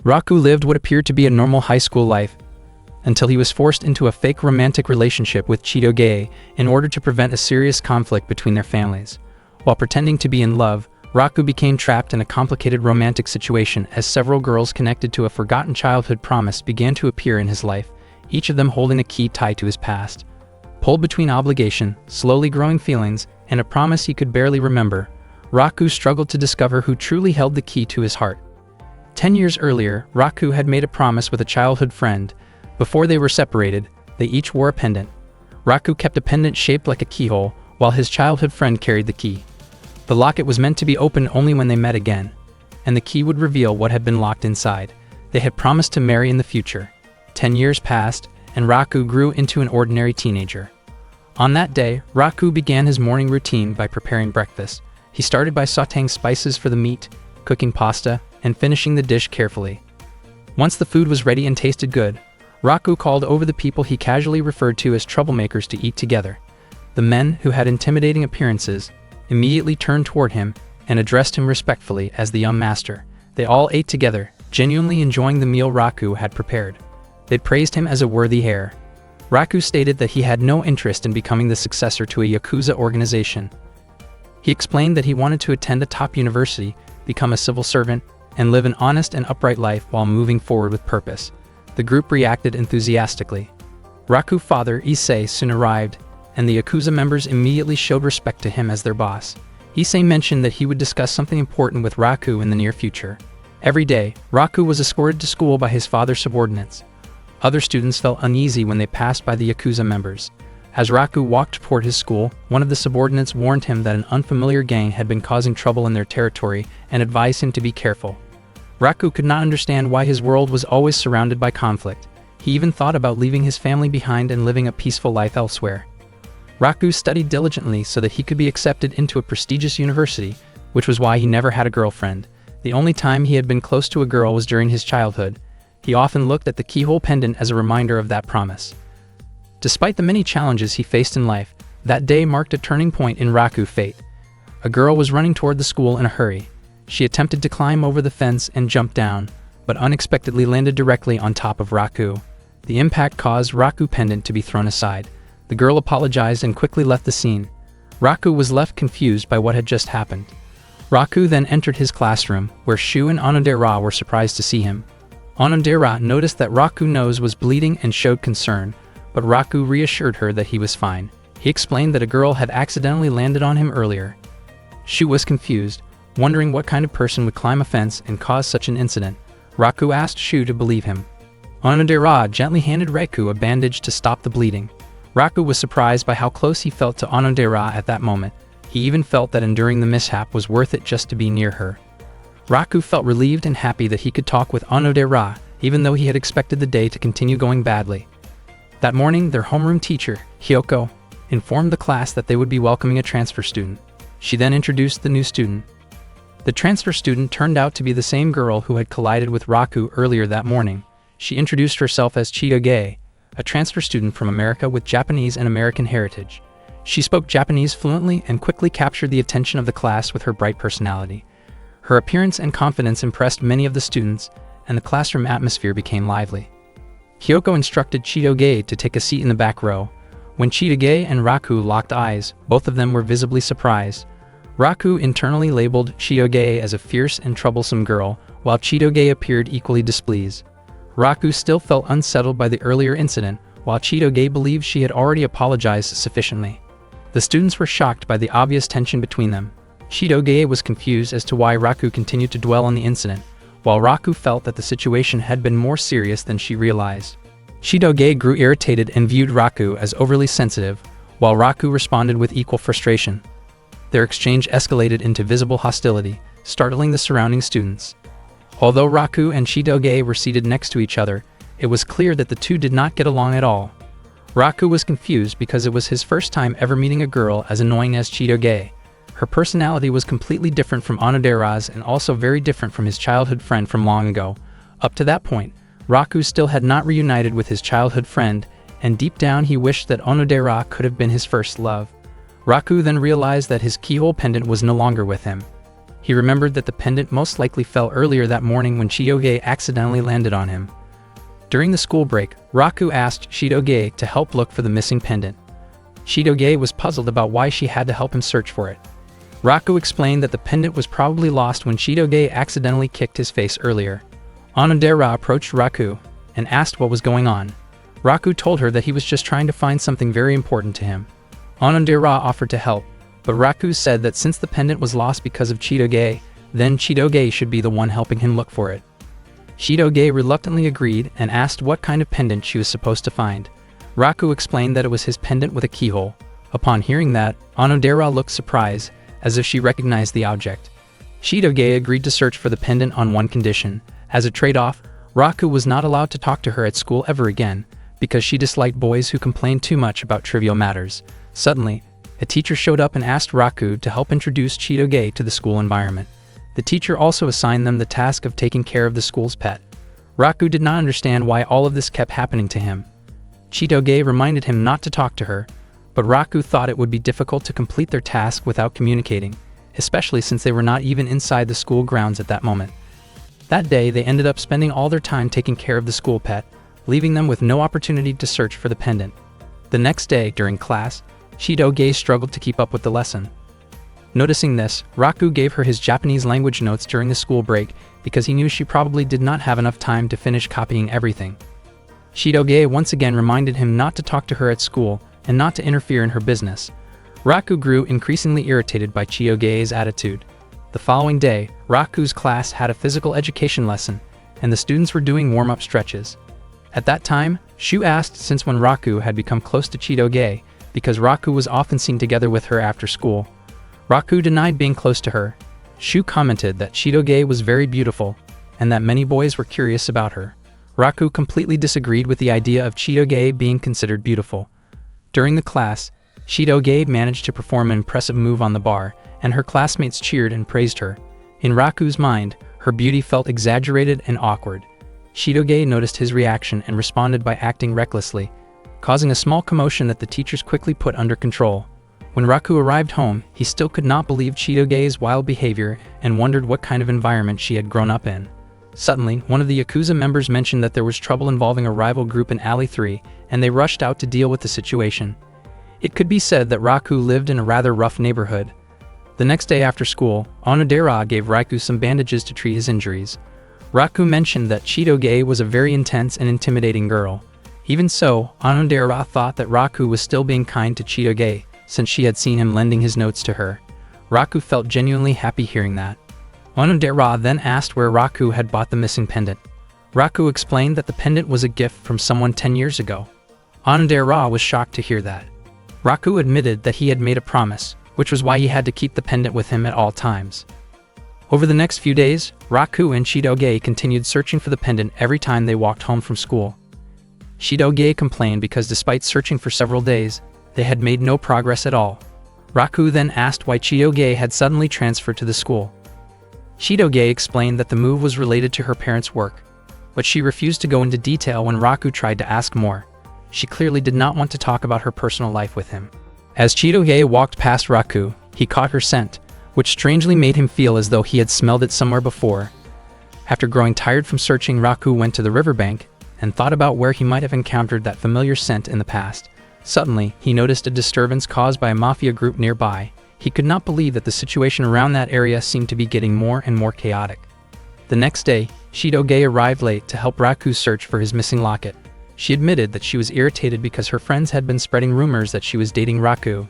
Raku lived what appeared to be a normal high school life until he was forced into a fake romantic relationship with Chitoge in order to prevent a serious conflict between their families. While pretending to be in love, Raku became trapped in a complicated romantic situation as several girls connected to a forgotten childhood promise began to appear in his life, each of them holding a key tied to his past. Pulled between obligation, slowly growing feelings, and a promise he could barely remember, Raku struggled to discover who truly held the key to his heart. 10 years earlier, Raku had made a promise with a childhood friend. Before they were separated, they each wore a pendant. Raku kept a pendant shaped like a keyhole, while his childhood friend carried the key. The locket was meant to be opened only when they met again, and the key would reveal what had been locked inside. They had promised to marry in the future. 10 years passed, and Raku grew into an ordinary teenager. On that day, Raku began his morning routine by preparing breakfast. He started by sautéing spices for the meat, cooking pasta, and finishing the dish carefully. Once the food was ready and tasted good, Raku called over the people he casually referred to as troublemakers to eat together. The men, who had intimidating appearances, immediately turned toward him and addressed him respectfully as the young master. They all ate together, genuinely enjoying the meal Raku had prepared. They praised him as a worthy heir. Raku stated that he had no interest in becoming the successor to a Yakuza organization. He explained that he wanted to attend a top university, become a civil servant, and live an honest and upright life while moving forward with purpose. The group reacted enthusiastically. Raku's father, Issei, soon arrived, and the Yakuza members immediately showed respect to him as their boss. Issei mentioned that he would discuss something important with Raku in the near future. Every day, Raku was escorted to school by his father's subordinates. Other students felt uneasy when they passed by the Yakuza members. As Raku walked toward his school, one of the subordinates warned him that an unfamiliar gang had been causing trouble in their territory and advised him to be careful. Raku could not understand why his world was always surrounded by conflict. He even thought about leaving his family behind and living a peaceful life elsewhere. Raku studied diligently so that he could be accepted into a prestigious university, which was why he never had a girlfriend. The only time he had been close to a girl was during his childhood. He often looked at the keyhole pendant as a reminder of that promise. Despite the many challenges he faced in life, that day marked a turning point in Raku's fate. A girl was running toward the school in a hurry. She attempted to climb over the fence and jump down, but unexpectedly landed directly on top of Raku. The impact caused Raku's pendant to be thrown aside. The girl apologized and quickly left the scene. Raku was left confused by what had just happened. Raku then entered his classroom, where Shu and Onodera were surprised to see him. Onodera noticed that Raku's nose was bleeding and showed concern, but Raku reassured her that he was fine. He explained that a girl had accidentally landed on him earlier. Shu was confused, wondering what kind of person would climb a fence and cause such an incident. Raku asked Shu to believe him. Onodera gently handed Raku a bandage to stop the bleeding. Raku was surprised by how close he felt to Onodera at that moment. He even felt that enduring the mishap was worth it just to be near her. Raku felt relieved and happy that he could talk with Onodera, even though he had expected the day to continue going badly. That morning, their homeroom teacher, Hyoko, informed the class that they would be welcoming a transfer student. She then introduced the new student. The transfer student turned out to be the same girl who had collided with Raku earlier that morning. She introduced herself as Chitoge, a transfer student from America with Japanese and American heritage. She spoke Japanese fluently and quickly captured the attention of the class with her bright personality. Her appearance and confidence impressed many of the students, and the classroom atmosphere became lively. Hyoko instructed Chitoge to take a seat in the back row. When Chitoge and Raku locked eyes, both of them were visibly surprised. Raku internally labeled Chitoge as a fierce and troublesome girl, while Chitoge appeared equally displeased. Raku still felt unsettled by the earlier incident, while Chitoge believed she had already apologized sufficiently. The students were shocked by the obvious tension between them. Chitoge was confused as to why Raku continued to dwell on the incident, while Raku felt that the situation had been more serious than she realized. Chitoge grew irritated and viewed Raku as overly sensitive, while Raku responded with equal frustration. Their exchange escalated into visible hostility, startling the surrounding students. Although Raku and Chitoge were seated next to each other, it was clear that the two did not get along at all. Raku was confused because it was his first time ever meeting a girl as annoying as Chitoge. Her personality was completely different from Onodera's and also very different from his childhood friend from long ago. Up to that point, Raku still had not reunited with his childhood friend, and deep down he wished that Onodera could have been his first love. Raku then realized that his keyhole pendant was no longer with him. He remembered that the pendant most likely fell earlier that morning when Chitoge accidentally landed on him. During the school break, Raku asked Chitoge to help look for the missing pendant. Chitoge was puzzled about why she had to help him search for it. Raku explained that the pendant was probably lost when Chitoge accidentally kicked his face earlier. Onodera approached Raku and asked what was going on. Raku told her that he was just trying to find something very important to him. Onodera offered to help, but Raku said that since the pendant was lost because of Chitoge, then Chitoge should be the one helping him look for it. Chitoge reluctantly agreed and asked what kind of pendant she was supposed to find. Raku explained that it was his pendant with a keyhole. Upon hearing that, Onodera looked surprised, as if she recognized the object. Chitoge agreed to search for the pendant on one condition. As a trade-off, Raku was not allowed to talk to her at school ever again, because she disliked boys who complained too much about trivial matters. Suddenly, a teacher showed up and asked Raku to help introduce Chitoge to the school environment. The teacher also assigned them the task of taking care of the school's pet. Raku did not understand why all of this kept happening to him. Chitoge reminded him not to talk to her, but Raku thought it would be difficult to complete their task without communicating, especially since they were not even inside the school grounds at that moment. That day, they ended up spending all their time taking care of the school pet, leaving them with no opportunity to search for the pendant. The next day, during class, Chitoge struggled to keep up with the lesson. Noticing this, Raku gave her his Japanese language notes during the school break because he knew she probably did not have enough time to finish copying everything. Chitoge once again reminded him not to talk to her at school and not to interfere in her business. Raku grew increasingly irritated by Chitoge's attitude. The following day, Raku's class had a physical education lesson, and the students were doing warm-up stretches. At that time, Shu asked since when Raku had become close to Chitoge, because Raku was often seen together with her after school. Raku denied being close to her. Shu commented that Chitoge was very beautiful, and that many boys were curious about her. Raku completely disagreed with the idea of Chitoge being considered beautiful. During the class, Chitoge managed to perform an impressive move on the bar, and her classmates cheered and praised her. In Raku's mind, her beauty felt exaggerated and awkward. Chitoge noticed his reaction and responded by acting recklessly, causing a small commotion that the teachers quickly put under control. When Raku arrived home, he still could not believe Chitoge's wild behavior and wondered what kind of environment she had grown up in. Suddenly, one of the Yakuza members mentioned that there was trouble involving a rival group in Alley 3, and they rushed out to deal with the situation. It could be said that Raku lived in a rather rough neighborhood. The next day after school, Onodera gave Raku some bandages to treat his injuries. Raku mentioned that Chitoge was a very intense and intimidating girl. Even so, Onodera thought that Raku was still being kind to Chitoge, since she had seen him lending his notes to her. Raku felt genuinely happy hearing that. Onodera then asked where Raku had bought the missing pendant. Raku explained that the pendant was a gift from someone 10 years ago. Onodera was shocked to hear that. Raku admitted that he had made a promise, which was why he had to keep the pendant with him at all times. Over the next few days, Raku and Chitoge continued searching for the pendant every time they walked home from school. Chitoge complained because despite searching for several days, they had made no progress at all. Raku then asked why Chitoge had suddenly transferred to the school. Chitoge explained that the move was related to her parents' work, but she refused to go into detail when Raku tried to ask more. She clearly did not want to talk about her personal life with him. As Chitoge walked past Raku, he caught her scent, which strangely made him feel as though he had smelled it somewhere before. After growing tired from searching, Raku went to the riverbank and thought about where he might have encountered that familiar scent in the past. Suddenly, he noticed a disturbance caused by a mafia group nearby. He could not believe that the situation around that area seemed to be getting more and more chaotic. The next day, Chitoge arrived late to help Raku search for his missing locket. She admitted that she was irritated because her friends had been spreading rumors that she was dating Raku.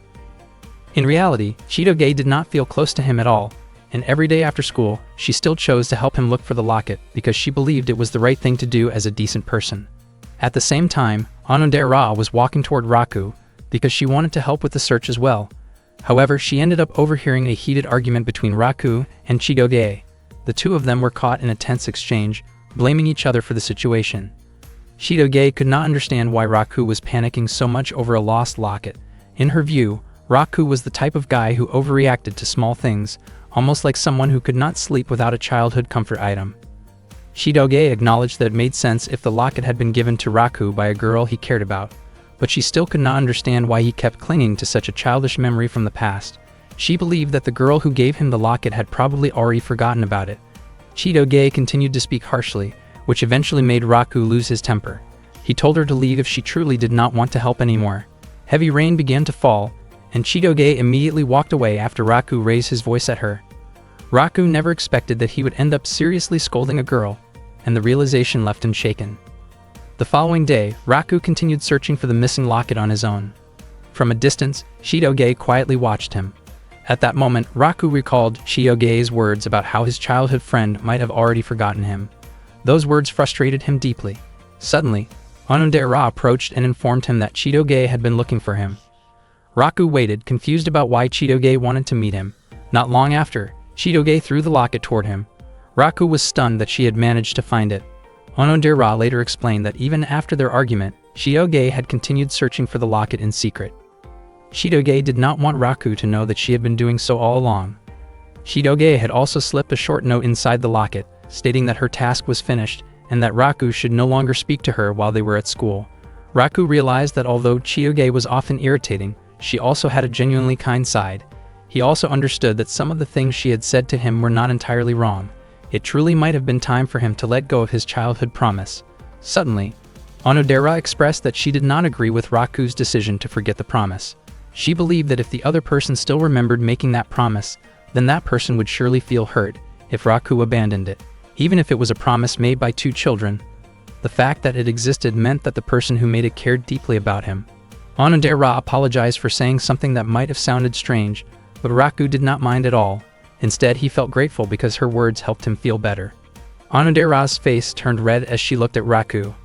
In reality, Chitoge did not feel close to him at all, and every day after school, she still chose to help him look for the locket because she believed it was the right thing to do as a decent person. At the same time, Onodera was walking toward Raku because she wanted to help with the search as well. However, she ended up overhearing a heated argument between Raku and Chitoge. The two of them were caught in a tense exchange, blaming each other for the situation. Chitoge could not understand why Raku was panicking so much over a lost locket. In her view, Raku was the type of guy who overreacted to small things, almost like someone who could not sleep without a childhood comfort item. Chitoge acknowledged that it made sense if the locket had been given to Raku by a girl he cared about, but she still could not understand why he kept clinging to such a childish memory from the past. She believed that the girl who gave him the locket had probably already forgotten about it. Chitoge continued to speak harshly, which eventually made Raku lose his temper. He told her to leave if she truly did not want to help anymore. Heavy rain began to fall, and Chitoge immediately walked away after Raku raised his voice at her. Raku never expected that he would end up seriously scolding a girl, and the realization left him shaken. The following day, Raku continued searching for the missing locket on his own. From a distance, Chitoge quietly watched him. At that moment, Raku recalled Chitoge's words about how his childhood friend might have already forgotten him. Those words frustrated him deeply. Suddenly, Onodera approached and informed him that Chitoge had been looking for him. Raku waited, confused about why Chitoge wanted to meet him. Not long after, Chitoge threw the locket toward him. Raku was stunned that she had managed to find it. Onodera later explained that even after their argument, Chitoge had continued searching for the locket in secret. Chitoge did not want Raku to know that she had been doing so all along. Chitoge had also slipped a short note inside the locket, stating that her task was finished and that Raku should no longer speak to her while they were at school. Raku realized that although Chitoge was often irritating, she also had a genuinely kind side. He also understood that some of the things she had said to him were not entirely wrong. It truly might have been time for him to let go of his childhood promise. Suddenly, Onodera expressed that she did not agree with Raku's decision to forget the promise. She believed that if the other person still remembered making that promise, then that person would surely feel hurt if Raku abandoned it. Even if it was a promise made by two children, the fact that it existed meant that the person who made it cared deeply about him. Onodera apologized for saying something that might have sounded strange, but Raku did not mind at all. Instead, he felt grateful because her words helped him feel better. Onodera's face turned red as she looked at Raku.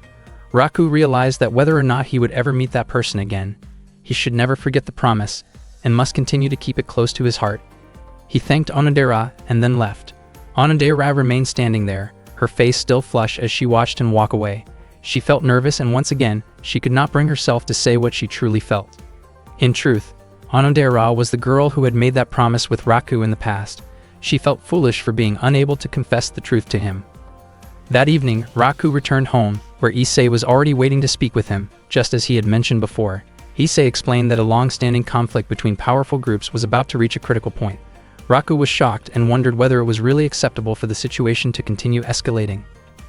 Raku realized that whether or not he would ever meet that person again, he should never forget the promise and must continue to keep it close to his heart. He thanked Onodera and then left. Onodera remained standing there, her face still flushed as she watched him walk away. She felt nervous, and once again, she could not bring herself to say what she truly felt. In truth, Onodera was the girl who had made that promise with Raku in the past. She felt foolish for being unable to confess the truth to him. That evening, Raku returned home, where Issei was already waiting to speak with him, just as he had mentioned before. Issei explained that a long-standing conflict between powerful groups was about to reach a critical point. Raku was shocked and wondered whether it was really acceptable for the situation to continue escalating.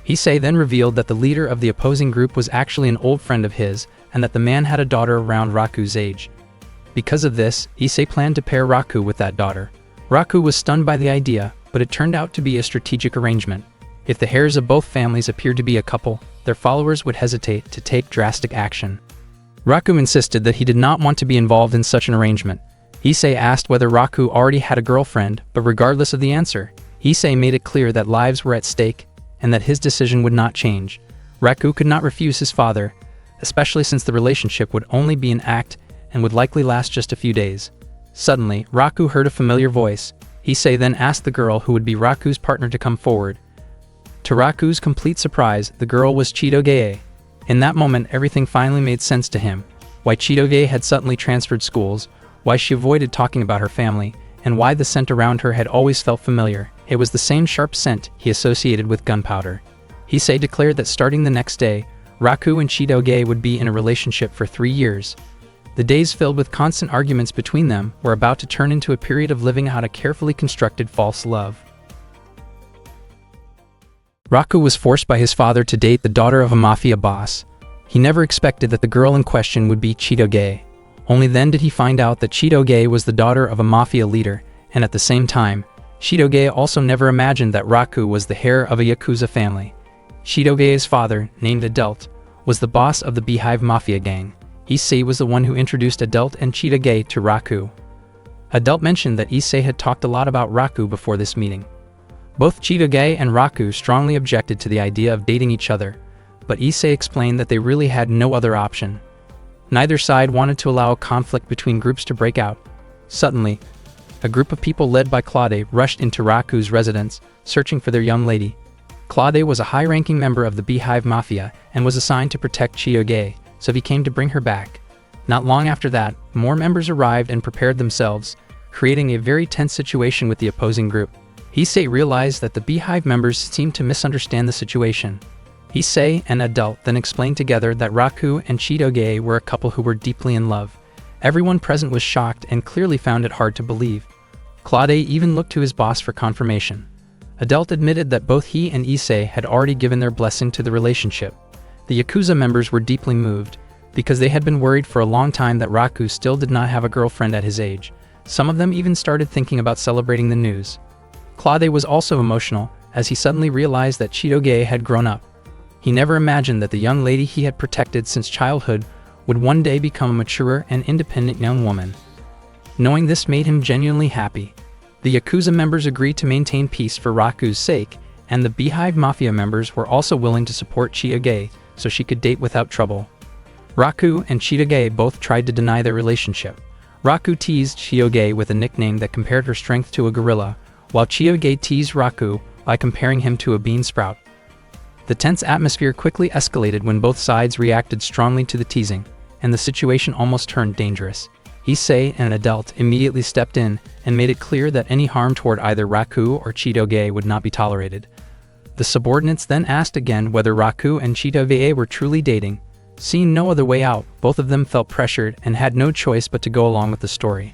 Issei then revealed that the leader of the opposing group was actually an old friend of his, and that the man had a daughter around Raku's age. Because of this, Issei planned to pair Raku with that daughter. Raku was stunned by the idea, but it turned out to be a strategic arrangement. If the heirs of both families appeared to be a couple, their followers would hesitate to take drastic action. Raku insisted that he did not want to be involved in such an arrangement. Issei asked whether Raku already had a girlfriend, but regardless of the answer, Issei made it clear that lives were at stake and that his decision would not change. Raku could not refuse his father, especially since the relationship would only be an act and would likely last just a few days. Suddenly, Raku heard a familiar voice. Issei then asked the girl who would be Raku's partner to come forward. To Raku's complete surprise, the girl was Chitoge. In that moment, everything finally made sense to him. Why Chitoge had suddenly transferred schools, why she avoided talking about her family, and why the scent around her had always felt familiar. It was the same sharp scent he associated with gunpowder. Issei declared that starting the next day, Raku and Chitoge would be in a relationship for 3 years. The days filled with constant arguments between them were about to turn into a period of living out a carefully constructed false love. Raku was forced by his father to date the daughter of a mafia boss. He never expected that the girl in question would be Chitoge. Only then did he find out that Chitoge was the daughter of a mafia leader, and at the same time, Chitoge also never imagined that Raku was the heir of a Yakuza family. Chitoge's father, named Adult, was the boss of the Beehive Mafia gang. Issei was the one who introduced Adult and Chitoge to Raku. Adult mentioned that Issei had talked a lot about Raku before this meeting. Both Chitoge and Raku strongly objected to the idea of dating each other, but Issei explained that they really had no other option. Neither side wanted to allow a conflict between groups to break out. Suddenly, a group of people led by Claude rushed into Raku's residence, searching for their young lady. Claude was a high-ranking member of the Beehive Mafia and was assigned to protect Chitoge, so he came to bring her back. Not long after that, more members arrived and prepared themselves, creating a very tense situation with the opposing group. Issei realized that the Beehive members seemed to misunderstand the situation. Issei and Adult then explained together that Raku and Chitoge were a couple who were deeply in love. Everyone present was shocked and clearly found it hard to believe. Claude even looked to his boss for confirmation. Adelt admitted that both he and Issei had already given their blessing to the relationship. The Yakuza members were deeply moved, because they had been worried for a long time that Raku still did not have a girlfriend at his age. Some of them even started thinking about celebrating the news. Claude was also emotional, as he suddenly realized that Chitoge had grown up. He never imagined that the young lady he had protected since childhood would one day become a mature and independent young woman. Knowing this made him genuinely happy. The Yakuza members agreed to maintain peace for Raku's sake, and the Beehive Mafia members were also willing to support Chitoge so she could date without trouble. Raku and Chitoge both tried to deny their relationship. Raku teased Chitoge with a nickname that compared her strength to a gorilla, while Chitoge teased Raku by comparing him to a bean sprout. The tense atmosphere quickly escalated when both sides reacted strongly to the teasing, and the situation almost turned dangerous. Issei and Adelt immediately stepped in and made it clear that any harm toward either Raku or Chitoge would not be tolerated. The subordinates then asked again whether Raku and Chitoge were truly dating. Seeing no other way out, both of them felt pressured and had no choice but to go along with the story.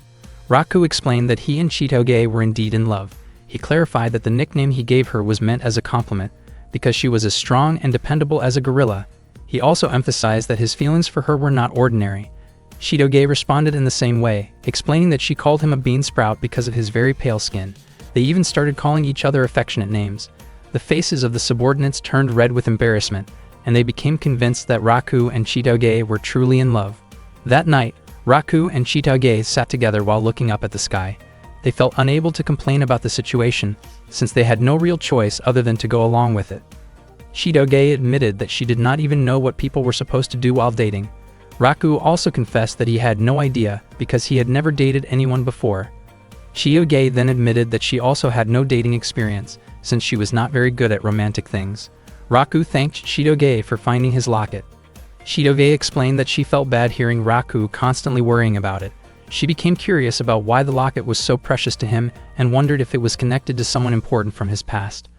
Raku explained that he and Chitoge were indeed in love. He clarified that the nickname he gave her was meant as a compliment, because she was as strong and dependable as a gorilla. He also emphasized that his feelings for her were not ordinary. Chitoge responded in the same way, explaining that she called him a bean sprout because of his very pale skin. They even started calling each other affectionate names. The faces of the subordinates turned red with embarrassment, and they became convinced that Raku and Chitoge were truly in love. That night, Raku and Chitoge sat together while looking up at the sky. They felt unable to complain about the situation, since they had no real choice other than to go along with it. Chitoge admitted that she did not even know what people were supposed to do while dating. Raku also confessed that he had no idea because he had never dated anyone before. Chitoge then admitted that she also had no dating experience, since she was not very good at romantic things. Raku thanked Chitoge for finding his locket. Chitoge explained that she felt bad hearing Raku constantly worrying about it. She became curious about why the locket was so precious to him and wondered if it was connected to someone important from his past.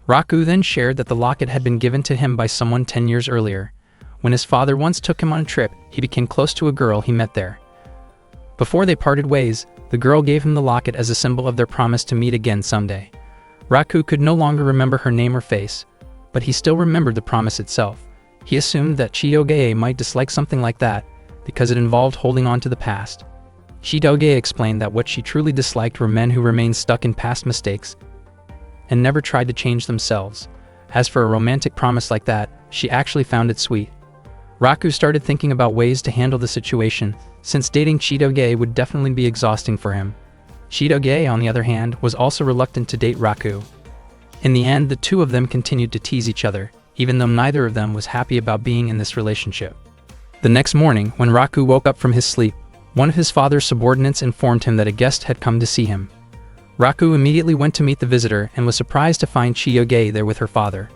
Raku then shared that the locket had been given to him by someone 10 years earlier. When his father once took him on a trip, he became close to a girl he met there. Before they parted ways, the girl gave him the locket as a symbol of their promise to meet again someday. Raku could no longer remember her name or face, but he still remembered the promise itself. He assumed that Chitoge might dislike something like that, because it involved holding on to the past. Chitoge explained that what she truly disliked were men who remained stuck in past mistakes and never tried to change themselves. As for a romantic promise like that, she actually found it sweet. Raku started thinking about ways to handle the situation, since dating Chitoge would definitely be exhausting for him. Chitoge, on the other hand, was also reluctant to date Raku. In the end, the two of them continued to tease each other, even though neither of them was happy about being in this relationship. The next morning, when Raku woke up from his sleep, one of his father's subordinates informed him that a guest had come to see him. Raku immediately went to meet the visitor and was surprised to find Chitoge there with her father.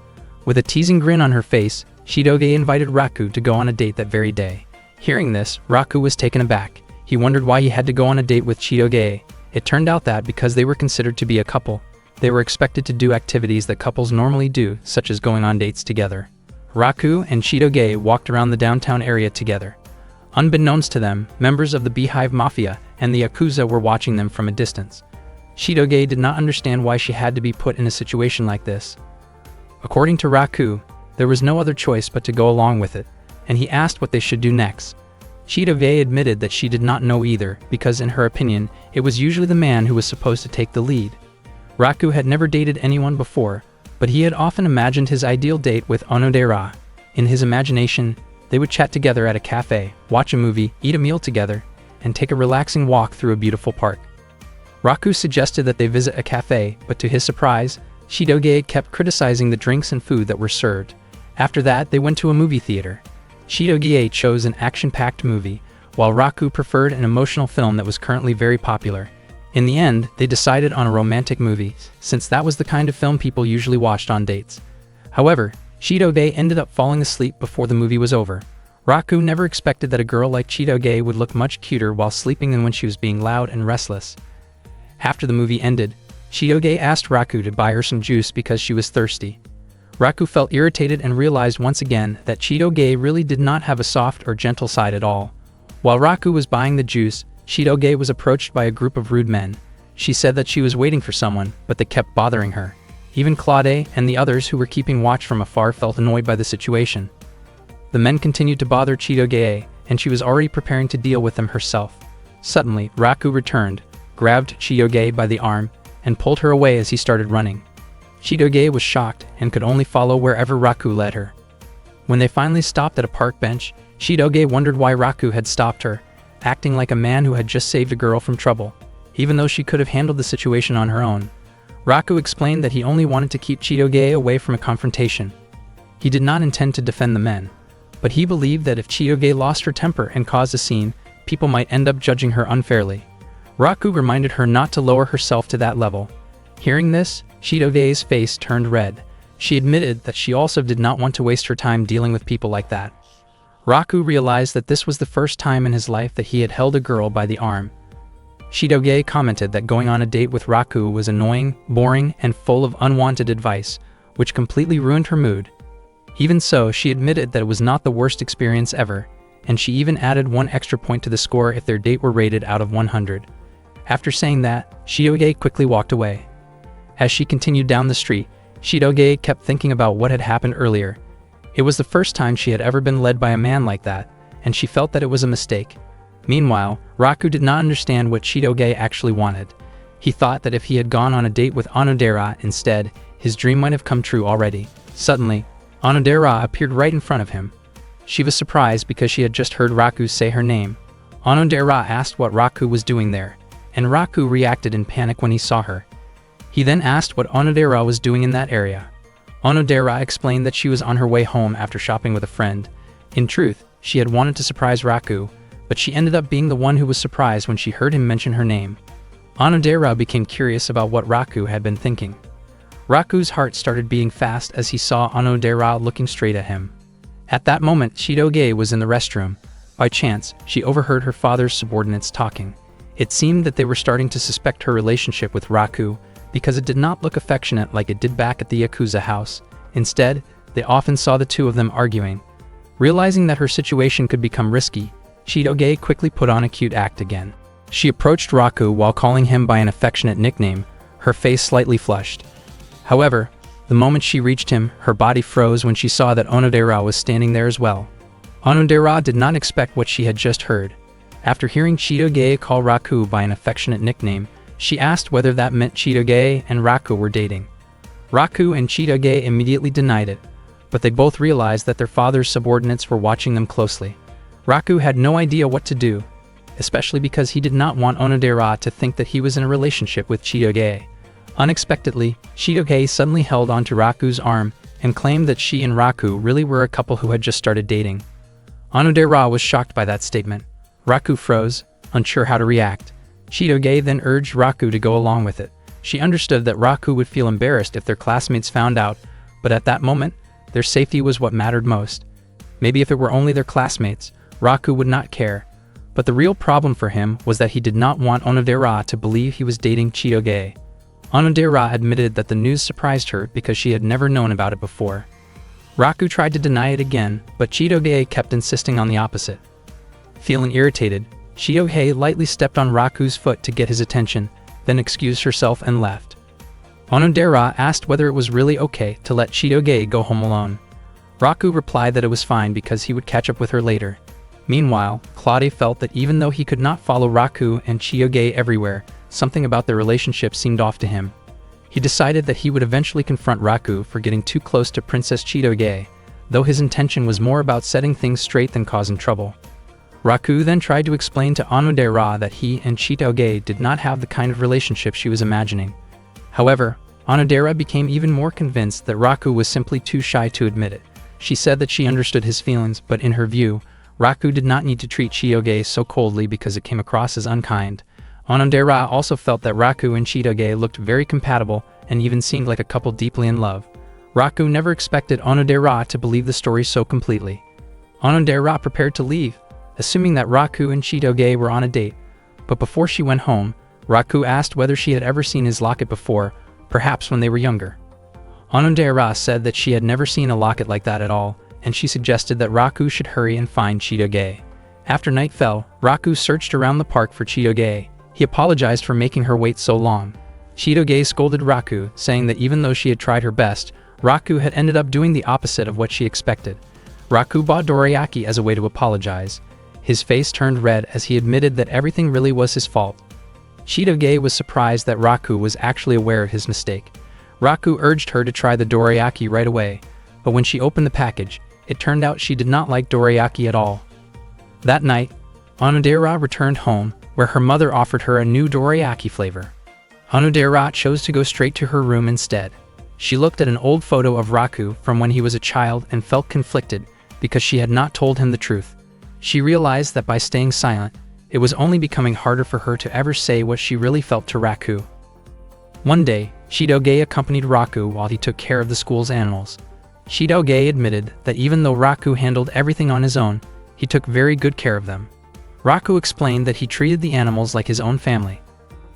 With a teasing grin on her face, Chitoge invited Raku to go on a date that very day. Hearing this, Raku was taken aback. He wondered why he had to go on a date with Chitoge. It turned out that because they were considered to be a couple, they were expected to do activities that couples normally do, such as going on dates together. Raku and Chitoge walked around the downtown area together. Unbeknownst to them, members of the Beehive Mafia and the Yakuza were watching them from a distance. Chitoge did not understand why she had to be put in a situation like this. According to Raku, there was no other choice but to go along with it, and he asked what they should do next. Chitoge admitted that she did not know either, because in her opinion, it was usually the man who was supposed to take the lead. Raku had never dated anyone before, but he had often imagined his ideal date with Onodera. In his imagination, they would chat together at a cafe, watch a movie, eat a meal together, and take a relaxing walk through a beautiful park. Raku suggested that they visit a cafe, but to his surprise, Chitoge kept criticizing the drinks and food that were served. After that, they went to a movie theater. Chitoge chose an action-packed movie, while Raku preferred an emotional film that was currently very popular. In the end, they decided on a romantic movie, since that was the kind of film people usually watched on dates. However, Chitoge ended up falling asleep before the movie was over. Raku never expected that a girl like Chitoge would look much cuter while sleeping than when she was being loud and restless. After the movie ended, Chitoge asked Raku to buy her some juice because she was thirsty. Raku felt irritated and realized once again that Chitoge really did not have a soft or gentle side at all. While Raku was buying the juice, Chitoge was approached by a group of rude men. She said that she was waiting for someone, but they kept bothering her. Even Claude and the others who were keeping watch from afar felt annoyed by the situation. The men continued to bother Chitoge, and she was already preparing to deal with them herself. Suddenly, Raku returned, grabbed Chitoge by the arm, and pulled her away as he started running. Chitoge was shocked and could only follow wherever Raku led her. When they finally stopped at a park bench, Chitoge wondered why Raku had stopped her, acting like a man who had just saved a girl from trouble, even though she could have handled the situation on her own. Raku explained that he only wanted to keep Chitoge away from a confrontation. He did not intend to defend the men, but he believed that if Chitoge lost her temper and caused a scene, people might end up judging her unfairly. Raku reminded her not to lower herself to that level. Hearing this, Chitoge's face turned red. She admitted that she also did not want to waste her time dealing with people like that. Raku realized that this was the first time in his life that he had held a girl by the arm. Chitoge commented that going on a date with Raku was annoying, boring, and full of unwanted advice, which completely ruined her mood. Even so, she admitted that it was not the worst experience ever, and she even added 1 extra point to the score if their date were rated out of 100. After saying that, Chitoge quickly walked away. As she continued down the street, Chitoge kept thinking about what had happened earlier. It was the first time she had ever been led by a man like that, and she felt that it was a mistake. Meanwhile, Raku did not understand what Chitoge actually wanted. He thought that if he had gone on a date with Onodera instead, his dream might have come true already. Suddenly, Onodera appeared right in front of him. She was surprised because she had just heard Raku say her name. Onodera asked what Raku was doing there, and Raku reacted in panic when he saw her. He then asked what Onodera was doing in that area. Onodera explained that she was on her way home after shopping with a friend. In truth, she had wanted to surprise Raku, but she ended up being the one who was surprised when she heard him mention her name. Onodera became curious about what Raku had been thinking. Raku's heart started beating fast as he saw Onodera looking straight at him. At that moment, Chitoge was in the restroom. By chance, she overheard her father's subordinates talking. It seemed that they were starting to suspect her relationship with Raku, because it did not look affectionate like it did back at the Yakuza house. Instead, they often saw the two of them arguing. Realizing that her situation could become risky, Chitoge quickly put on a cute act again. She approached Raku while calling him by an affectionate nickname, her face slightly flushed. However, the moment she reached him, her body froze when she saw that Onodera was standing there as well. Onodera did not expect what she had just heard. After hearing Chitoge call Raku by an affectionate nickname, she asked whether that meant Chitoge and Raku were dating. Raku and Chitoge immediately denied it, but they both realized that their father's subordinates were watching them closely. Raku had no idea what to do, especially because he did not want Onodera to think that he was in a relationship with Chitoge. Unexpectedly, Chitoge suddenly held onto Raku's arm and claimed that she and Raku really were a couple who had just started dating. Onodera was shocked by that statement. Raku froze, unsure how to react. Chitoge then urged Raku to go along with it. She understood that Raku would feel embarrassed if their classmates found out, but at that moment, their safety was what mattered most. Maybe if it were only their classmates, Raku would not care. But the real problem for him was that he did not want Onodera to believe he was dating Chitoge. Onodera admitted that the news surprised her because she had never known about it before. Raku tried to deny it again, but Chitoge kept insisting on the opposite. Feeling irritated, Chitoge lightly stepped on Raku's foot to get his attention, then excused herself and left. Onodera asked whether it was really okay to let Chitoge go home alone. Raku replied that it was fine because he would catch up with her later. Meanwhile, Claude felt that even though he could not follow Raku and Chitoge everywhere, something about their relationship seemed off to him. He decided that he would eventually confront Raku for getting too close to Princess Chitoge, though his intention was more about setting things straight than causing trouble. Raku then tried to explain to Onodera that he and Chitoge did not have the kind of relationship she was imagining. However, Onodera became even more convinced that Raku was simply too shy to admit it. She said that she understood his feelings, but in her view, Raku did not need to treat Chitoge so coldly because it came across as unkind. Onodera also felt that Raku and Chitoge looked very compatible and even seemed like a couple deeply in love. Raku never expected Onodera to believe the story so completely. Onodera prepared to leave, assuming that Raku and Chitoge were on a date. But before she went home, Raku asked whether she had ever seen his locket before, perhaps when they were younger. Onodera said that she had never seen a locket like that at all, and she suggested that Raku should hurry and find Chitoge. After night fell, Raku searched around the park for Chitoge. He apologized for making her wait so long. Chitoge scolded Raku, saying that even though she had tried her best, Raku had ended up doing the opposite of what she expected. Raku bought dorayaki as a way to apologize. His face turned red as he admitted that everything really was his fault. Chitoge was surprised that Raku was actually aware of his mistake. Raku urged her to try the dorayaki right away, but when she opened the package, it turned out she did not like dorayaki at all. That night, Onodera returned home, where her mother offered her a new dorayaki flavor. Onodera chose to go straight to her room instead. She looked at an old photo of Raku from when he was a child and felt conflicted because she had not told him the truth. She realized that by staying silent, it was only becoming harder for her to ever say what she really felt to Raku. One day, Chitoge accompanied Raku while he took care of the school's animals. Chitoge admitted that even though Raku handled everything on his own, he took very good care of them. Raku explained that he treated the animals like his own family.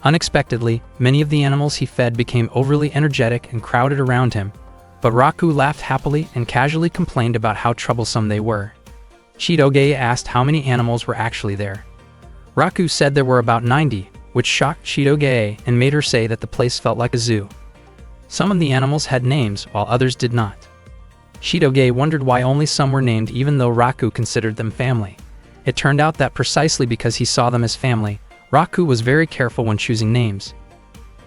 Unexpectedly, many of the animals he fed became overly energetic and crowded around him, but Raku laughed happily and casually complained about how troublesome they were. Chitoge asked how many animals were actually there. Raku said there were about 90, which shocked Chitoge and made her say that the place felt like a zoo. Some of the animals had names while others did not. Chitoge wondered why only some were named even though Raku considered them family. It turned out that precisely because he saw them as family, Raku was very careful when choosing names.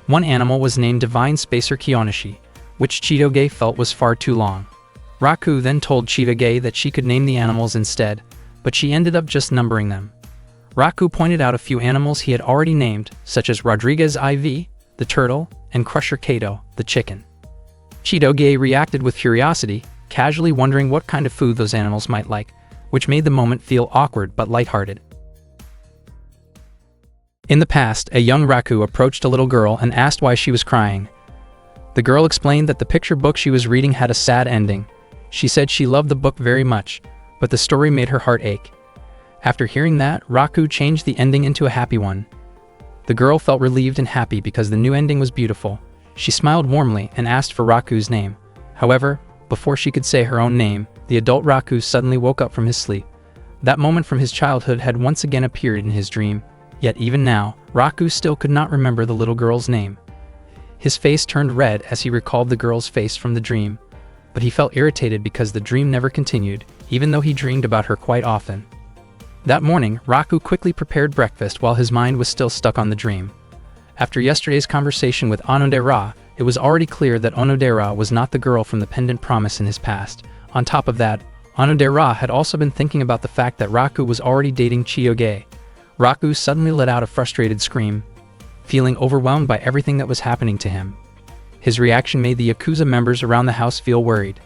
One animal was named Divine Spacer Kiyoshi, which Chitoge felt was far too long. Raku then told Chitoge that she could name the animals instead, but she ended up just numbering them. Raku pointed out a few animals he had already named, such as Rodriguez IV, the turtle, and Crusher Kato, the chicken. Chitoge reacted with curiosity, casually wondering what kind of food those animals might like, which made the moment feel awkward but lighthearted. In the past, a young Raku approached a little girl and asked why she was crying. The girl explained that the picture book she was reading had a sad ending. She said she loved the book very much, but the story made her heart ache. After hearing that, Raku changed the ending into a happy one. The girl felt relieved and happy because the new ending was beautiful. She smiled warmly and asked for Raku's name. However, before she could say her own name, the adult Raku suddenly woke up from his sleep. That moment from his childhood had once again appeared in his dream. Yet even now, Raku still could not remember the little girl's name. His face turned red as he recalled the girl's face from the dream, but he felt irritated because the dream never continued, even though he dreamed about her quite often. That morning, Raku quickly prepared breakfast while his mind was still stuck on the dream. After yesterday's conversation with Onodera, it was already clear that Onodera was not the girl from the pendant promise in his past. On top of that, Onodera had also been thinking about the fact that Raku was already dating Chitoge. Raku suddenly let out a frustrated scream, feeling overwhelmed by everything that was happening to him. His reaction made the Yakuza members around the house feel worried.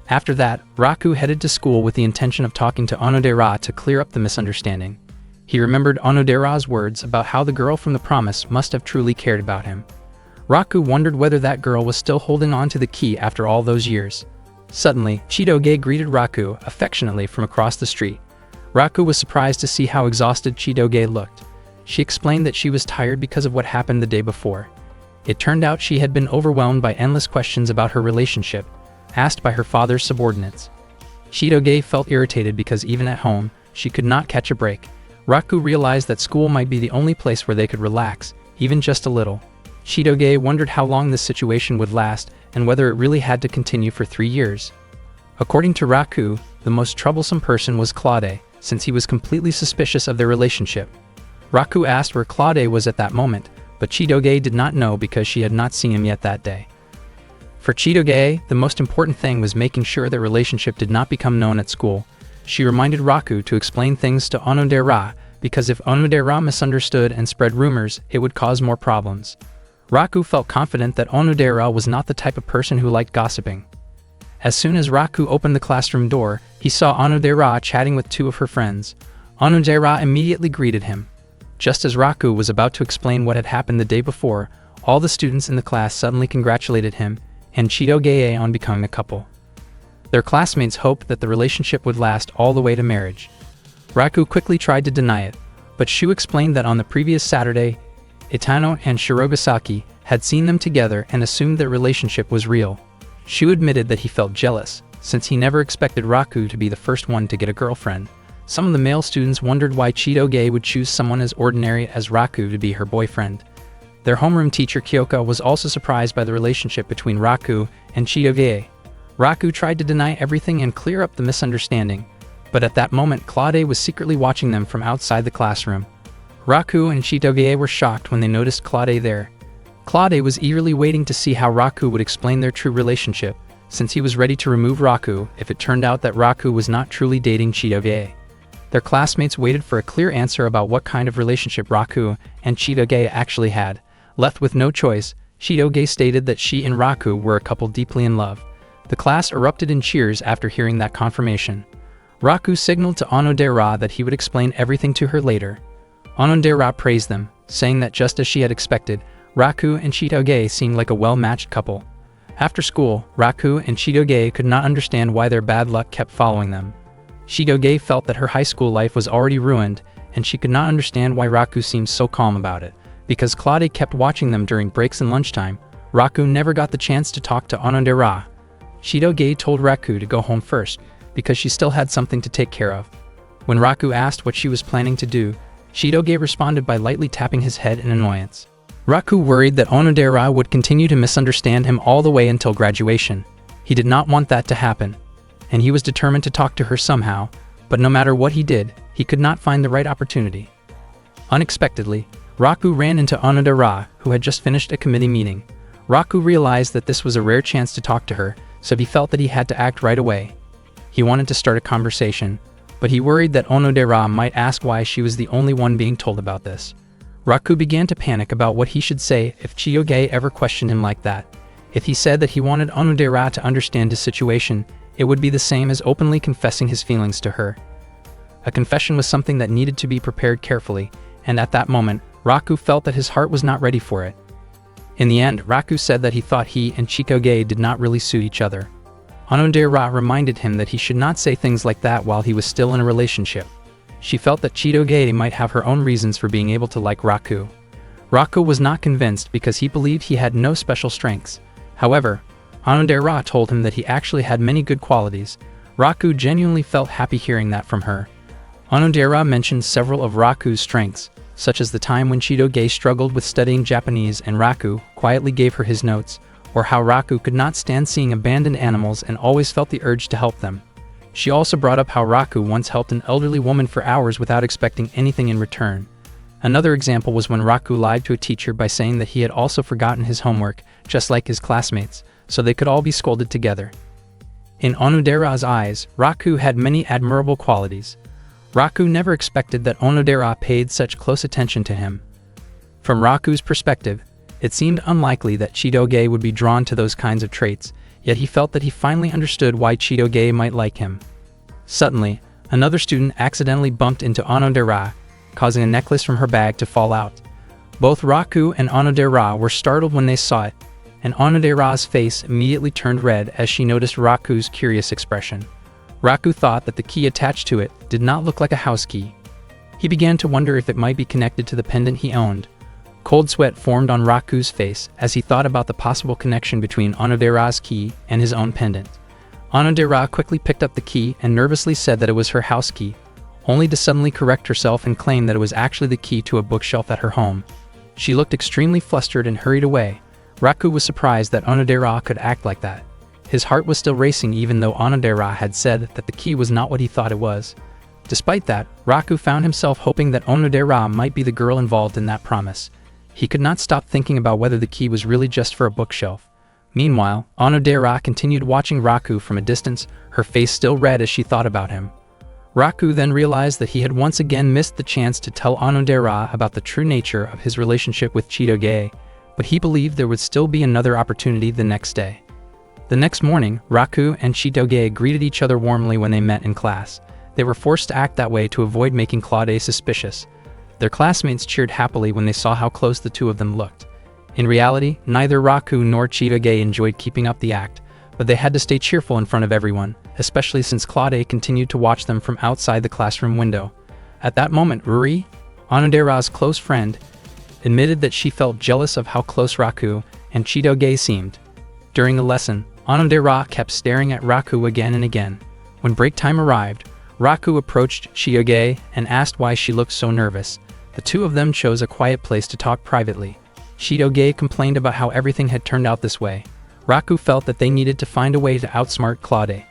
After that, Raku headed to school with the intention of talking to Onodera to clear up the misunderstanding. He remembered Onodera's words about how the girl from the promise must have truly cared about him. Raku wondered whether that girl was still holding on to the key after all those years. Suddenly, Chitoge greeted Raku affectionately from across the street. Raku was surprised to see how exhausted Chitoge looked. She explained that she was tired because of what happened the day before. It turned out she had been overwhelmed by endless questions about her relationship, asked by her father's subordinates. Chitoge felt irritated because even at home, she could not catch a break. Raku realized that school might be the only place where they could relax, even just a little. Chitoge wondered how long this situation would last and whether it really had to continue for 3 years. According to Raku, the most troublesome person was Claude, since he was completely suspicious of their relationship. Raku asked where Claude was at that moment, but Chitoge did not know because she had not seen him yet that day. For Chitoge, the most important thing was making sure their relationship did not become known at school. She reminded Raku to explain things to Onodera, because if Onodera misunderstood and spread rumors, it would cause more problems. Raku felt confident that Onodera was not the type of person who liked gossiping. As soon as Raku opened the classroom door, he saw Onodera chatting with 2 of her friends. Onodera immediately greeted him. Just as Raku was about to explain what had happened the day before, all the students in the class suddenly congratulated him and Chitoge on becoming a couple. Their classmates hoped that the relationship would last all the way to marriage. Raku quickly tried to deny it, but Shu explained that on the previous Saturday, Itano and Shirogasaki had seen them together and assumed their relationship was real. Shu admitted that he felt jealous, since he never expected Raku to be the first one to get a girlfriend. Some of the male students wondered why Chitoge would choose someone as ordinary as Raku to be her boyfriend. Their homeroom teacher Kyoka was also surprised by the relationship between Raku and Chitoge. Raku tried to deny everything and clear up the misunderstanding, but at that moment Claude was secretly watching them from outside the classroom. Raku and Chitoge were shocked when they noticed Claude there. Claude was eagerly waiting to see how Raku would explain their true relationship, since he was ready to remove Raku if it turned out that Raku was not truly dating Chitoge. Their classmates waited for a clear answer about what kind of relationship Raku and Chitoge actually had. Left with no choice, Chitoge stated that she and Raku were a couple deeply in love. The class erupted in cheers after hearing that confirmation. Raku signaled to Onodera that he would explain everything to her later. Onodera praised them, saying that just as she had expected, Raku and Chitoge seemed like a well-matched couple. After school, Raku and Chitoge could not understand why their bad luck kept following them. Chitoge felt that her high school life was already ruined, and she could not understand why Raku seemed so calm about it. Because Claude kept watching them during breaks and lunchtime, Raku never got the chance to talk to Onodera. Chitoge told Raku to go home first, because she still had something to take care of. When Raku asked what she was planning to do, Chitoge responded by lightly tapping his head in annoyance. Raku worried that Onodera would continue to misunderstand him all the way until graduation. He did not want that to happen, and he was determined to talk to her somehow, but no matter what he did, he could not find the right opportunity. Unexpectedly, Raku ran into Onodera, who had just finished a committee meeting. Raku realized that this was a rare chance to talk to her, so he felt that he had to act right away. He wanted to start a conversation, but he worried that Onodera might ask why she was the only one being told about this. Raku began to panic about what he should say if Chitoge ever questioned him like that. If he said that he wanted Onodera to understand his situation, it would be the same as openly confessing his feelings to her. A confession was something that needed to be prepared carefully, and at that moment, Raku felt that his heart was not ready for it. In the end, Raku said that he thought he and Chitoge did not really suit each other. Onodera reminded him that he should not say things like that while he was still in a relationship. She felt that Chitoge might have her own reasons for being able to like Raku. Raku was not convinced because he believed he had no special strengths. However, Onodera told him that he actually had many good qualities. Raku genuinely felt happy hearing that from her. Onodera mentioned several of Raku's strengths, such as the time when Chitoge struggled with studying Japanese and Raku quietly gave her his notes, or how Raku could not stand seeing abandoned animals and always felt the urge to help them. She also brought up how Raku once helped an elderly woman for hours without expecting anything in return. Another example was when Raku lied to a teacher by saying that he had also forgotten his homework, just like his classmates, so they could all be scolded together. In Onodera's eyes, Raku had many admirable qualities. Raku never expected that Onodera paid such close attention to him. From Raku's perspective, it seemed unlikely that Chitoge would be drawn to those kinds of traits, yet he felt that he finally understood why Chitoge might like him. Suddenly, another student accidentally bumped into Onodera, causing a necklace from her bag to fall out. Both Raku and Onodera were startled when they saw it, and Onodera's face immediately turned red as she noticed Raku's curious expression. Raku thought that the key attached to it did not look like a house key. He began to wonder if it might be connected to the pendant he owned. Cold sweat formed on Raku's face as he thought about the possible connection between Onodera's key and his own pendant. Onodera quickly picked up the key and nervously said that it was her house key, only to suddenly correct herself and claim that it was actually the key to a bookshelf at her home. She looked extremely flustered and hurried away. Raku was surprised that Onodera could act like that. His heart was still racing even though Onodera had said that the key was not what he thought it was. Despite that, Raku found himself hoping that Onodera might be the girl involved in that promise. He could not stop thinking about whether the key was really just for a bookshelf. Meanwhile, Onodera continued watching Raku from a distance, her face still red as she thought about him. Raku then realized that he had once again missed the chance to tell Onodera about the true nature of his relationship with Chitoge, but he believed there would still be another opportunity the next day. The next morning, Raku and Chitoge greeted each other warmly when they met in class. They were forced to act that way to avoid making Claude suspicious. Their classmates cheered happily when they saw how close the two of them looked. In reality, neither Raku nor Chitoge enjoyed keeping up the act, but they had to stay cheerful in front of everyone, especially since Claude continued to watch them from outside the classroom window. At that moment, Ruri, Onodera's close friend, admitted that she felt jealous of how close Raku and Chitoge seemed. During the lesson, Onodera kept staring at Raku again and again. When break time arrived, Raku approached Chitoge and asked why she looked so nervous. The two of them chose a quiet place to talk privately. Chitoge complained about how everything had turned out this way. Raku felt that they needed to find a way to outsmart Claude.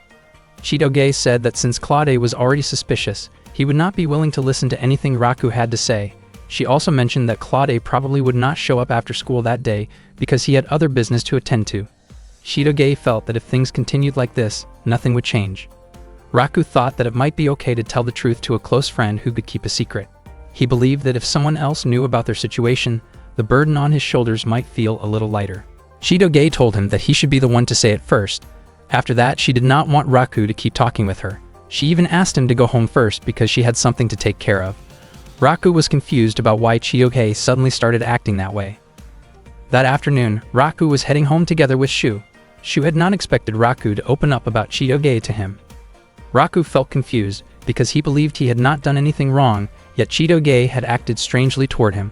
Chitoge said that since Claude was already suspicious, he would not be willing to listen to anything Raku had to say. She also mentioned that Claude probably would not show up after school that day because he had other business to attend to. Chitoge felt that if things continued like this, nothing would change. Raku thought that it might be okay to tell the truth to a close friend who could keep a secret. He believed that if someone else knew about their situation, the burden on his shoulders might feel a little lighter. Chitoge told him that he should be the one to say it first. After that, she did not want Raku to keep talking with her. She even asked him to go home first because she had something to take care of. Raku was confused about why Chitoge suddenly started acting that way. That afternoon, Raku was heading home together with Shu. Shu had not expected Raku to open up about Chitoge to him. Raku felt confused because he believed he had not done anything wrong, yet Chitoge had acted strangely toward him.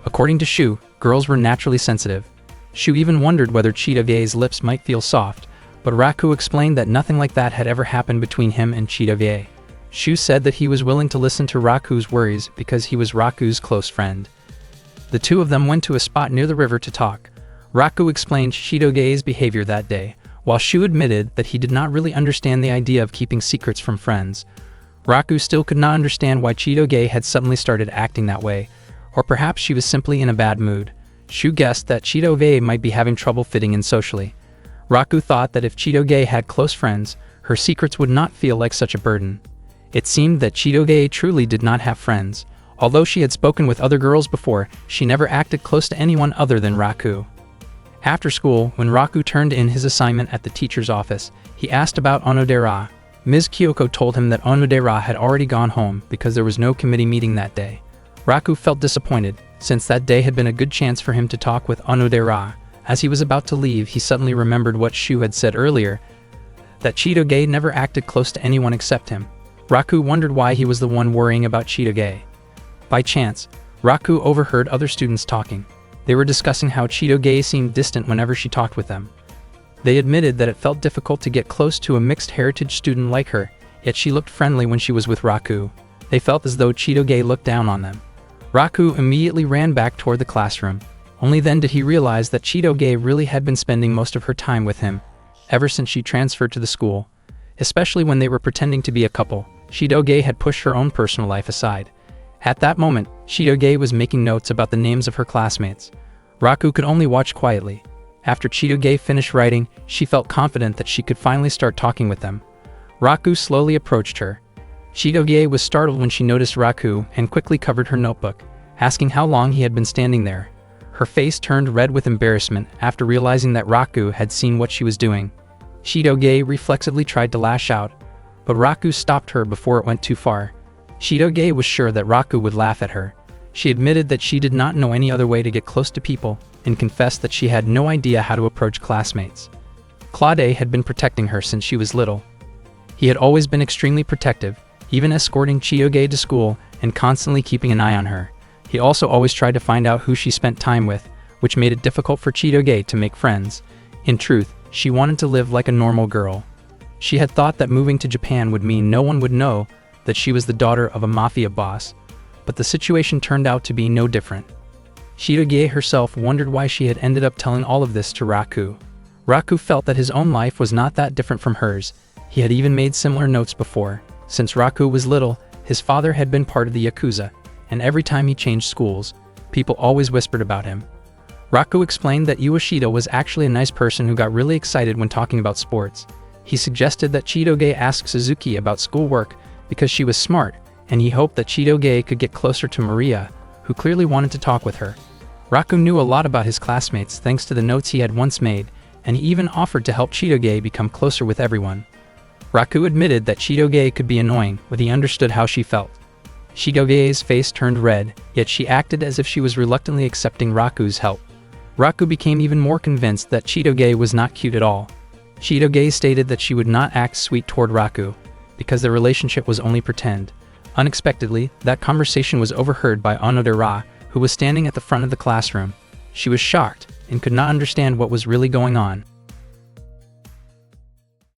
According to Shu, girls were naturally sensitive. Shu even wondered whether Chitoge's lips might feel soft, but Raku explained that nothing like that had ever happened between him and Chitoge. Shu said that he was willing to listen to Raku's worries because he was Raku's close friend. The two of them went to a spot near the river to talk. Raku explained Chitoge's behavior that day, while Shu admitted that he did not really understand the idea of keeping secrets from friends. Raku still could not understand why Chitoge had suddenly started acting that way, or perhaps she was simply in a bad mood. Shu guessed that Chitoge might be having trouble fitting in socially. Raku thought that if Chitoge had close friends, her secrets would not feel like such a burden. It seemed that Chitoge truly did not have friends. Although she had spoken with other girls before, she never acted close to anyone other than Raku. After school, when Raku turned in his assignment at the teacher's office, he asked about Onodera. Ms. Kyoko told him that Onodera had already gone home because there was no committee meeting that day. Raku felt disappointed, since that day had been a good chance for him to talk with Onodera. As he was about to leave, he suddenly remembered what Shu had said earlier, that Chitoge never acted close to anyone except him. Raku wondered why he was the one worrying about Chitoge. By chance, Raku overheard other students talking. They were discussing how Chitoge seemed distant whenever she talked with them. They admitted that it felt difficult to get close to a mixed heritage student like her, yet she looked friendly when she was with Raku. They felt as though Chitoge looked down on them. Raku immediately ran back toward the classroom. Only then did he realize that Chitoge really had been spending most of her time with him, ever since she transferred to the school. Especially when they were pretending to be a couple, Chitoge had pushed her own personal life aside. At that moment, Chitoge was making notes about the names of her classmates. Raku could only watch quietly. After Chitoge finished writing, she felt confident that she could finally start talking with them. Raku slowly approached her. Chitoge was startled when she noticed Raku and quickly covered her notebook, asking how long he had been standing there. Her face turned red with embarrassment after realizing that Raku had seen what she was doing. Chitoge reflexively tried to lash out, but Raku stopped her before it went too far. Chitoge was sure that Raku would laugh at her. She admitted that she did not know any other way to get close to people and confessed that she had no idea how to approach classmates. Claude had been protecting her since she was little. He had always been extremely protective, even escorting Chitoge to school and constantly keeping an eye on her. He also always tried to find out who she spent time with, which made it difficult for Chitoge to make friends. In truth, she wanted to live like a normal girl. She had thought that moving to Japan would mean no one would know that she was the daughter of a mafia boss, but the situation turned out to be no different. Chitoge herself wondered why she had ended up telling all of this to Raku. Raku felt that his own life was not that different from hers. He had even made similar notes before. Since Raku was little, his father had been part of the Yakuza, and every time he changed schools, people always whispered about him. Raku explained that Ueshida was actually a nice person who got really excited when talking about sports. He suggested that Chitoge ask Suzuki about schoolwork because she was smart, and he hoped that Chitoge could get closer to Maria, who clearly wanted to talk with her. Raku knew a lot about his classmates thanks to the notes he had once made, and he even offered to help Chitoge become closer with everyone. Raku admitted that Chitoge could be annoying, but he understood how she felt. Chitoge's face turned red, yet she acted as if she was reluctantly accepting Raku's help. Raku became even more convinced that Chitoge was not cute at all. Chitoge stated that she would not act sweet toward Raku, because their relationship was only pretend. Unexpectedly, that conversation was overheard by Onodera, who was standing at the front of the classroom. She was shocked and could not understand what was really going on.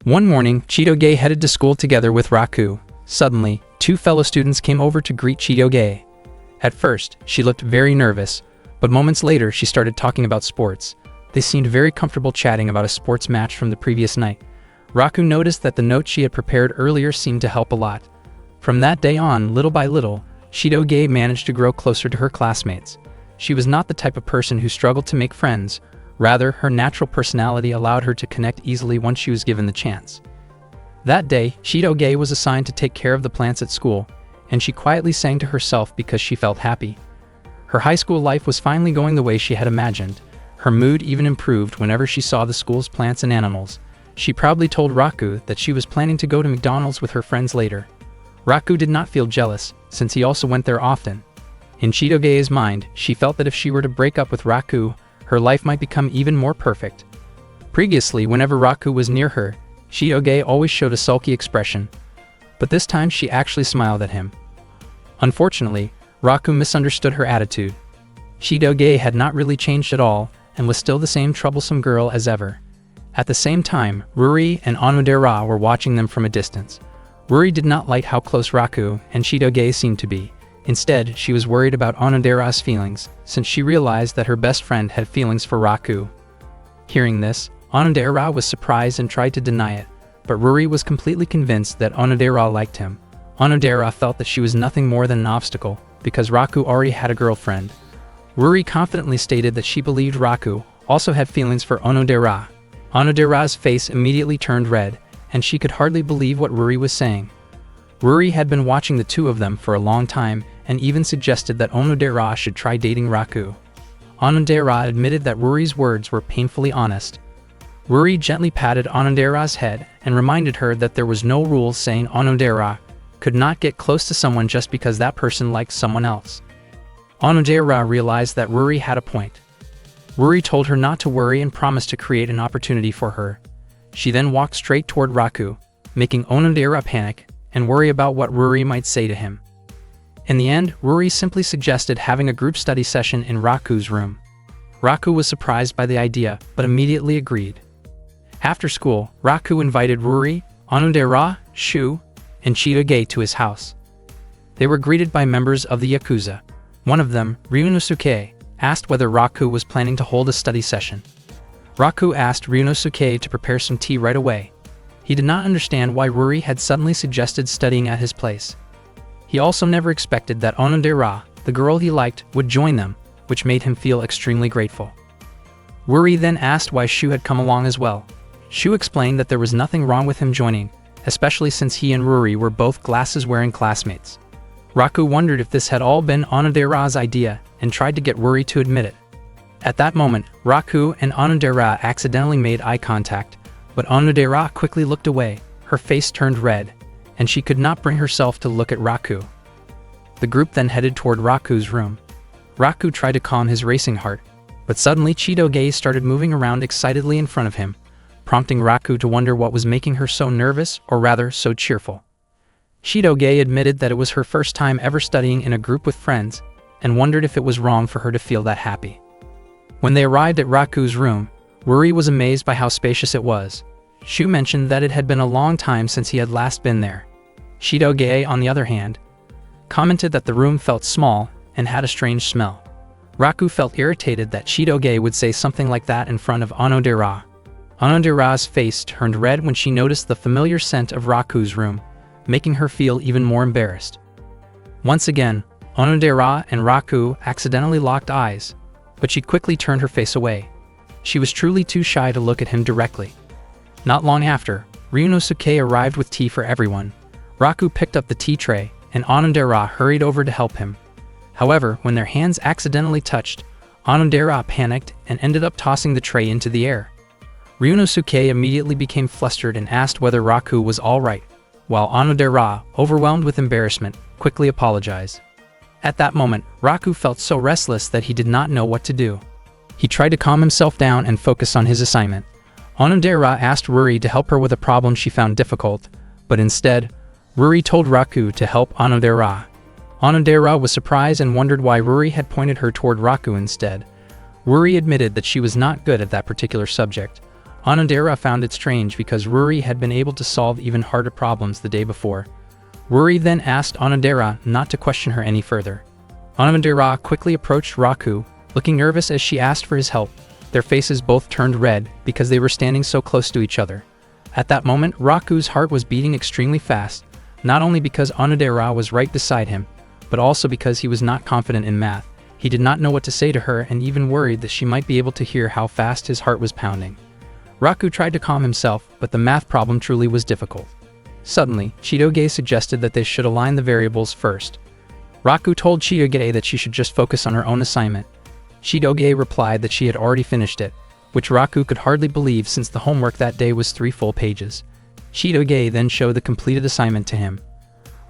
One morning, Chitoge headed to school together with Raku. Suddenly, two fellow students came over to greet Chitoge. At first, she looked very nervous, but moments later she started talking about sports. They seemed very comfortable chatting about a sports match from the previous night. Raku noticed that the note she had prepared earlier seemed to help a lot. From that day on, little by little, Chitoge managed to grow closer to her classmates. She was not the type of person who struggled to make friends. Rather, her natural personality allowed her to connect easily once she was given the chance. That day, Chitoge was assigned to take care of the plants at school, and she quietly sang to herself because she felt happy. Her high school life was finally going the way she had imagined. Her mood even improved whenever she saw the school's plants and animals. She proudly told Raku that she was planning to go to McDonald's with her friends later. Raku did not feel jealous, since he also went there often. In Chitoge's mind, she felt that if she were to break up with Raku, her life might become even more perfect. Previously, whenever Raku was near her, Chitoge always showed a sulky expression, but this time she actually smiled at him. Unfortunately, Raku misunderstood her attitude. Chitoge had not really changed at all, and was still the same troublesome girl as ever. At the same time, Ruri and Onodera were watching them from a distance. Ruri did not like how close Raku and Chitoge seemed to be. Instead, she was worried about Onodera's feelings, since she realized that her best friend had feelings for Raku. Hearing this, Onodera was surprised and tried to deny it, but Ruri was completely convinced that Onodera liked him. Onodera felt that she was nothing more than an obstacle, because Raku already had a girlfriend. Ruri confidently stated that she believed Raku also had feelings for Onodera. Onodera's face immediately turned red, and she could hardly believe what Ruri was saying. Ruri had been watching the two of them for a long time and even suggested that Onodera should try dating Raku. Onodera admitted that Ruri's words were painfully honest. Ruri gently patted Onodera's head and reminded her that there was no rule saying Onodera could not get close to someone just because that person liked someone else. Onodera realized that Ruri had a point. Ruri told her not to worry and promised to create an opportunity for her. She then walked straight toward Raku, making Onodera panic and worry about what Ruri might say to him. In the end, Ruri simply suggested having a group study session in Raku's room. Raku was surprised by the idea, but immediately agreed. After school, Raku invited Ruri, Onodera, Shu, and Chitoge to his house. They were greeted by members of the Yakuza. One of them, Ryunosuke, asked whether Raku was planning to hold a study session. Raku asked Ryunosuke to prepare some tea right away. He did not understand why Ruri had suddenly suggested studying at his place. He also never expected that Onodera, the girl he liked, would join them, which made him feel extremely grateful. Ruri then asked why Shu had come along as well. Shu explained that there was nothing wrong with him joining, especially since he and Ruri were both glasses-wearing classmates. Raku wondered if this had all been Onodera's idea and tried to get Ruri to admit it. At that moment, Raku and Onodera accidentally made eye contact, but Onodera quickly looked away, her face turned red, and she could not bring herself to look at Raku. The group then headed toward Raku's room. Raku tried to calm his racing heart, but suddenly Chitoge started moving around excitedly in front of him, prompting Raku to wonder what was making her so nervous, or rather, so cheerful. Chitoge admitted that it was her first time ever studying in a group with friends, and wondered if it was wrong for her to feel that happy. When they arrived at Raku's room, Ruri was amazed by how spacious it was. Shu mentioned that it had been a long time since he had last been there. Chitoge, on the other hand, commented that the room felt small and had a strange smell. Raku felt irritated that Chitoge would say something like that in front of Onodera. Onodera's face turned red when she noticed the familiar scent of Raku's room, making her feel even more embarrassed. Once again, Onodera and Raku accidentally locked eyes, but she quickly turned her face away. She was truly too shy to look at him directly. Not long after, Ryunosuke arrived with tea for everyone. Raku picked up the tea tray, and Onodera hurried over to help him. However, when their hands accidentally touched, Onodera panicked and ended up tossing the tray into the air. Ryunosuke immediately became flustered and asked whether Raku was all right, while Onodera, overwhelmed with embarrassment, quickly apologized. At that moment, Raku felt so restless that he did not know what to do. He tried to calm himself down and focus on his assignment. Onodera asked Ruri to help her with a problem she found difficult, but instead, Ruri told Raku to help Onodera. Onodera was surprised and wondered why Ruri had pointed her toward Raku instead. Ruri admitted that she was not good at that particular subject. Onodera found it strange because Ruri had been able to solve even harder problems the day before. Worried then asked Onodera not to question her any further. Onodera quickly approached Raku, looking nervous as she asked for his help. Their faces both turned red because they were standing so close to each other. At that moment, Raku's heart was beating extremely fast, not only because Onodera was right beside him, but also because he was not confident in math. He did not know what to say to her and even worried that she might be able to hear how fast his heart was pounding. Raku tried to calm himself, but the math problem truly was difficult. Suddenly, Chitoge suggested that they should align the variables first. Raku told Chitoge that she should just focus on her own assignment. Chitoge replied that she had already finished it, which Raku could hardly believe since the homework that day was 3 full pages. Chitoge then showed the completed assignment to him.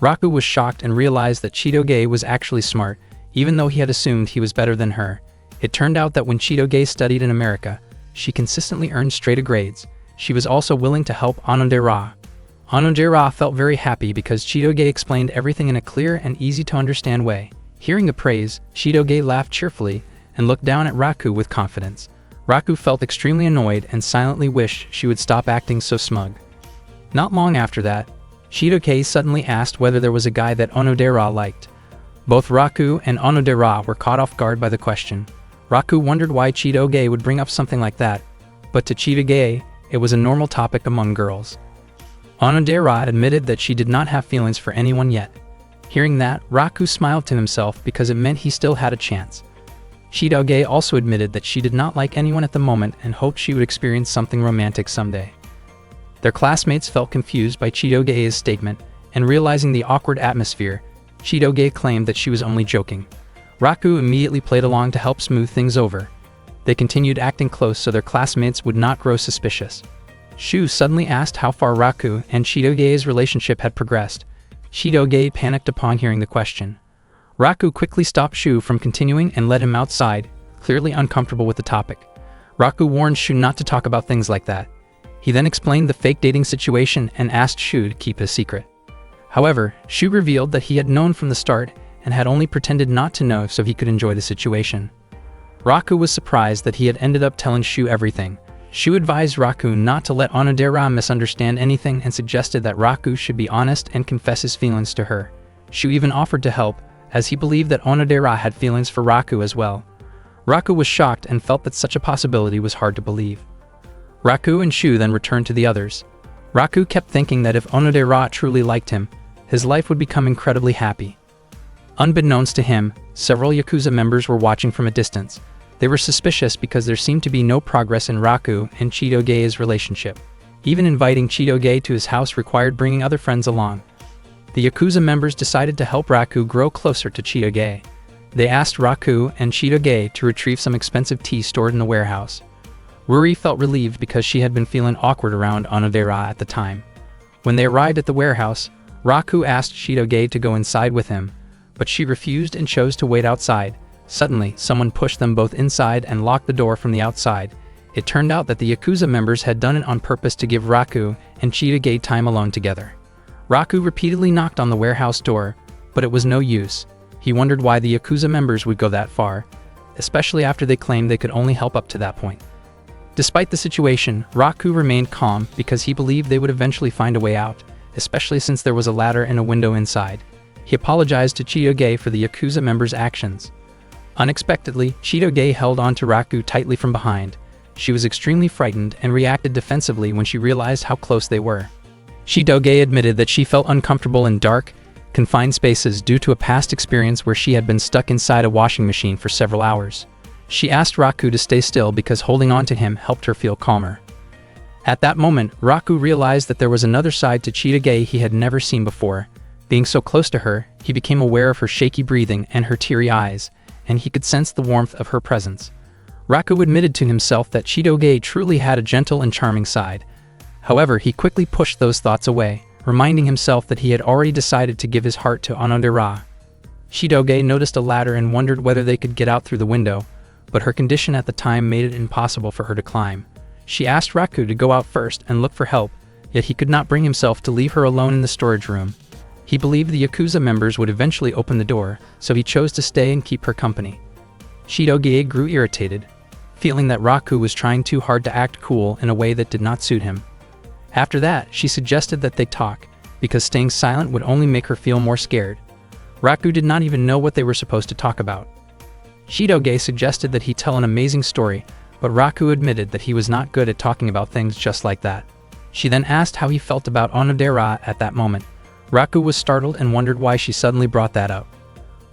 Raku was shocked and realized that Chitoge was actually smart, even though he had assumed he was better than her. It turned out that when Chitoge studied in America, she consistently earned straight A grades. She was also willing to help Onodera. Onodera felt very happy because Chitoge explained everything in a clear and easy-to-understand way. Hearing the praise, Chitoge laughed cheerfully and looked down at Raku with confidence. Raku felt extremely annoyed and silently wished she would stop acting so smug. Not long after that, Chitoge suddenly asked whether there was a guy that Onodera liked. Both Raku and Onodera were caught off guard by the question. Raku wondered why Chitoge would bring up something like that, but to Chitoge, it was a normal topic among girls. Onodera admitted that she did not have feelings for anyone yet. Hearing that, Raku smiled to himself because it meant he still had a chance. Chitoge also admitted that she did not like anyone at the moment and hoped she would experience something romantic someday. Their classmates felt confused by Chitoge's statement, and realizing the awkward atmosphere, Chitoge claimed that she was only joking. Raku immediately played along to help smooth things over. They continued acting close so their classmates would not grow suspicious. Shu suddenly asked how far Raku and Chitoge's relationship had progressed. Chitoge panicked upon hearing the question. Raku quickly stopped Shu from continuing and led him outside, clearly uncomfortable with the topic. Raku warned Shu not to talk about things like that. He then explained the fake dating situation and asked Shu to keep his secret. However, Shu revealed that he had known from the start and had only pretended not to know so he could enjoy the situation. Raku was surprised that he had ended up telling Shu everything. Shu advised Raku not to let Onodera misunderstand anything and suggested that Raku should be honest and confess his feelings to her. Shu even offered to help, as he believed that Onodera had feelings for Raku as well. Raku was shocked and felt that such a possibility was hard to believe. Raku and Shu then returned to the others. Raku kept thinking that if Onodera truly liked him, his life would become incredibly happy. Unbeknownst to him, several Yakuza members were watching from a distance. They were suspicious because there seemed to be no progress in Raku and Chitoge's relationship. Even inviting Chitoge to his house required bringing other friends along. The Yakuza members decided to help Raku grow closer to Chitoge. They asked Raku and Chitoge to retrieve some expensive tea stored in the warehouse. Ruri felt relieved because she had been feeling awkward around Onodera at the time. When they arrived at the warehouse, Raku asked Chitoge to go inside with him, but she refused and chose to wait outside. Suddenly, someone pushed them both inside and locked the door from the outside. It turned out that the Yakuza members had done it on purpose to give Raku and Chitoge time alone together. Raku repeatedly knocked on the warehouse door, but it was no use. He wondered why the Yakuza members would go that far, especially after they claimed they could only help up to that point. Despite the situation, Raku remained calm because he believed they would eventually find a way out, especially since there was a ladder and a window inside. He apologized to Chitoge for the Yakuza members' actions. Unexpectedly, Chitoge held on to Raku tightly from behind. She was extremely frightened and reacted defensively when she realized how close they were. Chitoge admitted that she felt uncomfortable in dark, confined spaces due to a past experience where she had been stuck inside a washing machine for several hours. She asked Raku to stay still because holding on to him helped her feel calmer. At that moment, Raku realized that there was another side to Chitoge he had never seen before. Being so close to her, he became aware of her shaky breathing and her teary eyes, and he could sense the warmth of her presence. Raku admitted to himself that Chitoge truly had a gentle and charming side. However, he quickly pushed those thoughts away, reminding himself that he had already decided to give his heart to Onodera. Chitoge noticed a ladder and wondered whether they could get out through the window, but her condition at the time made it impossible for her to climb. She asked Raku to go out first and look for help, yet he could not bring himself to leave her alone in the storage room. He believed the Yakuza members would eventually open the door, so he chose to stay and keep her company. Chitoge grew irritated, feeling that Raku was trying too hard to act cool in a way that did not suit him. After that, she suggested that they talk. because staying silent would only make her feel more scared. Raku did not even know what they were supposed to talk about. Chitoge suggested that he tell an amazing story, but Raku admitted that he was not good at talking about things just like that. She then asked how he felt about Onodera at that moment. Raku was startled and wondered why she suddenly brought that up.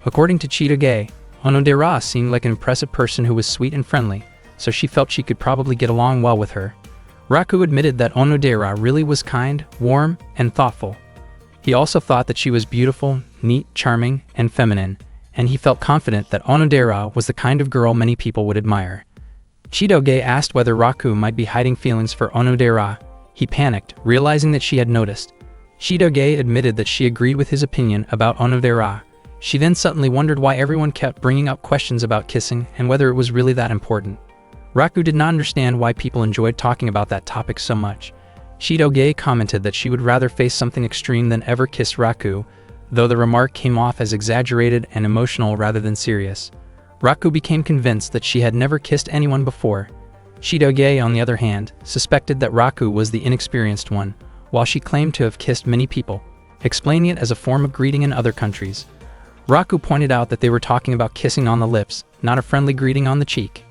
According to Chitoge, Onodera seemed like an impressive person who was sweet and friendly, so she felt she could probably get along well with her. Raku admitted that Onodera really was kind, warm, and thoughtful. He also thought that she was beautiful, neat, charming, and feminine, and he felt confident that Onodera was the kind of girl many people would admire. Chitoge asked whether Raku might be hiding feelings for Onodera. He panicked, realizing that she had noticed. Chitoge admitted that she agreed with his opinion about Onodera. She then suddenly wondered why everyone kept bringing up questions about kissing and whether it was really that important. Raku did not understand why people enjoyed talking about that topic so much. Chitoge commented that she would rather face something extreme than ever kiss Raku, though the remark came off as exaggerated and emotional rather than serious. Raku became convinced that she had never kissed anyone before. Chitoge, on the other hand, suspected that Raku was the inexperienced one, while she claimed to have kissed many people, explaining it as a form of greeting in other countries. Raku pointed out that they were talking about kissing on the lips, not a friendly greeting on the cheek.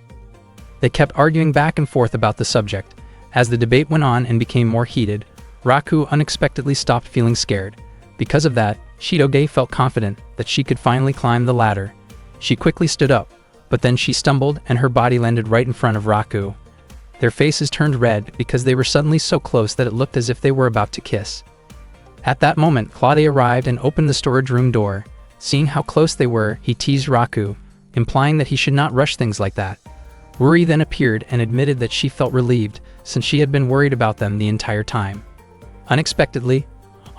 They kept arguing back and forth about the subject. As the debate went on and became more heated, Raku unexpectedly stopped feeling scared. Because of that, Chitoge felt confident that she could finally climb the ladder. She quickly stood up, but then she stumbled and her body landed right in front of Raku. Their faces turned red because they were suddenly so close that it looked as if they were about to kiss. At that moment, Claudia arrived and opened the storage room door. Seeing how close they were, he teased Raku, implying that he should not rush things like that. Ruri then appeared and admitted that she felt relieved, since she had been worried about them the entire time. Unexpectedly,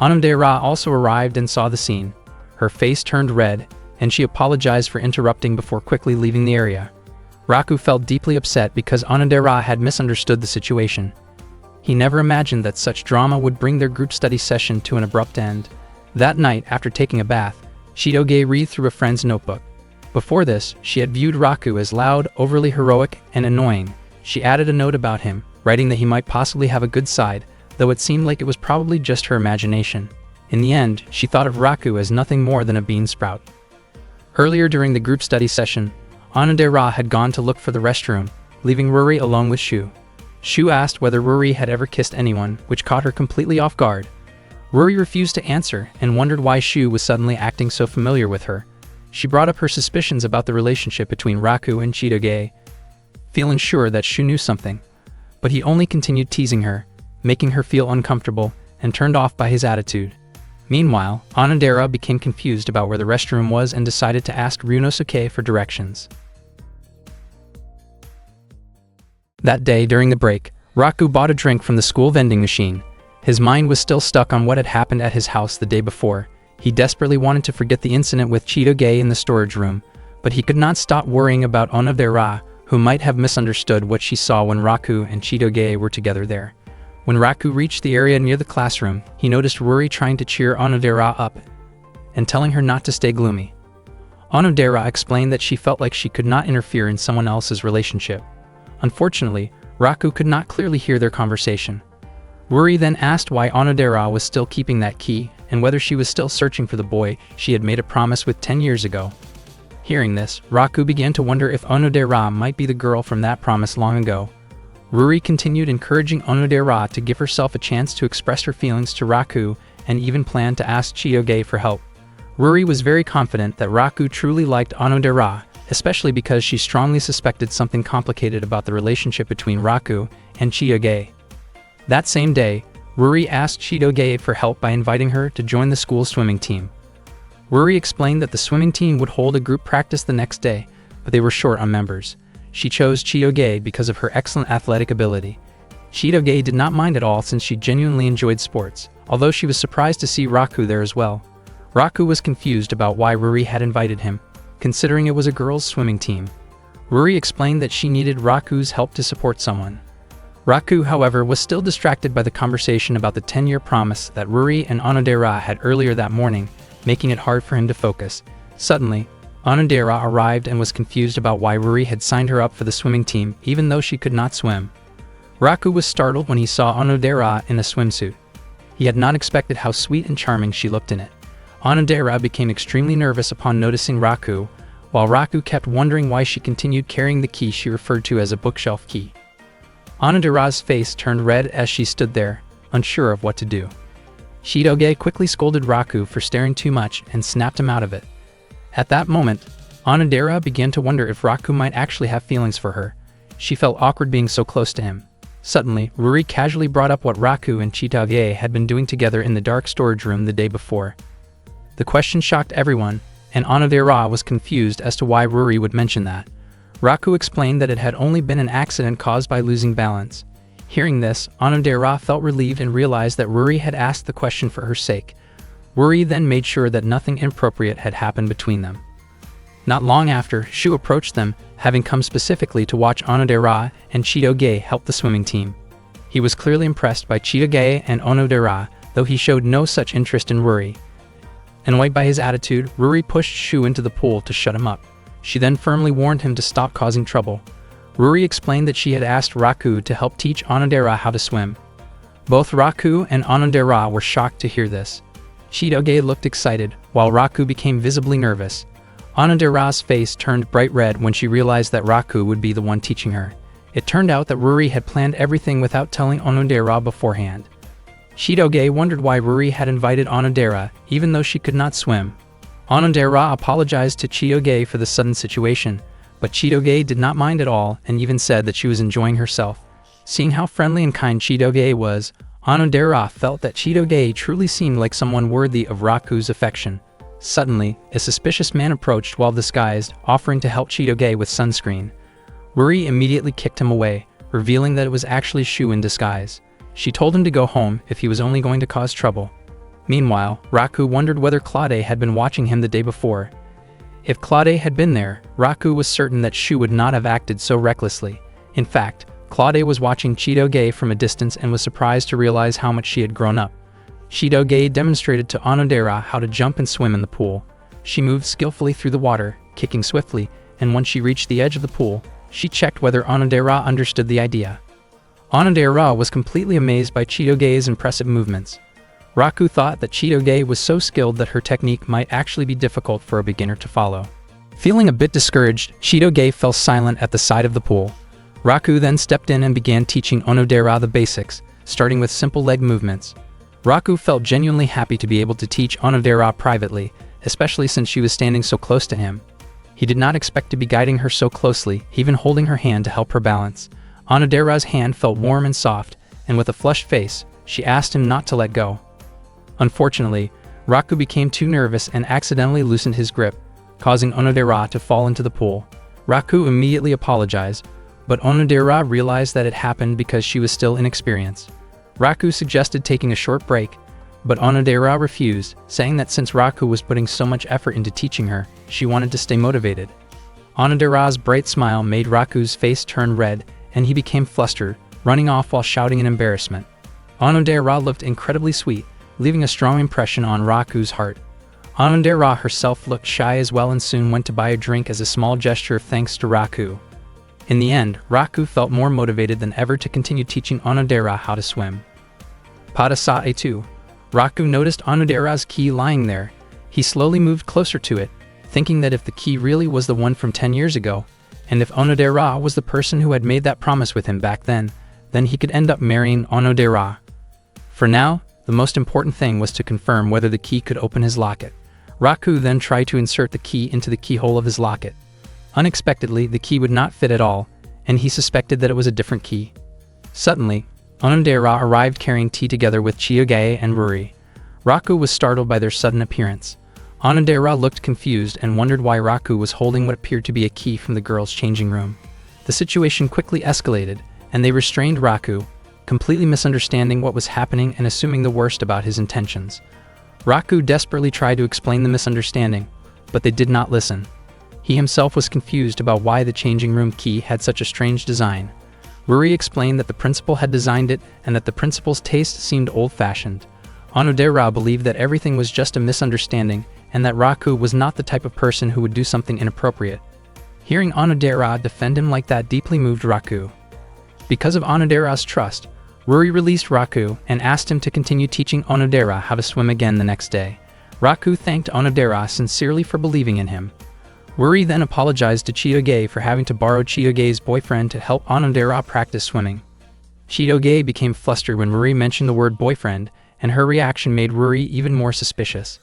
Onodera also arrived and saw the scene. Her face turned red, and she apologized for interrupting before quickly leaving the area. Raku felt deeply upset because Onodera had misunderstood the situation. He never imagined that such drama would bring their group study session to an abrupt end. That night, after taking a bath, Chitoge read through a friend's notebook. Before this, she had viewed Raku as loud, overly heroic, and annoying. She added a note about him, writing that he might possibly have a good side, though it seemed like it was probably just her imagination. In the end, she thought of Raku as nothing more than a bean sprout. Earlier during the group study session, Onodera had gone to look for the restroom, leaving Ruri alone with Shu. Shu asked whether Ruri had ever kissed anyone, which caught her completely off guard. Ruri refused to answer and wondered why Shu was suddenly acting so familiar with her. She brought up her suspicions about the relationship between Raku and Chitoge, feeling sure that Shu knew something. But he only continued teasing her, making her feel uncomfortable and turned off by his attitude. Meanwhile, Onodera became confused about where the restroom was and decided to ask Ryunosuke for directions. That day, during the break, Raku bought a drink from the school vending machine. His mind was still stuck on what had happened at his house the day before. He desperately wanted to forget the incident with Chitoge in the storage room, but he could not stop worrying about Onodera, who might have misunderstood what she saw when Raku and Chitoge were together there. When Raku reached the area near the classroom, he noticed Ruri trying to cheer Onodera up and telling her not to stay gloomy. Onodera explained that she felt like she could not interfere in someone else's relationship. Unfortunately, Raku could not clearly hear their conversation. Ruri then asked why Onodera was still keeping that key and whether she was still searching for the boy she had made a promise with 10 years ago. Hearing this, Raku began to wonder if Onodera might be the girl from that promise long ago. Ruri continued encouraging Onodera to give herself a chance to express her feelings to Raku and even planned to ask Chitoge for help. Ruri was very confident that Raku truly liked Onodera, especially because she strongly suspected something complicated about the relationship between Raku and Chitoge. That same day, Ruri asked Chitoge for help by inviting her to join the school swimming team. Ruri explained that the swimming team would hold a group practice the next day, but they were short on members. She chose Chitoge because of her excellent athletic ability. Chitoge did not mind at all since she genuinely enjoyed sports, although she was surprised to see Raku there as well. Raku was confused about why Ruri had invited him, considering it was a girls' swimming team. Ruri explained that she needed Raku's help to support someone. Raku, however, was still distracted by the conversation about the 10-year promise that Ruri and Onodera had earlier that morning, making it hard for him to focus. Suddenly, Onodera arrived and was confused about why Ruri had signed her up for the swimming team even though she could not swim. Raku was startled when he saw Onodera in a swimsuit. He had not expected how sweet and charming she looked in it. Onodera became extremely nervous upon noticing Raku, while Raku kept wondering why she continued carrying the key she referred to as a bookshelf key. Onodera's face turned red as she stood there, unsure of what to do. Shidoge quickly scolded Raku for staring too much and snapped him out of it. At that moment, Onodera began to wonder if Raku might actually have feelings for her. She felt awkward being so close to him. Suddenly, Ruri casually brought up what Raku and Shidoge had been doing together in the dark storage room the day before. The question shocked everyone, and Onodera was confused as to why Ruri would mention that. Raku explained that it had only been an accident caused by losing balance. Hearing this, Onodera felt relieved and realized that Ruri had asked the question for her sake. Ruri then made sure that nothing inappropriate had happened between them. Not long after, Shu approached them, having come specifically to watch Onodera and Chidoge help the swimming team. He was clearly impressed by Chidoge and Onodera, though he showed no such interest in Ruri. Annoyed by his attitude, Ruri pushed Shu into the pool to shut him up. She then firmly warned him to stop causing trouble. Ruri explained that she had asked Raku to help teach Onodera how to swim. Both Raku and Onodera were shocked to hear this. Chidoge looked excited, while Raku became visibly nervous. Onodera's face turned bright red when she realized that Raku would be the one teaching her. It turned out that Ruri had planned everything without telling Onodera beforehand. Chidoge wondered why Ruri had invited Onodera, even though she could not swim. Onodera apologized to Chidoge for the sudden situation, but Chidoge did not mind at all and even said that she was enjoying herself. Seeing how friendly and kind Chidoge was, Onodera felt that Chidoge truly seemed like someone worthy of Raku's affection. Suddenly, a suspicious man approached while disguised, offering to help Chidoge with sunscreen. Ruri immediately kicked him away, revealing that it was actually Shu in disguise. She told him to go home if he was only going to cause trouble. Meanwhile, Raku wondered whether Claude had been watching him the day before. If Claude had been there, Raku was certain that Shu would not have acted so recklessly. In fact, Claude was watching Chidoge from a distance and was surprised to realize how much she had grown up. Chidoge demonstrated to Onodera how to jump and swim in the pool. She moved skillfully through the water, kicking swiftly, and when she reached the edge of the pool, she checked whether Onodera understood the idea. Onodera was completely amazed by Chidoge's impressive movements. Raku thought that Chidoge was so skilled that her technique might actually be difficult for a beginner to follow. Feeling a bit discouraged, Chidoge fell silent at the side of the pool. Raku then stepped in and began teaching Onodera the basics, starting with simple leg movements. Raku felt genuinely happy to be able to teach Onodera privately, especially since she was standing so close to him. He did not expect to be guiding her so closely, even holding her hand to help her balance. Onodera's hand felt warm and soft, and with a flushed face, she asked him not to let go. Unfortunately, Raku became too nervous and accidentally loosened his grip, causing Onodera to fall into the pool. Raku immediately apologized, but Onodera realized that it happened because she was still inexperienced. Raku suggested taking a short break, but Onodera refused, saying that since Raku was putting so much effort into teaching her, she wanted to stay motivated. Onodera's bright smile made Raku's face turn red, and he became flustered, running off while shouting in embarrassment. Onodera looked incredibly sweet, leaving a strong impression on Raku's heart. Onodera herself looked shy as well and soon went to buy a drink as a small gesture of thanks to Raku. In the end, Raku felt more motivated than ever to continue teaching Onodera how to swim. Padasae 2. Raku noticed Onodera's key lying there. He slowly moved closer to it, thinking that if the key really was the one from 10 years ago, and if Onodera was the person who had made that promise with him back then he could end up marrying Onodera. For now, the most important thing was to confirm whether the key could open his locket. Raku then tried to insert the key into the keyhole of his locket. Unexpectedly, the key would not fit at all, and he suspected that it was a different key. Suddenly, Onodera arrived carrying tea together with Chiyoge and Ruri. Raku was startled by their sudden appearance. Onodera looked confused and wondered why Raku was holding what appeared to be a key from the girls' changing room. The situation quickly escalated, and they restrained Raku, completely misunderstanding what was happening and assuming the worst about his intentions. Raku desperately tried to explain the misunderstanding, but they did not listen. He himself was confused about why the changing room key had such a strange design. Ruri explained that the principal had designed it and that the principal's taste seemed old-fashioned. Onodera believed that everything was just a misunderstanding and that Raku was not the type of person who would do something inappropriate. Hearing Onodera defend him like that deeply moved Raku. Because of Onodera's trust, Ruri released Raku and asked him to continue teaching Onodera how to swim again the next day. Raku thanked Onodera sincerely for believing in him. Ruri then apologized to Chitoge for having to borrow Chitoge's boyfriend to help Onodera practice swimming. Chitoge became flustered when Ruri mentioned the word boyfriend, and her reaction made Ruri even more suspicious.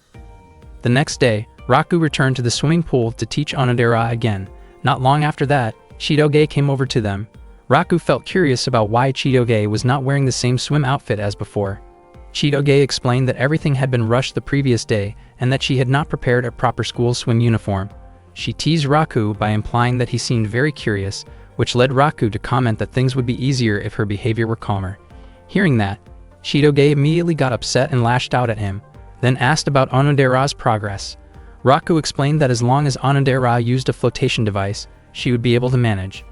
The next day, Raku returned to the swimming pool to teach Onodera again. Not long after that, Chitoge came over to them. Raku felt curious about why Chitoge was not wearing the same swim outfit as before. Chitoge explained that everything had been rushed the previous day and that she had not prepared a proper school swim uniform. She teased Raku by implying that he seemed very curious, which led Raku to comment that things would be easier if her behavior were calmer. Hearing that, Chitoge immediately got upset and lashed out at him, then asked about Onodera's progress. Raku explained that as long as Onodera used a flotation device, she would be able to manage.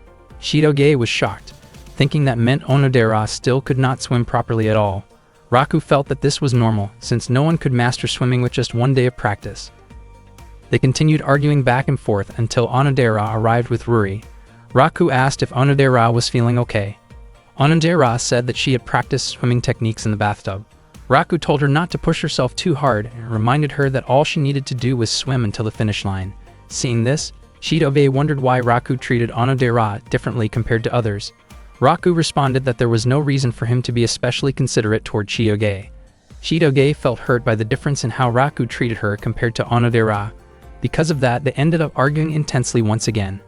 Chitoge was shocked, thinking that meant Onodera still could not swim properly at all. Raku felt that this was normal, since no one could master swimming with just one day of practice. They continued arguing back and forth until Onodera arrived with Ruri. Raku asked if Onodera was feeling okay. Onodera said that she had practiced swimming techniques in the bathtub. Raku told her not to push herself too hard and reminded her that all she needed to do was swim until the finish line. Seeing this, Chitoge wondered why Raku treated Onodera differently compared to others. Raku responded that there was no reason for him to be especially considerate toward Chitoge. Chitoge felt hurt by the difference in how Raku treated her compared to Onodera. Because of that, they ended up arguing intensely once again.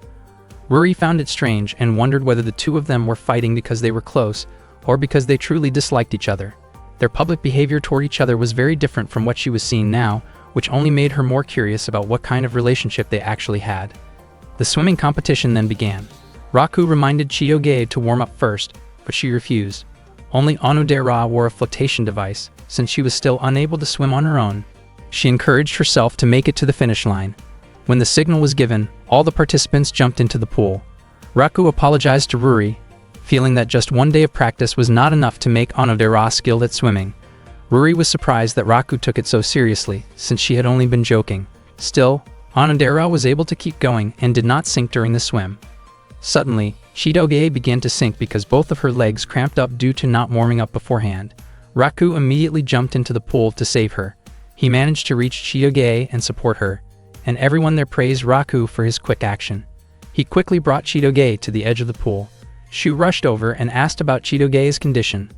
Ruri found it strange and wondered whether the two of them were fighting because they were close or because they truly disliked each other. Their public behavior toward each other was very different from what she was seeing now, which only made her more curious about what kind of relationship they actually had. The swimming competition then began. Raku reminded Chitoge to warm up first, but she refused. Only Onodera wore a flotation device, since she was still unable to swim on her own. She encouraged herself to make it to the finish line. When the signal was given, all the participants jumped into the pool. Raku apologized to Ruri, feeling that just one day of practice was not enough to make Onodera skilled at swimming. Ruri was surprised that Raku took it so seriously, since she had only been joking. Still, Onodera was able to keep going and did not sink during the swim. Suddenly, Chitoge began to sink because both of her legs cramped up due to not warming up beforehand. Raku immediately jumped into the pool to save her. He managed to reach Chitoge and support her, and everyone there praised Raku for his quick action. He quickly brought Chitoge to the edge of the pool. Shu rushed over and asked about Chitoge's condition.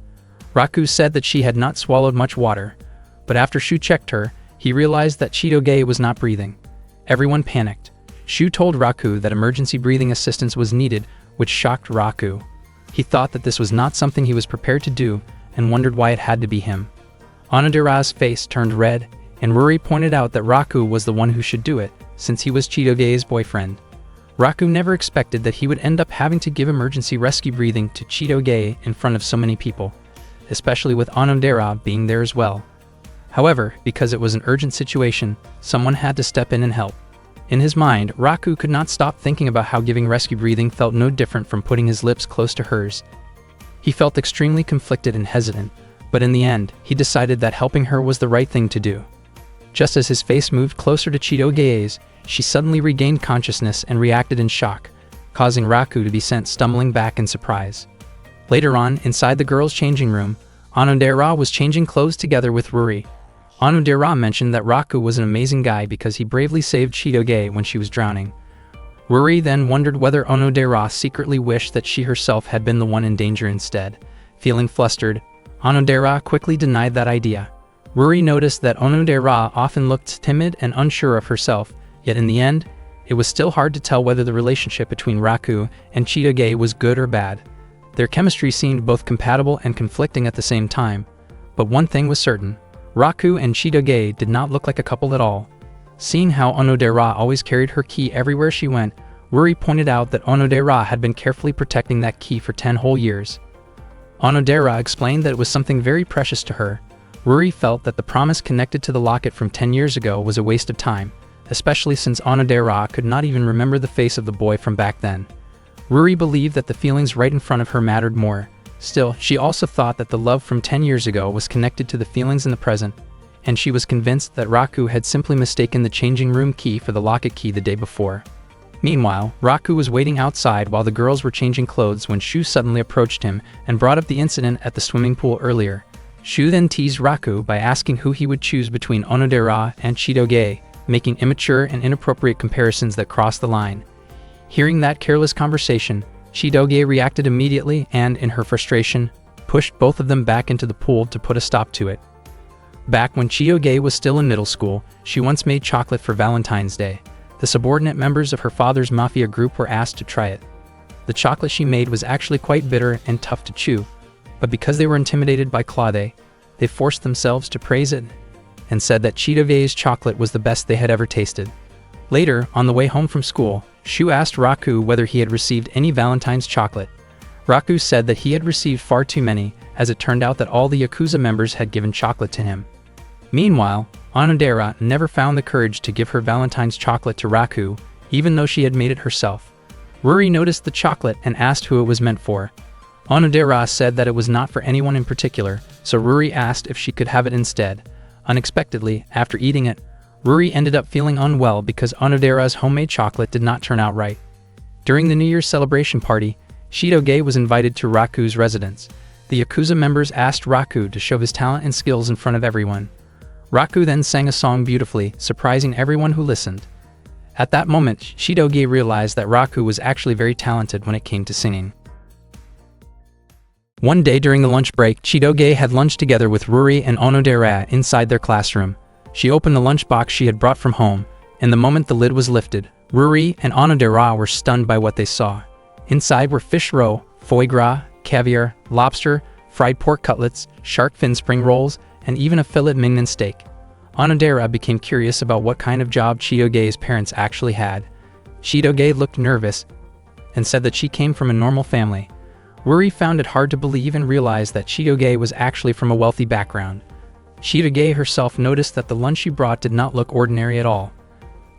Raku said that she had not swallowed much water, but after Shu checked her, he realized that Chitoge was not breathing. Everyone panicked. Shu told Raku that emergency breathing assistance was needed, which shocked Raku. He thought that this was not something he was prepared to do and wondered why it had to be him. Onodera's face turned red, and Ruri pointed out that Raku was the one who should do it, since he was Chitoge's boyfriend. Raku never expected that he would end up having to give emergency rescue breathing to Chitoge in front of so many people, especially with Onodera being there as well. However, because it was an urgent situation, someone had to step in and help. In his mind, Raku could not stop thinking about how giving rescue breathing felt no different from putting his lips close to hers. He felt extremely conflicted and hesitant, but in the end, he decided that helping her was the right thing to do. Just as his face moved closer to Chitoge's, she suddenly regained consciousness and reacted in shock, causing Raku to be sent stumbling back in surprise. Later on, inside the girls' changing room, Onodera was changing clothes together with Ruri. Onodera mentioned that Raku was an amazing guy because he bravely saved Chitoge when she was drowning. Ruri then wondered whether Onodera secretly wished that she herself had been the one in danger instead. Feeling flustered, Onodera quickly denied that idea. Ruri noticed that Onodera often looked timid and unsure of herself, yet in the end, it was still hard to tell whether the relationship between Raku and Chitoge was good or bad. Their chemistry seemed both compatible and conflicting at the same time, but one thing was certain: Raku and Chitoge did not look like a couple at all. Seeing how Onodera always carried her key everywhere she went, Ruri pointed out that Onodera had been carefully protecting that key for 10 whole years. Onodera explained that it was something very precious to her. Ruri felt that the promise connected to the locket from 10 years ago was a waste of time, especially since Onodera could not even remember the face of the boy from back then. Ruri believed that the feelings right in front of her mattered more. Still, she also thought that the love from 10 years ago was connected to the feelings in the present, and she was convinced that Raku had simply mistaken the changing room key for the locket key the day before. Meanwhile, Raku was waiting outside while the girls were changing clothes when Shu suddenly approached him and brought up the incident at the swimming pool earlier. Shu then teased Raku by asking who he would choose between Onodera and Chidoge, making immature and inappropriate comparisons that crossed the line. Hearing that careless conversation, Chidoge reacted immediately and, in her frustration, pushed both of them back into the pool to put a stop to it. Back when Chidoge was still in middle school, she once made chocolate for Valentine's Day. The subordinate members of her father's mafia group were asked to try it. The chocolate she made was actually quite bitter and tough to chew, but because they were intimidated by Claude, they forced themselves to praise it and said that Chidoge's chocolate was the best they had ever tasted. Later, on the way home from school, Shu asked Raku whether he had received any Valentine's chocolate. Raku said that he had received far too many, as it turned out that all the Yakuza members had given chocolate to him. Meanwhile, Onodera never found the courage to give her Valentine's chocolate to Raku, even though she had made it herself. Ruri noticed the chocolate and asked who it was meant for. Onodera said that it was not for anyone in particular, so Ruri asked if she could have it instead. Unexpectedly, after eating it, Ruri ended up feeling unwell because Onodera's homemade chocolate did not turn out right. During the New Year's celebration party, Chidoge was invited to Raku's residence. The Yakuza members asked Raku to show his talent and skills in front of everyone. Raku then sang a song beautifully, surprising everyone who listened. At that moment, Chidoge realized that Raku was actually very talented when it came to singing. One day during the lunch break, Chidoge had lunch together with Ruri and Onodera inside their classroom. She opened the lunchbox she had brought from home, and the moment the lid was lifted, Ruri and Onodera were stunned by what they saw. Inside were fish roe, foie gras, caviar, lobster, fried pork cutlets, shark fin spring rolls, and even a filet mignon steak. Onodera became curious about what kind of job Chidoge's parents actually had. Chidoge looked nervous and said that she came from a normal family. Ruri found it hard to believe and realized that Chidoge was actually from a wealthy background. Chidoge herself noticed that the lunch she brought did not look ordinary at all.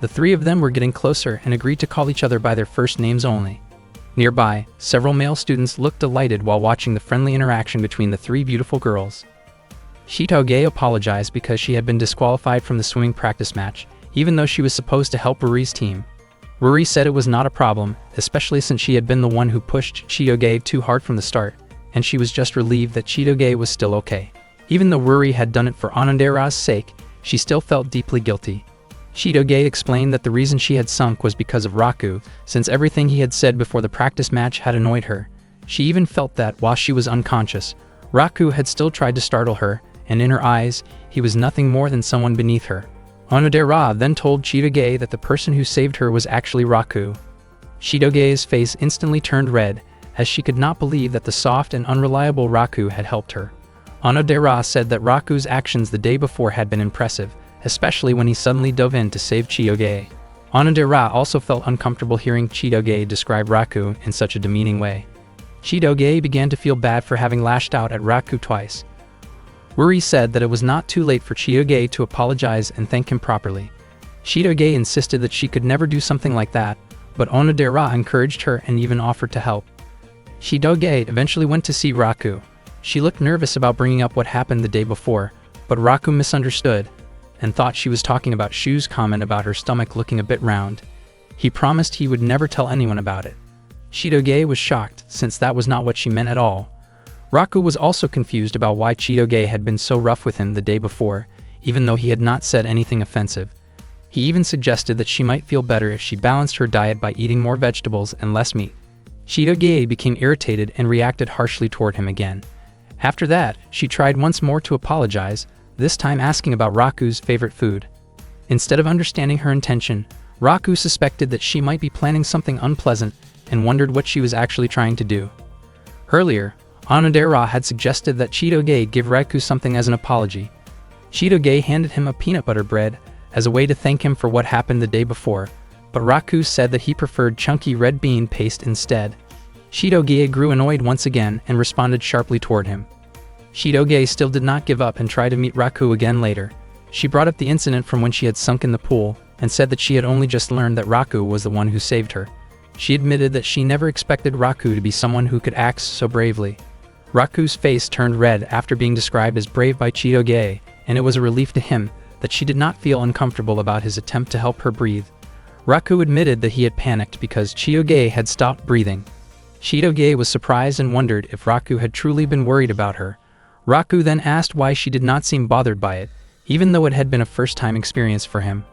The three of them were getting closer and agreed to call each other by their first names only. Nearby, several male students looked delighted while watching the friendly interaction between the three beautiful girls. Chidoge apologized because she had been disqualified from the swimming practice match, even though she was supposed to help Ruri's team. Ruri said it was not a problem, especially since she had been the one who pushed Chidoge too hard from the start, and she was just relieved that Chidoge was still okay. Even though Ruri had done it for Onodera's sake, she still felt deeply guilty. Chidoge explained that the reason she had sunk was because of Raku, since everything he had said before the practice match had annoyed her. She even felt that, while she was unconscious, Raku had still tried to startle her, and in her eyes, he was nothing more than someone beneath her. Onodera then told Chidoge that the person who saved her was actually Raku. Chidoge's face instantly turned red, as she could not believe that the soft and unreliable Raku had helped her. Onodera said that Raku's actions the day before had been impressive, especially when he suddenly dove in to save Chidoge. Onodera also felt uncomfortable hearing Chidoge describe Raku in such a demeaning way. Chidoge began to feel bad for having lashed out at Raku twice. Ruri said that it was not too late for Chidoge to apologize and thank him properly. Chidoge insisted that she could never do something like that, but Onodera encouraged her and even offered to help. Chidoge eventually went to see Raku. She looked nervous about bringing up what happened the day before, but Raku misunderstood and thought she was talking about Shu's comment about her stomach looking a bit round. He promised he would never tell anyone about it. Chidoge was shocked, since that was not what she meant at all. Raku was also confused about why Chidoge had been so rough with him the day before, even though he had not said anything offensive. He even suggested that she might feel better if she balanced her diet by eating more vegetables and less meat. Chidoge became irritated and reacted harshly toward him again. After that, she tried once more to apologize, this time asking about Raku's favorite food. Instead of understanding her intention, Raku suspected that she might be planning something unpleasant and wondered what she was actually trying to do. Earlier, Onodera had suggested that Chidoge give Raku something as an apology. Chidoge handed him a peanut butter bread as a way to thank him for what happened the day before, but Raku said that he preferred chunky red bean paste instead. Chidoge grew annoyed once again and responded sharply toward him. Chidoge still did not give up and tried to meet Raku again later. She brought up the incident from when she had sunk in the pool and said that she had only just learned that Raku was the one who saved her. She admitted that she never expected Raku to be someone who could act so bravely. Raku's face turned red after being described as brave by Chidoge, and it was a relief to him that she did not feel uncomfortable about his attempt to help her breathe. Raku admitted that he had panicked because Chitoge had stopped breathing. Chitoge was surprised and wondered if Raku had truly been worried about her. Raku then asked why she did not seem bothered by it, even though it had been a first-time experience for him.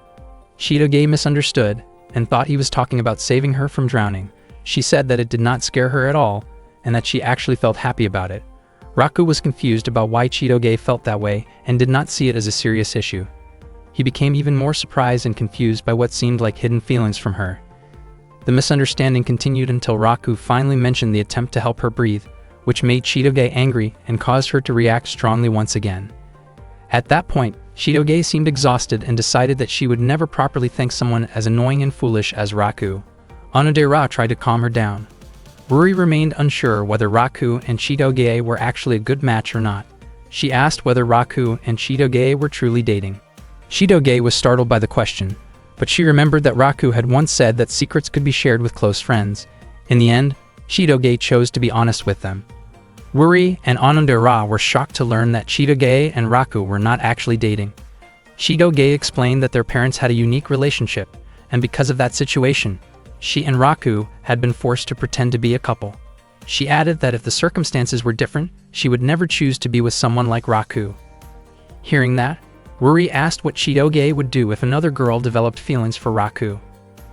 Chitoge misunderstood and thought he was talking about saving her from drowning. She said that it did not scare her at all and that she actually felt happy about it. Raku was confused about why Chitoge felt that way and did not see it as a serious issue. He became even more surprised and confused by what seemed like hidden feelings from her. The misunderstanding continued until Raku finally mentioned the attempt to help her breathe, which made Chitoge angry and caused her to react strongly once again. At that point, Chitoge seemed exhausted and decided that she would never properly thank someone as annoying and foolish as Raku. Onodera tried to calm her down. Ruri remained unsure whether Raku and Chitoge were actually a good match or not. She asked whether Raku and Chitoge were truly dating. Chitoge was startled by the question, but she remembered that Raku had once said that secrets could be shared with close friends. In the end, Chitoge chose to be honest with them. Ruri and Onodera were shocked to learn that Chitoge and Raku were not actually dating. Chitoge explained that their parents had a unique relationship, and because of that situation, she and Raku had been forced to pretend to be a couple. She added that if the circumstances were different, she would never choose to be with someone like Raku. Hearing that, Ruri asked what Chitoge would do if another girl developed feelings for Raku.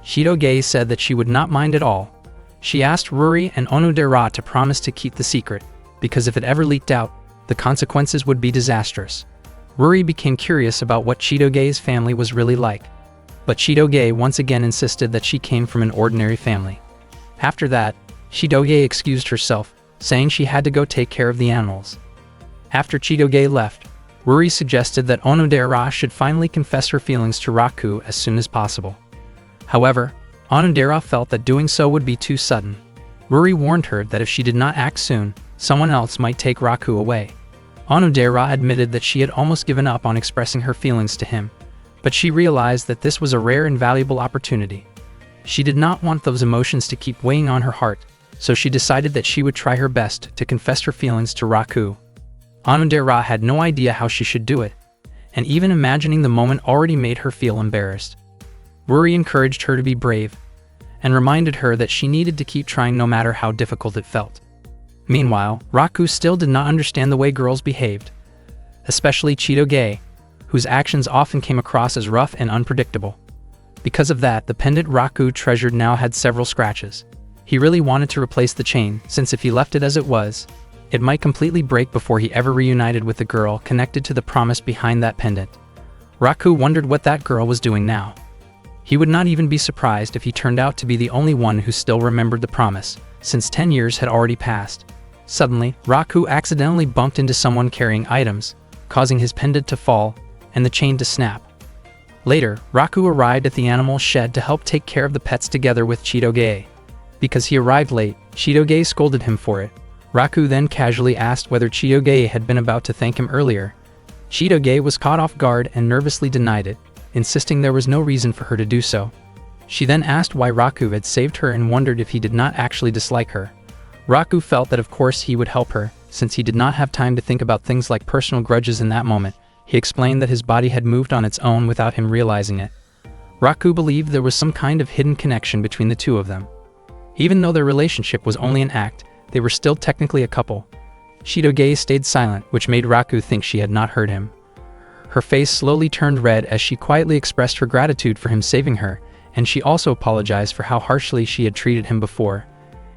Chitoge said that she would not mind at all. She asked Ruri and Onodera to promise to keep the secret, because if it ever leaked out, the consequences would be disastrous. Ruri became curious about what Chitoge's family was really like. But Chitoge once again insisted that she came from an ordinary family. After that, Chitoge excused herself, saying she had to go take care of the animals. After Chitoge left, Ruri suggested that Onodera should finally confess her feelings to Raku as soon as possible. However, Onodera felt that doing so would be too sudden. Ruri warned her that if she did not act soon, someone else might take Raku away. Onodera admitted that she had almost given up on expressing her feelings to him, but she realized that this was a rare and valuable opportunity. She did not want those emotions to keep weighing on her heart, so she decided that she would try her best to confess her feelings to Raku. Onodera had no idea how she should do it, and even imagining the moment already made her feel embarrassed. Ruri encouraged her to be brave, and reminded her that she needed to keep trying no matter how difficult it felt. Meanwhile, Raku still did not understand the way girls behaved, especially Chitoge, whose actions often came across as rough and unpredictable. Because of that, the pendant Raku treasured now had several scratches. He really wanted to replace the chain, since if he left it as it was, it might completely break before he ever reunited with the girl connected to the promise behind that pendant. Raku wondered what that girl was doing now. He would not even be surprised if he turned out to be the only one who still remembered the promise, since 10 years had already passed. Suddenly, Raku accidentally bumped into someone carrying items, causing his pendant to fall and the chain to snap. Later, Raku arrived at the animal shed to help take care of the pets together with Chitoge. Because he arrived late, Chitoge scolded him for it. Raku then casually asked whether Chitoge had been about to thank him earlier. Chitoge was caught off guard and nervously denied it, insisting there was no reason for her to do so. She then asked why Raku had saved her and wondered if he did not actually dislike her. Raku felt that of course he would help her, since he did not have time to think about things like personal grudges in that moment. He explained that his body had moved on its own without him realizing it. Raku believed there was some kind of hidden connection between the two of them. Even though their relationship was only an act, they were still technically a couple. Chitoge stayed silent, which made Raku think she had not heard him. Her face slowly turned red as she quietly expressed her gratitude for him saving her, and she also apologized for how harshly she had treated him before.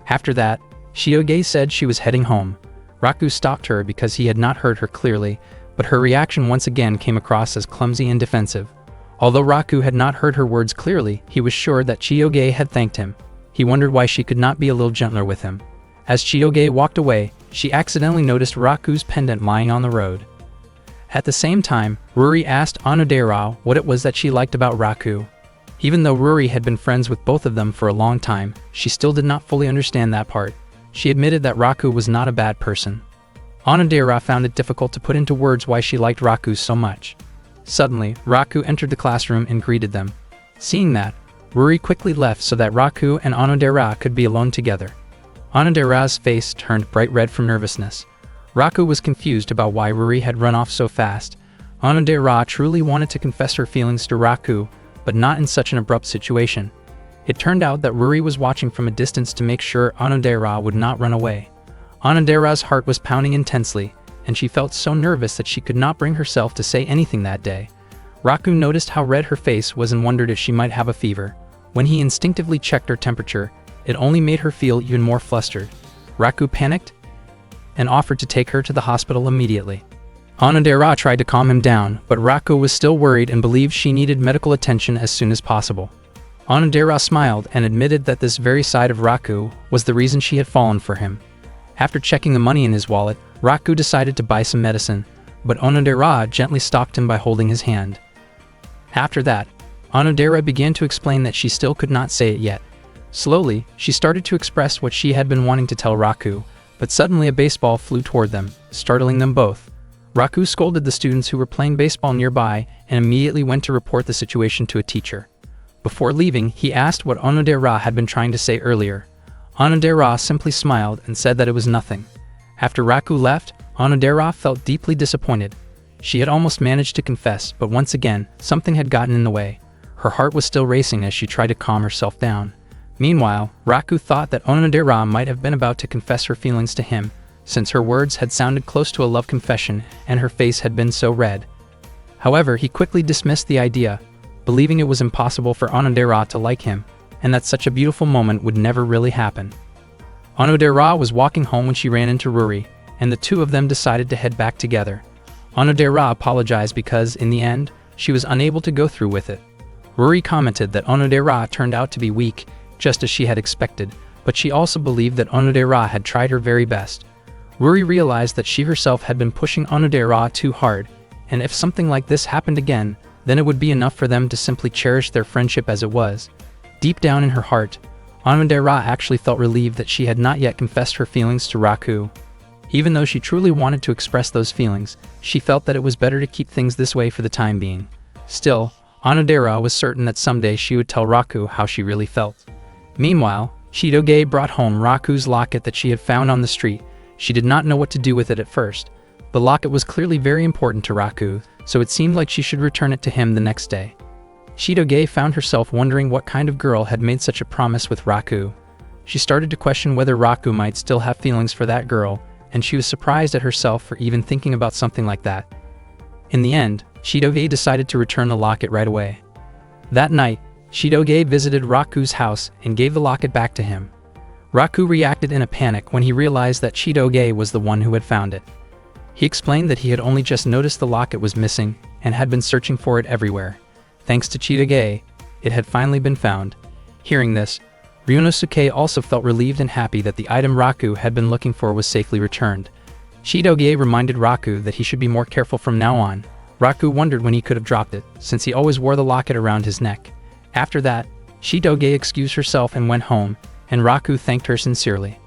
After that, Chitoge said she was heading home. Raku stopped her because he had not heard her clearly, but her reaction once again came across as clumsy and defensive. Although Raku had not heard her words clearly, he was sure that Chitoge had thanked him. He wondered why she could not be a little gentler with him. As Chitoge walked away, she accidentally noticed Raku's pendant lying on the road. At the same time, Ruri asked Onodera what it was that she liked about Raku. Even though Ruri had been friends with both of them for a long time, she still did not fully understand that part. She admitted that Raku was not a bad person. Onodera found it difficult to put into words why she liked Raku so much. Suddenly, Raku entered the classroom and greeted them. Seeing that, Ruri quickly left so that Raku and Onodera could be alone together. Onodera's face turned bright red from nervousness. Raku was confused about why Ruri had run off so fast. Onodera truly wanted to confess her feelings to Raku, but not in such an abrupt situation. It turned out that Ruri was watching from a distance to make sure Onodera would not run away. Onodera's heart was pounding intensely, and she felt so nervous that she could not bring herself to say anything that day. Raku noticed how red her face was and wondered if she might have a fever. When he instinctively checked her temperature, it only made her feel even more flustered. Raku panicked and offered to take her to the hospital immediately. Onodera tried to calm him down, but Raku was still worried and believed she needed medical attention as soon as possible. Onodera smiled and admitted that this very side of Raku was the reason she had fallen for him. After checking the money in his wallet, Raku decided to buy some medicine, but Onodera gently stopped him by holding his hand. After that, Onodera began to explain that she still could not say it yet. Slowly, she started to express what she had been wanting to tell Raku, but suddenly a baseball flew toward them, startling them both. Raku scolded the students who were playing baseball nearby and immediately went to report the situation to a teacher. Before leaving, he asked what Onodera had been trying to say earlier. Onodera simply smiled and said that it was nothing. After Raku left, Onodera felt deeply disappointed. She had almost managed to confess, but once again, something had gotten in the way. Her heart was still racing as she tried to calm herself down. Meanwhile, Raku thought that Onodera might have been about to confess her feelings to him, since her words had sounded close to a love confession and her face had been so red. However, he quickly dismissed the idea, believing it was impossible for Onodera to like him, and that such a beautiful moment would never really happen. Onodera was walking home when she ran into Ruri, and the two of them decided to head back together. Onodera apologized because, in the end, she was unable to go through with it. Ruri commented that Onodera turned out to be weak, just as she had expected, but she also believed that Onodera had tried her very best. Ruri realized that she herself had been pushing Onodera too hard, and if something like this happened again, then it would be enough for them to simply cherish their friendship as it was. Deep down in her heart, Onodera actually felt relieved that she had not yet confessed her feelings to Raku. Even though she truly wanted to express those feelings, she felt that it was better to keep things this way for the time being. Still, Onodera was certain that someday she would tell Raku how she really felt. Meanwhile, Chitoge brought home Raku's locket that she had found on the street. She did not know what to do with it at first. The locket was clearly very important to Raku, so it seemed like she should return it to him the next day. Chitoge found herself wondering what kind of girl had made such a promise with Raku. She started to question whether Raku might still have feelings for that girl, and she was surprised at herself for even thinking about something like that. In the end, Chitoge decided to return the locket right away. That night, Chitoge visited Raku's house and gave the locket back to him. Raku reacted in a panic when he realized that Chitoge was the one who had found it. He explained that he had only just noticed the locket was missing and had been searching for it everywhere. Thanks to Chitoge, it had finally been found. Hearing this, Ryunosuke also felt relieved and happy that the item Raku had been looking for was safely returned. Chitoge reminded Raku that he should be more careful from now on. Raku wondered when he could have dropped it, since he always wore the locket around his neck. After that, Chitoge excused herself and went home, and Raku thanked her sincerely.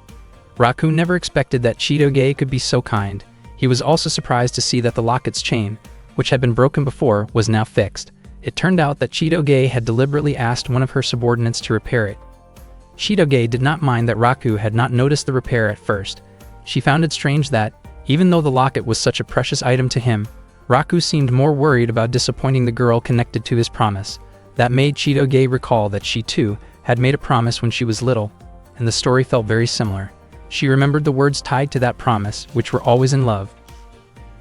Raku never expected that Chitoge could be so kind. He was also surprised to see that the locket's chain, which had been broken before, was now fixed. It turned out that Chitoge had deliberately asked one of her subordinates to repair it. Chitoge did not mind that Raku had not noticed the repair at first. She found it strange that, even though the locket was such a precious item to him, Raku seemed more worried about disappointing the girl connected to his promise. That made Chitoge recall that she too had made a promise when she was little, and the story felt very similar. She remembered the words tied to that promise, which were always in love.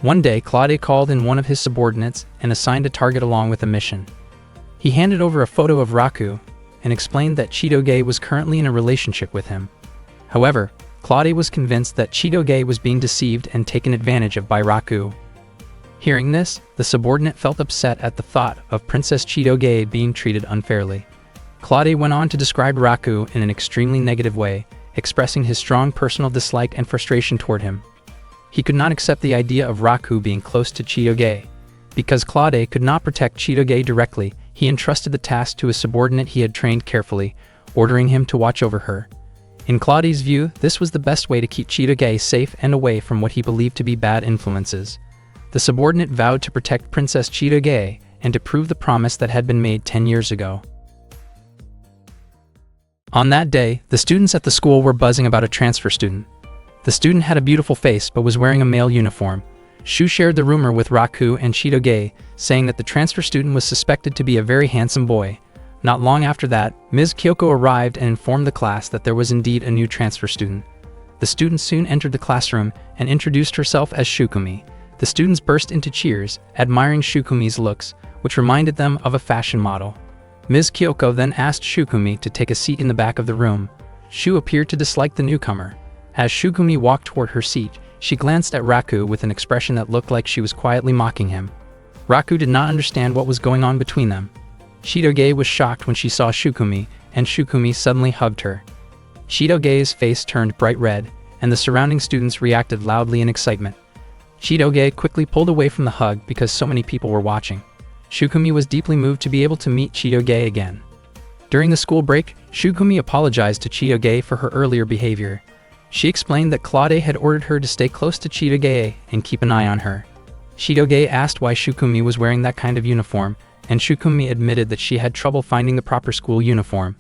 One day, Claude called in one of his subordinates and assigned a target along with a mission. He handed over a photo of Raku and explained that Chitoge was currently in a relationship with him. However, Claude was convinced that Chitoge was being deceived and taken advantage of by Raku. Hearing this, the subordinate felt upset at the thought of Princess Chitoge being treated unfairly. Claude went on to describe Raku in an extremely negative way, expressing his strong personal dislike and frustration toward him. He could not accept the idea of Raku being close to Chitoge. Because Claude could not protect Chitoge directly, he entrusted the task to a subordinate he had trained carefully, ordering him to watch over her. In Claude's view, this was the best way to keep Chitoge safe and away from what he believed to be bad influences. The subordinate vowed to protect Princess Chitoge and to prove the promise that had been made 10 years ago. On that day, the students at the school were buzzing about a transfer student. The student had a beautiful face but was wearing a male uniform. Shu shared the rumor with Raku and Chitoge, saying that the transfer student was suspected to be a very handsome boy. Not long after that, Ms. Kyoko arrived and informed the class that there was indeed a new transfer student. The student soon entered the classroom and introduced herself as Shukumi. The students burst into cheers, admiring Shukumi's looks, which reminded them of a fashion model. Ms. Kyoko then asked Shukumi to take a seat in the back of the room. Shu appeared to dislike the newcomer. As Shukumi walked toward her seat, she glanced at Raku with an expression that looked like she was quietly mocking him. Raku did not understand what was going on between them. Chitoge was shocked when she saw Shukumi, and Shukumi suddenly hugged her. Chitoge's face turned bright red, and the surrounding students reacted loudly in excitement. Chitoge quickly pulled away from the hug because so many people were watching. Shukumi was deeply moved to be able to meet Chitoge again. During the school break, Shukumi apologized to Chitoge for her earlier behavior. She explained that Claude had ordered her to stay close to Chitoge and keep an eye on her. Chitoge asked why Shukumi was wearing that kind of uniform, and Shukumi admitted that she had trouble finding the proper school uniform.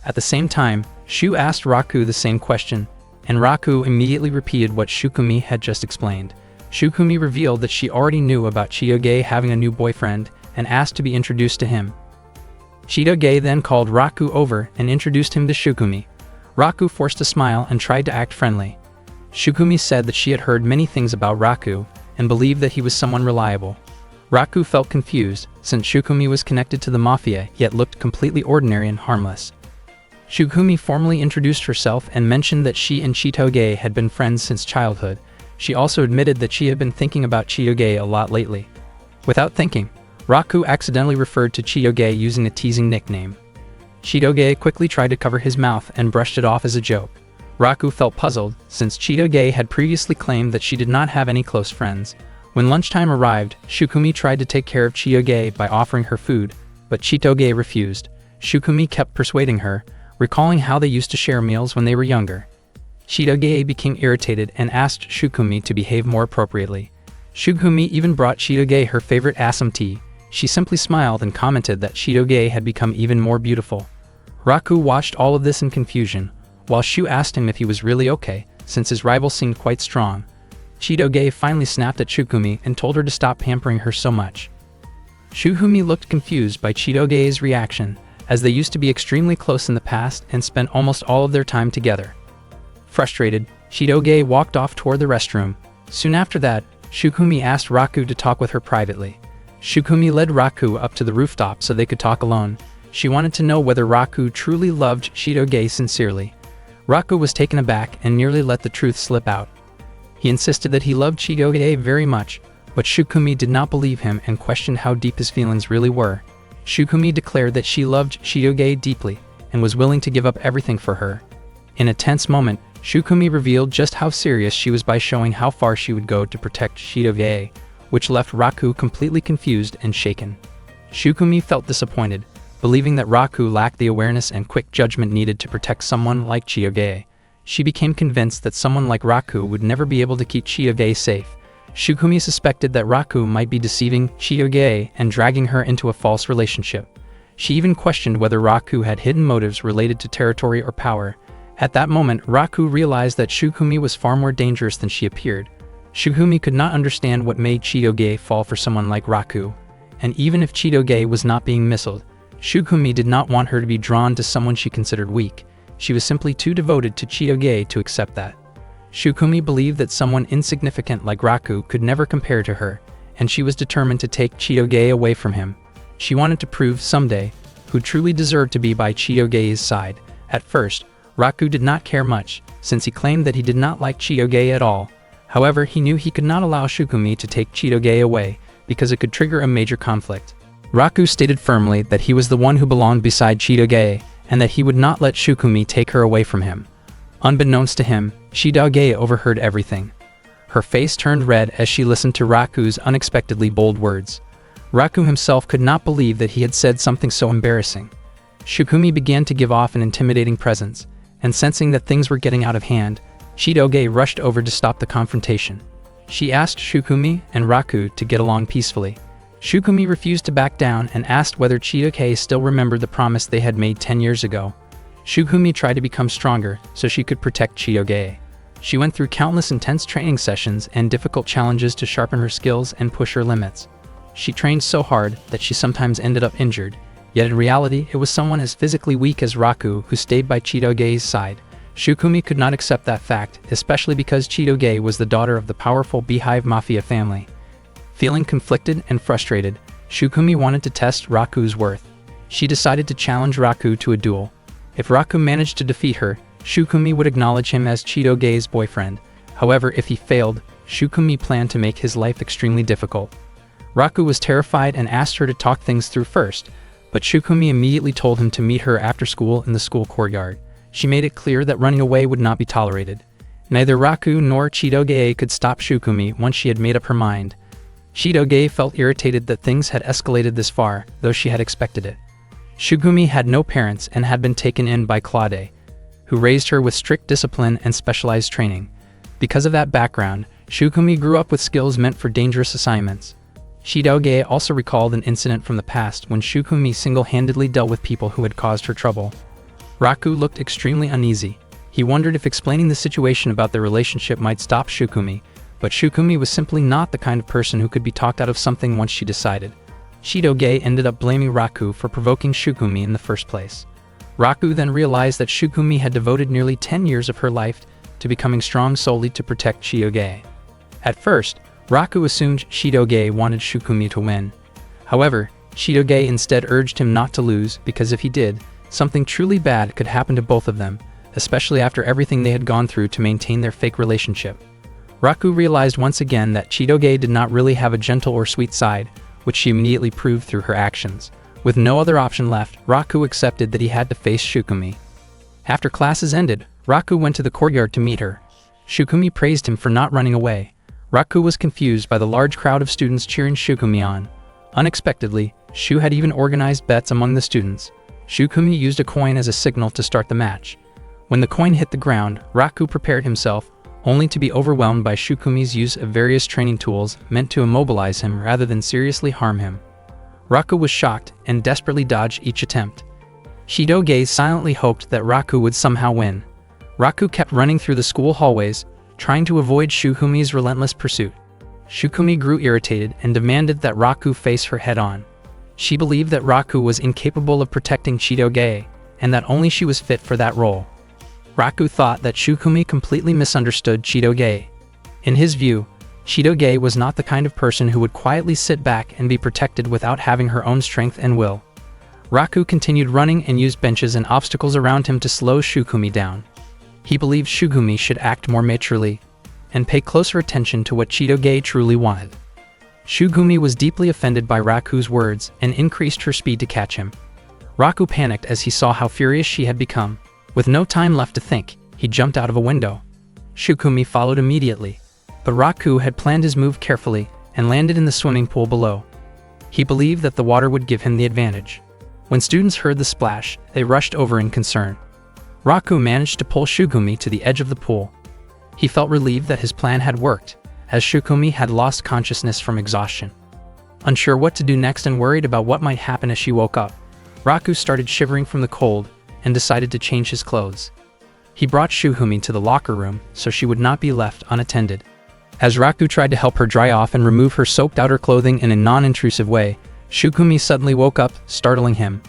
At the same time, Shu asked Raku the same question, and Raku immediately repeated what Shukumi had just explained. Shukumi revealed that she already knew about Chitoge having a new boyfriend and asked to be introduced to him. Chitoge then called Raku over and introduced him to Shukumi. Raku forced a smile and tried to act friendly. Shukumi said that she had heard many things about Raku and believed that he was someone reliable. Raku felt confused, since Shukumi was connected to the mafia yet looked completely ordinary and harmless. Shukumi formally introduced herself and mentioned that she and Chitoge had been friends since childhood. She also admitted that she had been thinking about Chitoge a lot lately. Without thinking, Raku accidentally referred to Chitoge using a teasing nickname. Chitoge quickly tried to cover his mouth and brushed it off as a joke. Raku felt puzzled, since Chitoge had previously claimed that she did not have any close friends. When lunchtime arrived, Shukumi tried to take care of Chitoge by offering her food, but Chitoge refused. Shukumi kept persuading her, recalling how they used to share meals when they were younger. Chitoge became irritated and asked Shukumi to behave more appropriately. Shukumi even brought Chitoge her favorite assam tea. She simply smiled and commented that Chitoge had become even more beautiful. Raku watched all of this in confusion, while Shu asked him if he was really okay, since his rival seemed quite strong. Chitoge finally snapped at Shukumi and told her to stop pampering her so much. Shukumi looked confused by Chitoge's reaction, as they used to be extremely close in the past and spent almost all of their time together. Frustrated, Chitoge walked off toward the restroom. Soon after that, Shukumi asked Raku to talk with her privately. Shukumi led Raku up to the rooftop so they could talk alone. She wanted to know whether Raku truly loved Chitoge sincerely. Raku was taken aback and nearly let the truth slip out. He insisted that he loved Chitoge very much, but Shukumi did not believe him and questioned how deep his feelings really were. Shukumi declared that she loved Chitoge deeply and was willing to give up everything for her. In a tense moment, Shukumi revealed just how serious she was by showing how far she would go to protect Chitoge, which left Raku completely confused and shaken. Shukumi felt disappointed, believing that Raku lacked the awareness and quick judgment needed to protect someone like Chitoge. She became convinced that someone like Raku would never be able to keep Chitoge safe. Shukumi suspected that Raku might be deceiving Chitoge and dragging her into a false relationship. She even questioned whether Raku had hidden motives related to territory or power. At that moment, Raku realized that Shukumi was far more dangerous than she appeared. Shukumi could not understand what made Chitoge fall for someone like Raku. And even if Chitoge was not being missiled, Shukumi did not want her to be drawn to someone she considered weak. She was simply too devoted to Chitoge to accept that. Shukumi believed that someone insignificant like Raku could never compare to her, and she was determined to take Chitoge away from him. She wanted to prove someday who truly deserved to be by Chitoge's side. At first, Raku did not care much, since he claimed that he did not like Chitoge at all. However, he knew he could not allow Shukumi to take Chitoge away, because it could trigger a major conflict. Raku stated firmly that he was the one who belonged beside Chitoge, and that he would not let Shukumi take her away from him. Unbeknownst to him, Chitoge overheard everything. Her face turned red as she listened to Raku's unexpectedly bold words. Raku himself could not believe that he had said something so embarrassing. Shukumi began to give off an intimidating presence, and sensing that things were getting out of hand, Chitoge rushed over to stop the confrontation. She asked Shukumi and Raku to get along peacefully. Shukumi refused to back down and asked whether Chitoge still remembered the promise they had made 10 years ago. Shukumi tried to become stronger so she could protect Chitoge. She went through countless intense training sessions and difficult challenges to sharpen her skills and push her limits. She trained so hard that she sometimes ended up injured, yet in reality it was someone as physically weak as Raku who stayed by Chitoge's side. Shukumi could not accept that fact, especially because Chitoge was the daughter of the powerful Beehive Mafia family. Feeling conflicted and frustrated, Shukumi wanted to test Raku's worth. She decided to challenge Raku to a duel. If Raku managed to defeat her, Shukumi would acknowledge him as Chitoge's boyfriend. However, if he failed, Shukumi planned to make his life extremely difficult. Raku was terrified and asked her to talk things through first, but Shukumi immediately told him to meet her after school in the school courtyard. She made it clear that running away would not be tolerated. Neither Raku nor Chitoge could stop Shukumi once she had made up her mind. Chitoge felt irritated that things had escalated this far, though she had expected it. Shukumi had no parents and had been taken in by Claude, who raised her with strict discipline and specialized training. Because of that background, Shukumi grew up with skills meant for dangerous assignments. Chitoge also recalled an incident from the past when Shukumi single-handedly dealt with people who had caused her trouble. Raku looked extremely uneasy. He wondered if explaining the situation about their relationship might stop Shukumi, but Shukumi was simply not the kind of person who could be talked out of something once she decided. Chitoge ended up blaming Raku for provoking Shukumi in the first place. Raku then realized that Shukumi had devoted nearly 10 years of her life to becoming strong solely to protect Chitoge. At first, Raku assumed Chitoge wanted Shukumi to win. However, Chitoge instead urged him not to lose because if he did, something truly bad could happen to both of them, especially after everything they had gone through to maintain their fake relationship. Raku realized once again that Chitoge did not really have a gentle or sweet side, which she immediately proved through her actions. With no other option left, Raku accepted that he had to face Shukumi. After classes ended, Raku went to the courtyard to meet her. Shukumi praised him for not running away. Raku was confused by the large crowd of students cheering Shukumi on. Unexpectedly, Shu had even organized bets among the students. Shukumi used a coin as a signal to start the match. When the coin hit the ground, Raku prepared himself, only to be overwhelmed by Shukumi's use of various training tools meant to immobilize him rather than seriously harm him. Raku was shocked and desperately dodged each attempt. Chitoge silently hoped that Raku would somehow win. Raku kept running through the school hallways, trying to avoid Shukumi's relentless pursuit. Shukumi grew irritated and demanded that Raku face her head-on. She believed that Raku was incapable of protecting Chitoge, and that only she was fit for that role. Raku thought that Shukumi completely misunderstood Chitoge. In his view, Chitoge was not the kind of person who would quietly sit back and be protected without having her own strength and will. Raku continued running and used benches and obstacles around him to slow Shukumi down. He believed Shukumi should act more maturely and pay closer attention to what Chitoge truly wanted. Shukumi was deeply offended by Raku's words and increased her speed to catch him. Raku panicked as he saw how furious she had become. With no time left to think, he jumped out of a window. Shukumi followed immediately, but Raku had planned his move carefully and landed in the swimming pool below. He believed that the water would give him the advantage. When students heard the splash, they rushed over in concern. Raku managed to pull Shukumi to the edge of the pool. He felt relieved that his plan had worked, as Shukumi had lost consciousness from exhaustion. Unsure what to do next and worried about what might happen as she woke up, Raku started shivering from the cold and decided to change his clothes. He brought Shukumi to the locker room so she would not be left unattended. As Raku tried to help her dry off and remove her soaked outer clothing in a non-intrusive way, Shukumi suddenly woke up, startling him.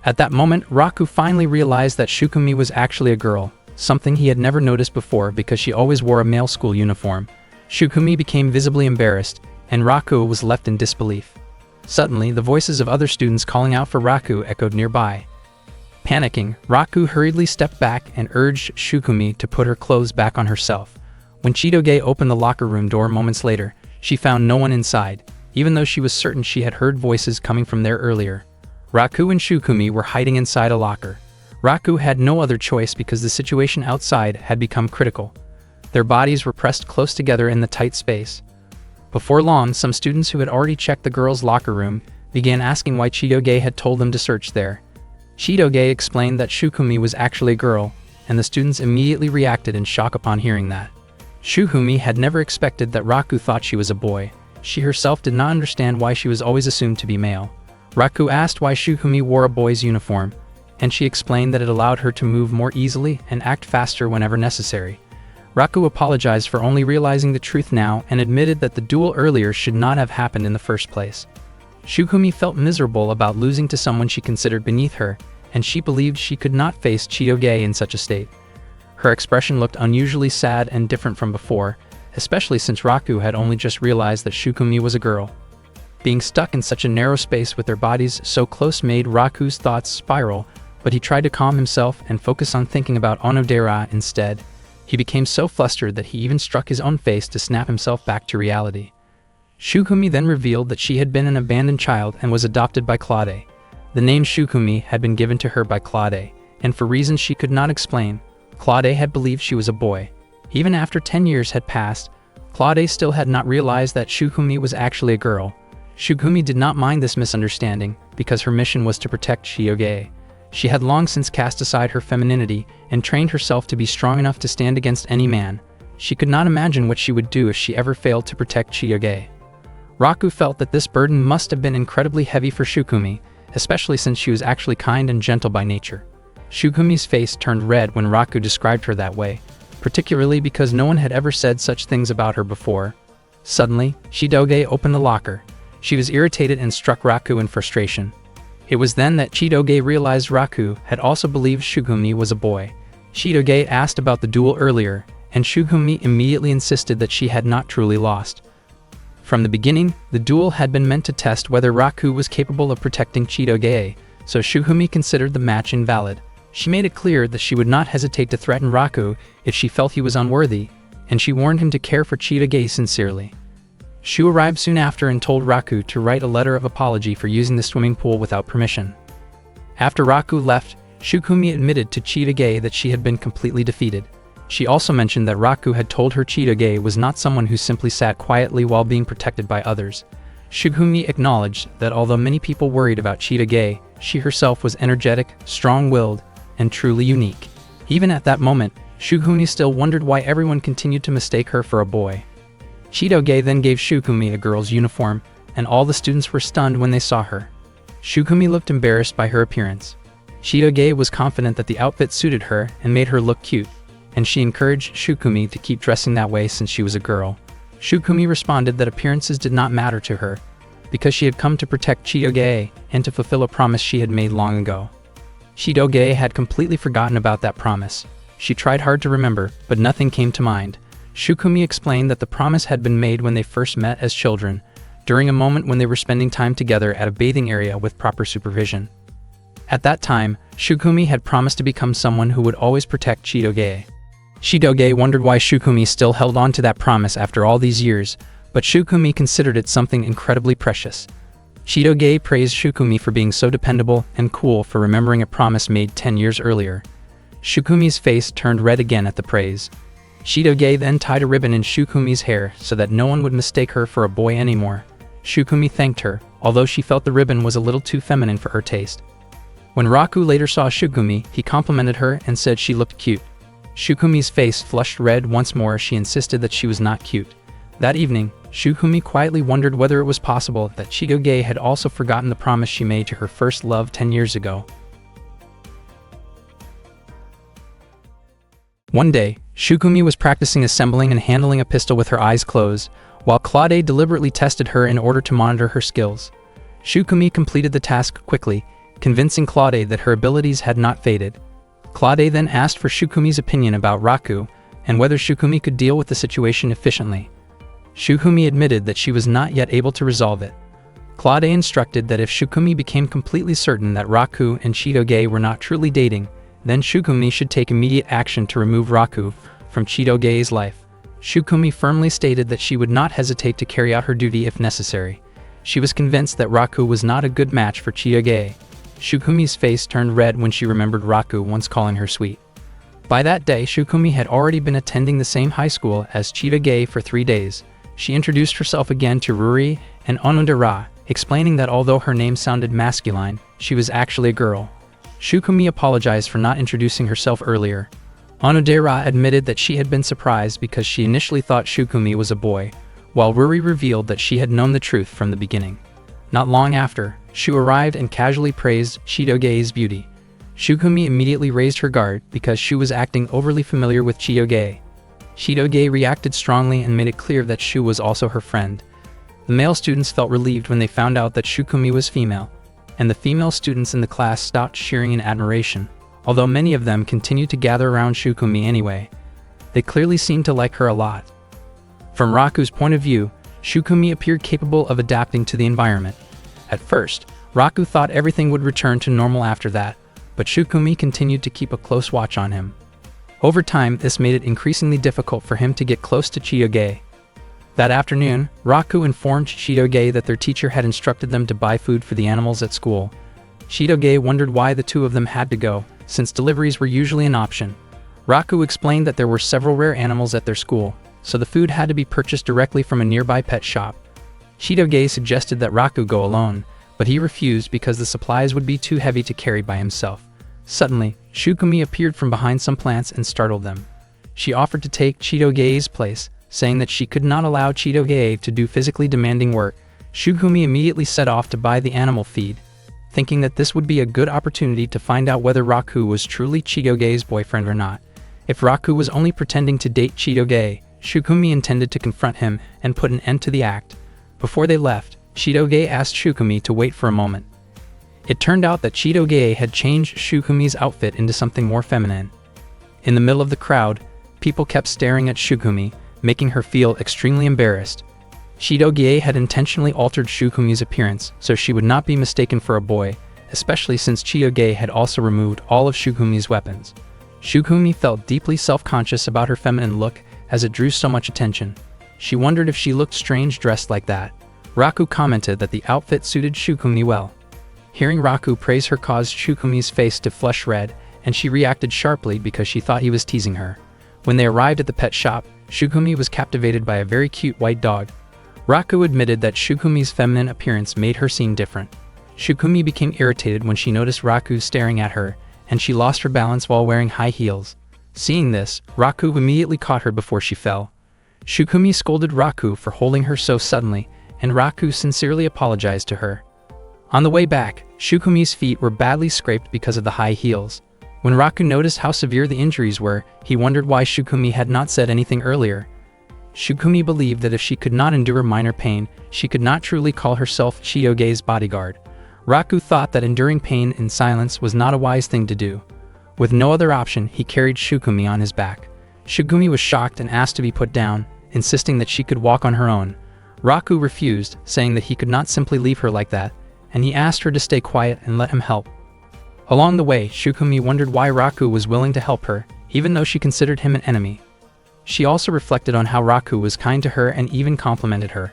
At that moment, Raku finally realized that Shukumi was actually a girl, something he had never noticed before because she always wore a male school uniform. Shukumi became visibly embarrassed, and Raku was left in disbelief. Suddenly, the voices of other students calling out for Raku echoed nearby. Panicking, Raku hurriedly stepped back and urged Shukumi to put her clothes back on herself. When Chitoge opened the locker room door moments later, she found no one inside, even though she was certain she had heard voices coming from there earlier. Raku and Shukumi were hiding inside a locker. Raku had no other choice because the situation outside had become critical. Their bodies were pressed close together in the tight space. Before long, some students who had already checked the girls' locker room began asking why Chitoge had told them to search there. Chitoge explained that Shukumi was actually a girl, and the students immediately reacted in shock upon hearing that. Shukumi had never expected that Raku thought she was a boy. She herself did not understand why she was always assumed to be male. Raku asked why Shukumi wore a boy's uniform, and she explained that it allowed her to move more easily and act faster whenever necessary. Raku apologized for only realizing the truth now and admitted that the duel earlier should not have happened in the first place. Shukumi felt miserable about losing to someone she considered beneath her, and she believed she could not face Chitoge in such a state. Her expression looked unusually sad and different from before, especially since Raku had only just realized that Shukumi was a girl. Being stuck in such a narrow space with their bodies so close made Raku's thoughts spiral, but he tried to calm himself and focus on thinking about Onodera instead. He became so flustered that he even struck his own face to snap himself back to reality. Shukumi then revealed that she had been an abandoned child and was adopted by Claude. The name Shukumi had been given to her by Claude, and for reasons she could not explain, Claude had believed she was a boy. Even after 10 years had passed, Claude still had not realized that Shukumi was actually a girl. Shukumi did not mind this misunderstanding, because her mission was to protect Chitoge. She had long since cast aside her femininity and trained herself to be strong enough to stand against any man. She could not imagine what she would do if she ever failed to protect Chitoge. Raku felt that this burden must have been incredibly heavy for Shukumi, especially since she was actually kind and gentle by nature. Shukumi's face turned red when Raku described her that way, particularly because no one had ever said such things about her before. Suddenly, Chitoge opened the locker. She was irritated and struck Raku in frustration. It was then that Chitoge realized Raku had also believed Shukumi was a boy. Chitoge asked about the duel earlier, and Shukumi immediately insisted that she had not truly lost. From the beginning, the duel had been meant to test whether Raku was capable of protecting Chitoge, so Shukumi considered the match invalid. She made it clear that she would not hesitate to threaten Raku if she felt he was unworthy, and she warned him to care for Chitoge sincerely. Shu arrived soon after and told Raku to write a letter of apology for using the swimming pool without permission. After Raku left, Shukumi admitted to Chitoge that she had been completely defeated. She also mentioned that Raku had told her Chitoge was not someone who simply sat quietly while being protected by others. Shukumi acknowledged that although many people worried about Chitoge, she herself was energetic, strong-willed, and truly unique. Even at that moment, Shukumi still wondered why everyone continued to mistake her for a boy. Chitoge then gave Shukumi a girl's uniform, and all the students were stunned when they saw her. Shukumi looked embarrassed by her appearance. Chitoge was confident that the outfit suited her and made her look cute, and she encouraged Shukumi to keep dressing that way since she was a girl. Shukumi responded that appearances did not matter to her, because she had come to protect Chitoge and to fulfill a promise she had made long ago. Chitoge had completely forgotten about that promise. She tried hard to remember, but nothing came to mind. Shukumi explained that the promise had been made when they first met as children, during a moment when they were spending time together at a bathing area with proper supervision. At that time, Shukumi had promised to become someone who would always protect Chitoge. Chitoge wondered why Shukumi still held on to that promise after all these years, but Shukumi considered it something incredibly precious. Chitoge praised Shukumi for being so dependable and cool for remembering a promise made 10 years earlier. Shukumi's face turned red again at the praise. Chitoge then tied a ribbon in Shukumi's hair so that no one would mistake her for a boy anymore. Shukumi thanked her, although she felt the ribbon was a little too feminine for her taste. When Raku later saw Shukumi, he complimented her and said she looked cute. Shukumi's face flushed red once more as she insisted that she was not cute. That evening, Shukumi quietly wondered whether it was possible that Chitoge had also forgotten the promise she made to her first love 10 years ago. One day, Shukumi was practicing assembling and handling a pistol with her eyes closed, while Claude deliberately tested her in order to monitor her skills. Shukumi completed the task quickly, convincing Claude that her abilities had not faded. Claude then asked for Shukumi's opinion about Raku, and whether Shukumi could deal with the situation efficiently. Shukumi admitted that she was not yet able to resolve it. Claude instructed that if Shukumi became completely certain that Raku and Chitoge were not truly dating, then Shukumi should take immediate action to remove Raku from Chitoge's life. Shukumi firmly stated that she would not hesitate to carry out her duty if necessary. She was convinced that Raku was not a good match for Chitoge. Shukumi's face turned red when she remembered Raku once calling her sweet. By that day, Shukumi had already been attending the same high school as Chitoge for 3 days. She introduced herself again to Ruri and Onodera, explaining that although her name sounded masculine, she was actually a girl. Shukumi apologized for not introducing herself earlier. Onodera admitted that she had been surprised because she initially thought Shukumi was a boy, while Ruri revealed that she had known the truth from the beginning. Not long after, Shu arrived and casually praised Chitoge's beauty. Shukumi immediately raised her guard because Shu was acting overly familiar with Chitoge. Chitoge reacted strongly and made it clear that Shu was also her friend. The male students felt relieved when they found out that Shukumi was female, and the female students in the class stopped cheering in admiration, although many of them continued to gather around Shukumi anyway. They clearly seemed to like her a lot. From Raku's point of view, Shukumi appeared capable of adapting to the environment. At first, Raku thought everything would return to normal after that, but Shukumi continued to keep a close watch on him. Over time, this made it increasingly difficult for him to get close to Chitoge. That afternoon, Raku informed Chitoge that their teacher had instructed them to buy food for the animals at school. Chitoge wondered why the two of them had to go, since deliveries were usually an option. Raku explained that there were several rare animals at their school, so the food had to be purchased directly from a nearby pet shop. Chitoge suggested that Raku go alone, but he refused because the supplies would be too heavy to carry by himself. Suddenly, Shukumi appeared from behind some plants and startled them. She offered to take Chitoge's place, saying that she could not allow Chitoge to do physically demanding work. Shukumi immediately set off to buy the animal feed, thinking that this would be a good opportunity to find out whether Raku was truly Chitoge's boyfriend or not. If Raku was only pretending to date Chitoge, Shukumi intended to confront him and put an end to the act. Before they left, Chitoge asked Shukumi to wait for a moment. It turned out that Chitoge had changed Shukumi's outfit into something more feminine. In the middle of the crowd, people kept staring at Shukumi, making her feel extremely embarrassed. Chitoge had intentionally altered Shukumi's appearance so she would not be mistaken for a boy, especially since Chitoge had also removed all of Shukumi's weapons. Shukumi felt deeply self-conscious about her feminine look as it drew so much attention. She wondered if she looked strange dressed like that. Raku commented that the outfit suited Shukumi well. Hearing Raku praise her caused Shukumi's face to flush red, and she reacted sharply because she thought he was teasing her. When they arrived at the pet shop, Shukumi was captivated by a very cute white dog. Raku admitted that Shukumi's feminine appearance made her seem different. Shukumi became irritated when she noticed Raku staring at her, and she lost her balance while wearing high heels. Seeing this, Raku immediately caught her before she fell. Shukumi scolded Raku for holding her so suddenly, and Raku sincerely apologized to her. On the way back, Shukumi's feet were badly scraped because of the high heels. When Raku noticed how severe the injuries were, he wondered why Shukumi had not said anything earlier. Shukumi believed that if she could not endure minor pain, she could not truly call herself Chitoge's bodyguard. Raku thought that enduring pain in silence was not a wise thing to do. With no other option, he carried Shukumi on his back. Shukumi was shocked and asked to be put down, insisting that she could walk on her own. Raku refused, saying that he could not simply leave her like that, and he asked her to stay quiet and let him help. Along the way, Shukumi wondered why Raku was willing to help her, even though she considered him an enemy. She also reflected on how Raku was kind to her and even complimented her.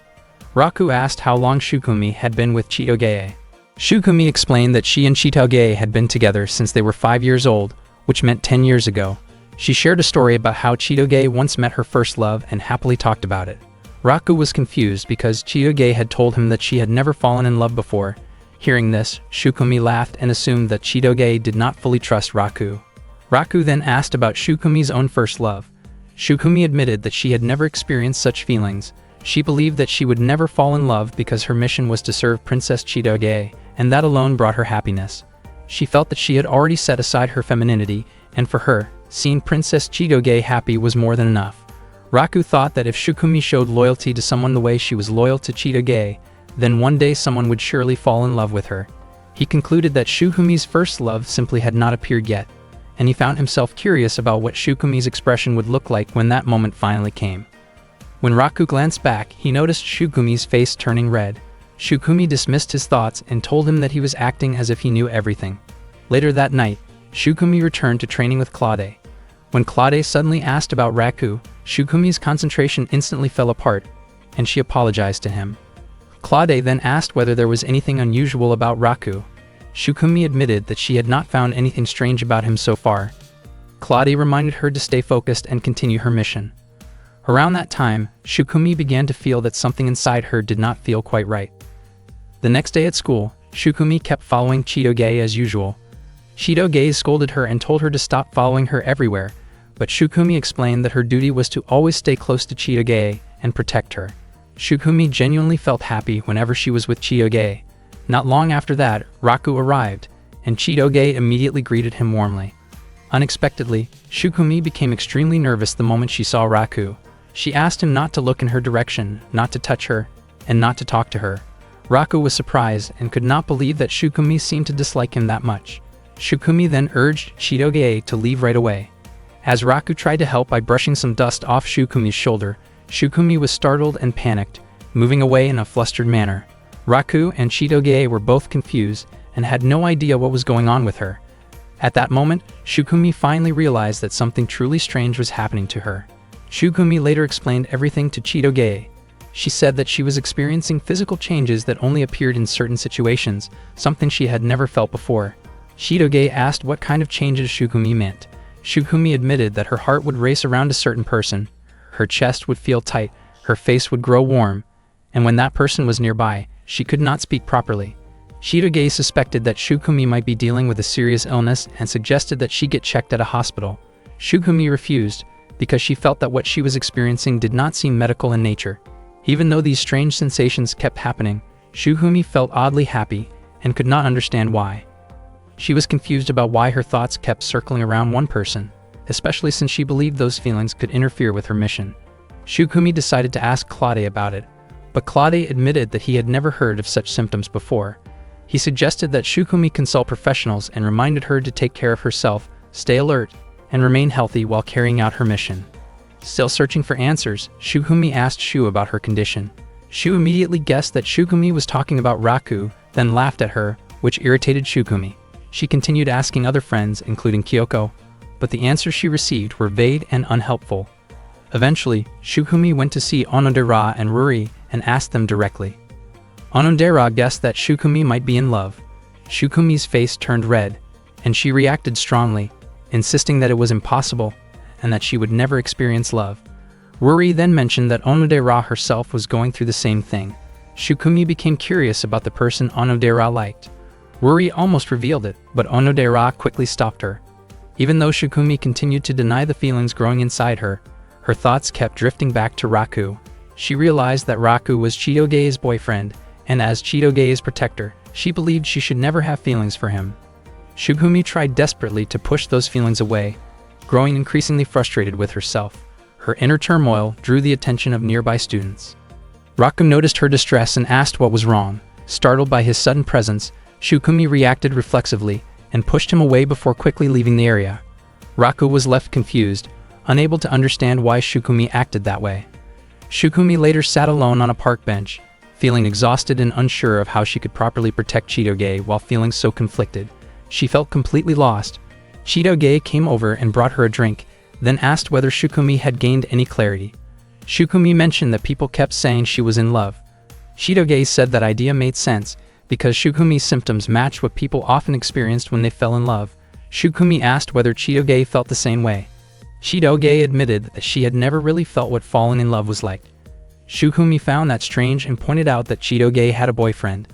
Raku asked how long Shukumi had been with Chitoge. Shukumi explained that she and Chitoge had been together since they were 5 years old, which meant 10 years ago. She shared a story about how Chitoge once met her first love and happily talked about it. Raku was confused because Chitoge had told him that she had never fallen in love before. Hearing this, Shukumi laughed and assumed that Chitoge did not fully trust Raku. Raku then asked about Shukumi's own first love. Shukumi admitted that she had never experienced such feelings. She believed that she would never fall in love because her mission was to serve Princess Chitoge, and that alone brought her happiness. She felt that she had already set aside her femininity, and for her, seeing Princess Chitoge happy was more than enough. Raku thought that if Shukumi showed loyalty to someone the way she was loyal to Chitoge, then one day someone would surely fall in love with her. He concluded that Shukumi's first love simply had not appeared yet, and he found himself curious about what Shukumi's expression would look like when that moment finally came. When Raku glanced back, he noticed Shukumi's face turning red. Shukumi dismissed his thoughts and told him that he was acting as if he knew everything. Later that night, Shukumi returned to training with Claude. When Claude suddenly asked about Raku, Shukumi's concentration instantly fell apart, and she apologized to him. Claude then asked whether there was anything unusual about Raku. Shukumi admitted that she had not found anything strange about him so far. Claude reminded her to stay focused and continue her mission. Around that time, Shukumi began to feel that something inside her did not feel quite right. The next day at school, Shukumi kept following Chitoge as usual. Chitoge scolded her and told her to stop following her everywhere, but Shukumi explained that her duty was to always stay close to Chitoge and protect her. Shukumi genuinely felt happy whenever she was with Chitoge. Not long after that, Raku arrived, and Chitoge immediately greeted him warmly. Unexpectedly, Shukumi became extremely nervous the moment she saw Raku. She asked him not to look in her direction, not to touch her, and not to talk to her. Raku was surprised and could not believe that Shukumi seemed to dislike him that much. Shukumi then urged Chitoge to leave right away. As Raku tried to help by brushing some dust off Shukumi's shoulder, Shukumi was startled and panicked, moving away in a flustered manner. Raku and Chitoge were both confused and had no idea what was going on with her. At that moment, Shukumi finally realized that something truly strange was happening to her. Shukumi later explained everything to Chitoge. She said that she was experiencing physical changes that only appeared in certain situations, something she had never felt before. Chitoge asked what kind of changes Shukumi meant. Shukumi admitted that her heart would race around a certain person, her chest would feel tight, her face would grow warm, and when that person was nearby, she could not speak properly. Chitoge suspected that Shukumi might be dealing with a serious illness and suggested that she get checked at a hospital. Shukumi refused, because she felt that what she was experiencing did not seem medical in nature. Even though these strange sensations kept happening, Shukumi felt oddly happy and could not understand why. She was confused about why her thoughts kept circling around one person, especially since she believed those feelings could interfere with her mission. Shukumi decided to ask Claude about it, but Claude admitted that he had never heard of such symptoms before. He suggested that Shukumi consult professionals and reminded her to take care of herself, stay alert, and remain healthy while carrying out her mission. Still searching for answers, Shukumi asked Shu about her condition. Shu immediately guessed that Shukumi was talking about Raku, then laughed at her, which irritated Shukumi. She continued asking other friends, including Kyoko, but the answers she received were vague and unhelpful. Eventually, Shukumi went to see Onodera and Ruri and asked them directly. Onodera guessed that Shukumi might be in love. Shukumi's face turned red, and she reacted strongly, insisting that it was impossible and that she would never experience love. Ruri then mentioned that Onodera herself was going through the same thing. Shukumi became curious about the person Onodera liked. Ruri almost revealed it, but Onodera quickly stopped her. Even though Shukumi continued to deny the feelings growing inside her, her thoughts kept drifting back to Raku. She realized that Raku was Chitoge's boyfriend, and as Chitoge's protector, she believed she should never have feelings for him. Shukumi tried desperately to push those feelings away, growing increasingly frustrated with herself. Her inner turmoil drew the attention of nearby students. Raku noticed her distress and asked what was wrong. Startled by his sudden presence, Shukumi reacted reflexively and pushed him away before quickly leaving the area. Raku was left confused, unable to understand why Shukumi acted that way. Shukumi later sat alone on a park bench, feeling exhausted and unsure of how she could properly protect Chitoge while feeling so conflicted. She felt completely lost. Chitoge came over and brought her a drink, then asked whether Shukumi had gained any clarity. Shukumi mentioned that people kept saying she was in love. Chitoge said that idea made sense, because Shukumi's symptoms matched what people often experienced when they fell in love. Shukumi asked whether Chitoge felt the same way. Chitoge admitted that she had never really felt what falling in love was like. Shukumi found that strange and pointed out that Chitoge had a boyfriend.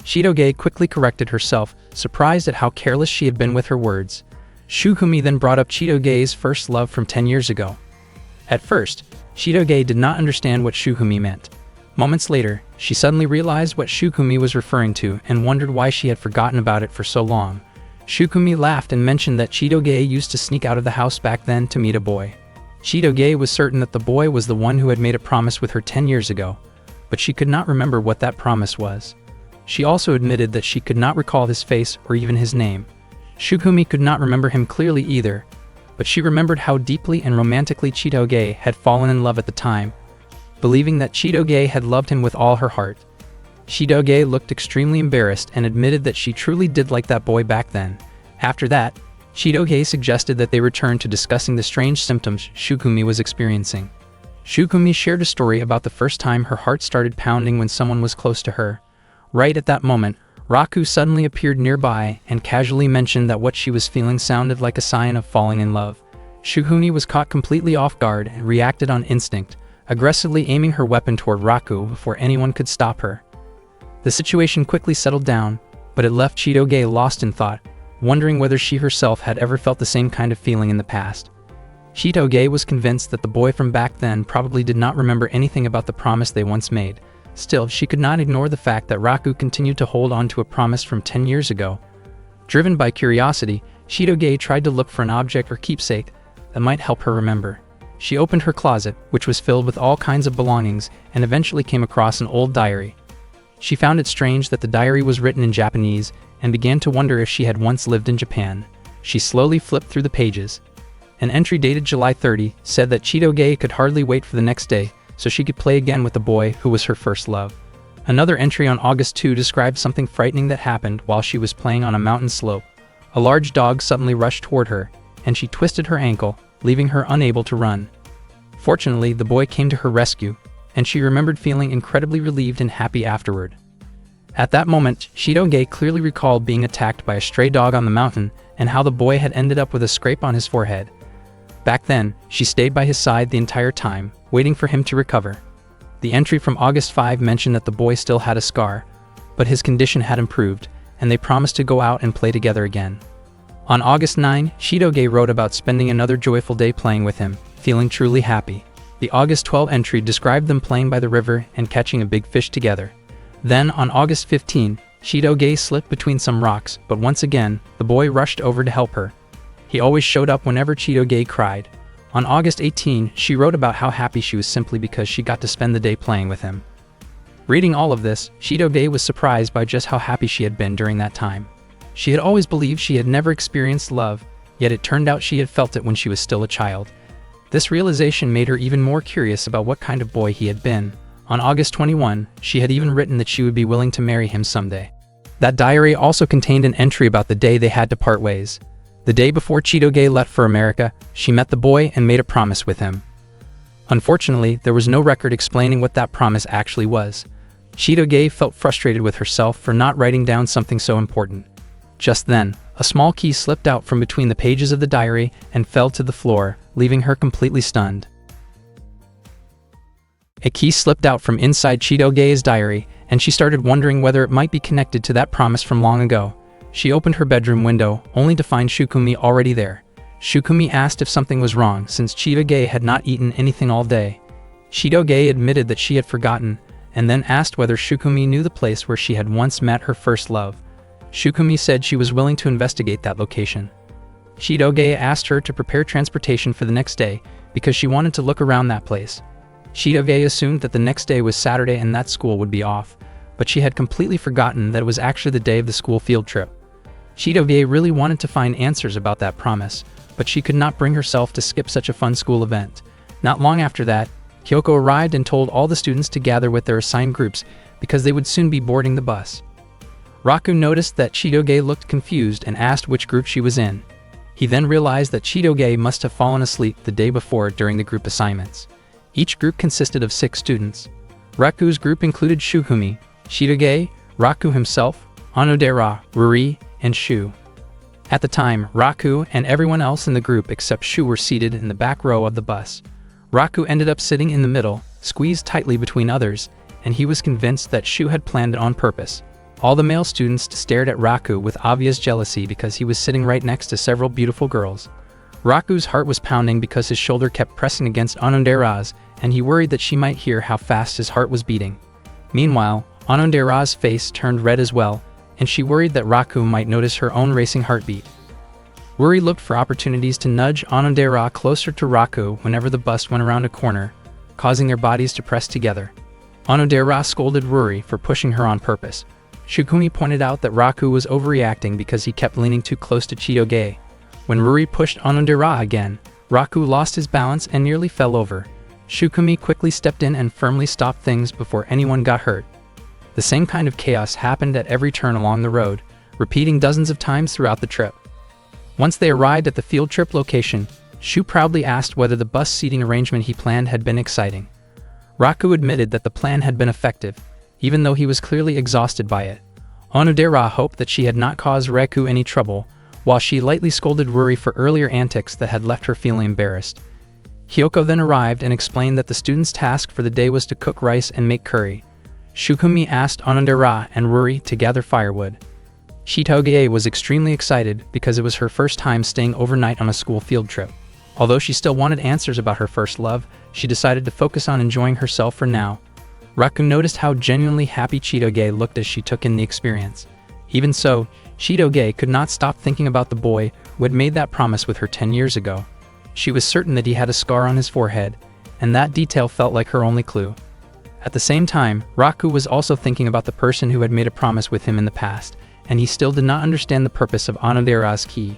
Chitoge quickly corrected herself, surprised at how careless she had been with her words. Shukumi then brought up Chitoge's first love from 10 years ago. At first, Chitoge did not understand what Shukumi meant. Moments later, she suddenly realized what Shukumi was referring to and wondered why she had forgotten about it for so long. Shukumi laughed and mentioned that Chitoge used to sneak out of the house back then to meet a boy. Chitoge was certain that the boy was the one who had made a promise with her 10 years ago, but she could not remember what that promise was. She also admitted that she could not recall his face or even his name. Shukumi could not remember him clearly either, but she remembered how deeply and romantically Chitoge had fallen in love at the time, believing that Chitoge had loved him with all her heart. Chitoge looked extremely embarrassed and admitted that she truly did like that boy back then. After that, Chitoge suggested that they return to discussing the strange symptoms Shukumi was experiencing. Shukumi shared a story about the first time her heart started pounding when someone was close to her. Right at that moment, Raku suddenly appeared nearby and casually mentioned that what she was feeling sounded like a sign of falling in love. Shukumi was caught completely off guard and reacted on instinct, aggressively aiming her weapon toward Raku before anyone could stop her. The situation quickly settled down, but it left Chitoge lost in thought, wondering whether she herself had ever felt the same kind of feeling in the past. Chitoge was convinced that the boy from back then probably did not remember anything about the promise they once made. Still, she could not ignore the fact that Raku continued to hold on to a promise from 10 years ago. Driven by curiosity, Shitoge tried to look for an object or keepsake that might help her remember. She opened her closet, which was filled with all kinds of belongings, and eventually came across an old diary. She found it strange that the diary was written in Japanese and began to wonder if she had once lived in Japan. She slowly flipped through the pages. An entry dated July 30 said that Chitoge could hardly wait for the next day so she could play again with the boy who was her first love. Another entry on August 2 described something frightening that happened while she was playing on a mountain slope. A large dog suddenly rushed toward her, and she twisted her ankle, leaving her unable to run. Fortunately, the boy came to her rescue, and she remembered feeling incredibly relieved and happy afterward. At that moment, Shitoge clearly recalled being attacked by a stray dog on the mountain and how the boy had ended up with a scrape on his forehead. Back then, she stayed by his side the entire time, waiting for him to recover. The entry from August 5 mentioned that the boy still had a scar, but his condition had improved, and they promised to go out and play together again. On August 9, Shitoge wrote about spending another joyful day playing with him, feeling truly happy. The August 12 entry described them playing by the river and catching a big fish together. Then, on August 15, Shitoge slipped between some rocks, but once again, the boy rushed over to help her. He always showed up whenever Chitoge cried. On August 18, she wrote about how happy she was simply because she got to spend the day playing with him. Reading all of this, Chitoge was surprised by just how happy she had been during that time. She had always believed she had never experienced love, yet it turned out she had felt it when she was still a child. This realization made her even more curious about what kind of boy he had been. On August 21, she had even written that she would be willing to marry him someday. That diary also contained an entry about the day they had to part ways. The day before Chitoge left for America, she met the boy and made a promise with him. Unfortunately, there was no record explaining what that promise actually was. Chitoge felt frustrated with herself for not writing down something so important. Just then, a small key slipped out from between the pages of the diary and fell to the floor, leaving her completely stunned. A key slipped out from inside Chitoge's diary, and she started wondering whether it might be connected to that promise from long ago. She opened her bedroom window, only to find Shukumi already there. Shukumi asked if something was wrong since Chitoge had not eaten anything all day. Chitoge admitted that she had forgotten, and then asked whether Shukumi knew the place where she had once met her first love. Shukumi said she was willing to investigate that location. Chitoge asked her to prepare transportation for the next day because she wanted to look around that place. Chitoge assumed that the next day was Saturday and that school would be off, but she had completely forgotten that it was actually the day of the school field trip. Chitoge really wanted to find answers about that promise, but she could not bring herself to skip such a fun school event. Not long after that, Kyoko arrived and told all the students to gather with their assigned groups because they would soon be boarding the bus. Raku noticed that Chitoge looked confused and asked which group she was in. He then realized that Chitoge must have fallen asleep the day before during the group assignments. Each group consisted of 6 students. Raku's group included Shukumi, Chitoge, Raku himself, Onodera, Ruri, and Shu. At the time, Raku and everyone else in the group except Shu were seated in the back row of the bus. Raku ended up sitting in the middle, squeezed tightly between others, and he was convinced that Shu had planned it on purpose. All the male students stared at Raku with obvious jealousy because he was sitting right next to several beautiful girls. Raku's heart was pounding because his shoulder kept pressing against Onodera's, and he worried that she might hear how fast his heart was beating. Meanwhile, Onodera's face turned red as well, and she worried that Raku might notice her own racing heartbeat. Ruri looked for opportunities to nudge Onodera closer to Raku whenever the bus went around a corner, causing their bodies to press together. Onodera scolded Ruri for pushing her on purpose. Shukumi pointed out that Raku was overreacting because he kept leaning too close to Chitoge. When Ruri pushed Onodera again, Raku lost his balance and nearly fell over. Shukumi quickly stepped in and firmly stopped things before anyone got hurt. The same kind of chaos happened at every turn along the road, repeating dozens of times throughout the trip. Once they arrived at the field trip location, Shu proudly asked whether the bus seating arrangement he planned had been exciting. Raku admitted that the plan had been effective, even though he was clearly exhausted by it. Onodera hoped that she had not caused Raku any trouble, while she lightly scolded Ruri for earlier antics that had left her feeling embarrassed. Kyoko then arrived and explained that the students' task for the day was to cook rice and make curry. Shukumi asked Onodera and Ruri to gather firewood. Chitoge was extremely excited because it was her first time staying overnight on a school field trip. Although she still wanted answers about her first love, she decided to focus on enjoying herself for now. Raku noticed how genuinely happy Chitoge looked as she took in the experience. Even so, Shidoge could not stop thinking about the boy who had made that promise with her 10 years ago. She was certain that he had a scar on his forehead, and that detail felt like her only clue. At the same time, Raku was also thinking about the person who had made a promise with him in the past, and he still did not understand the purpose of Onodera's key.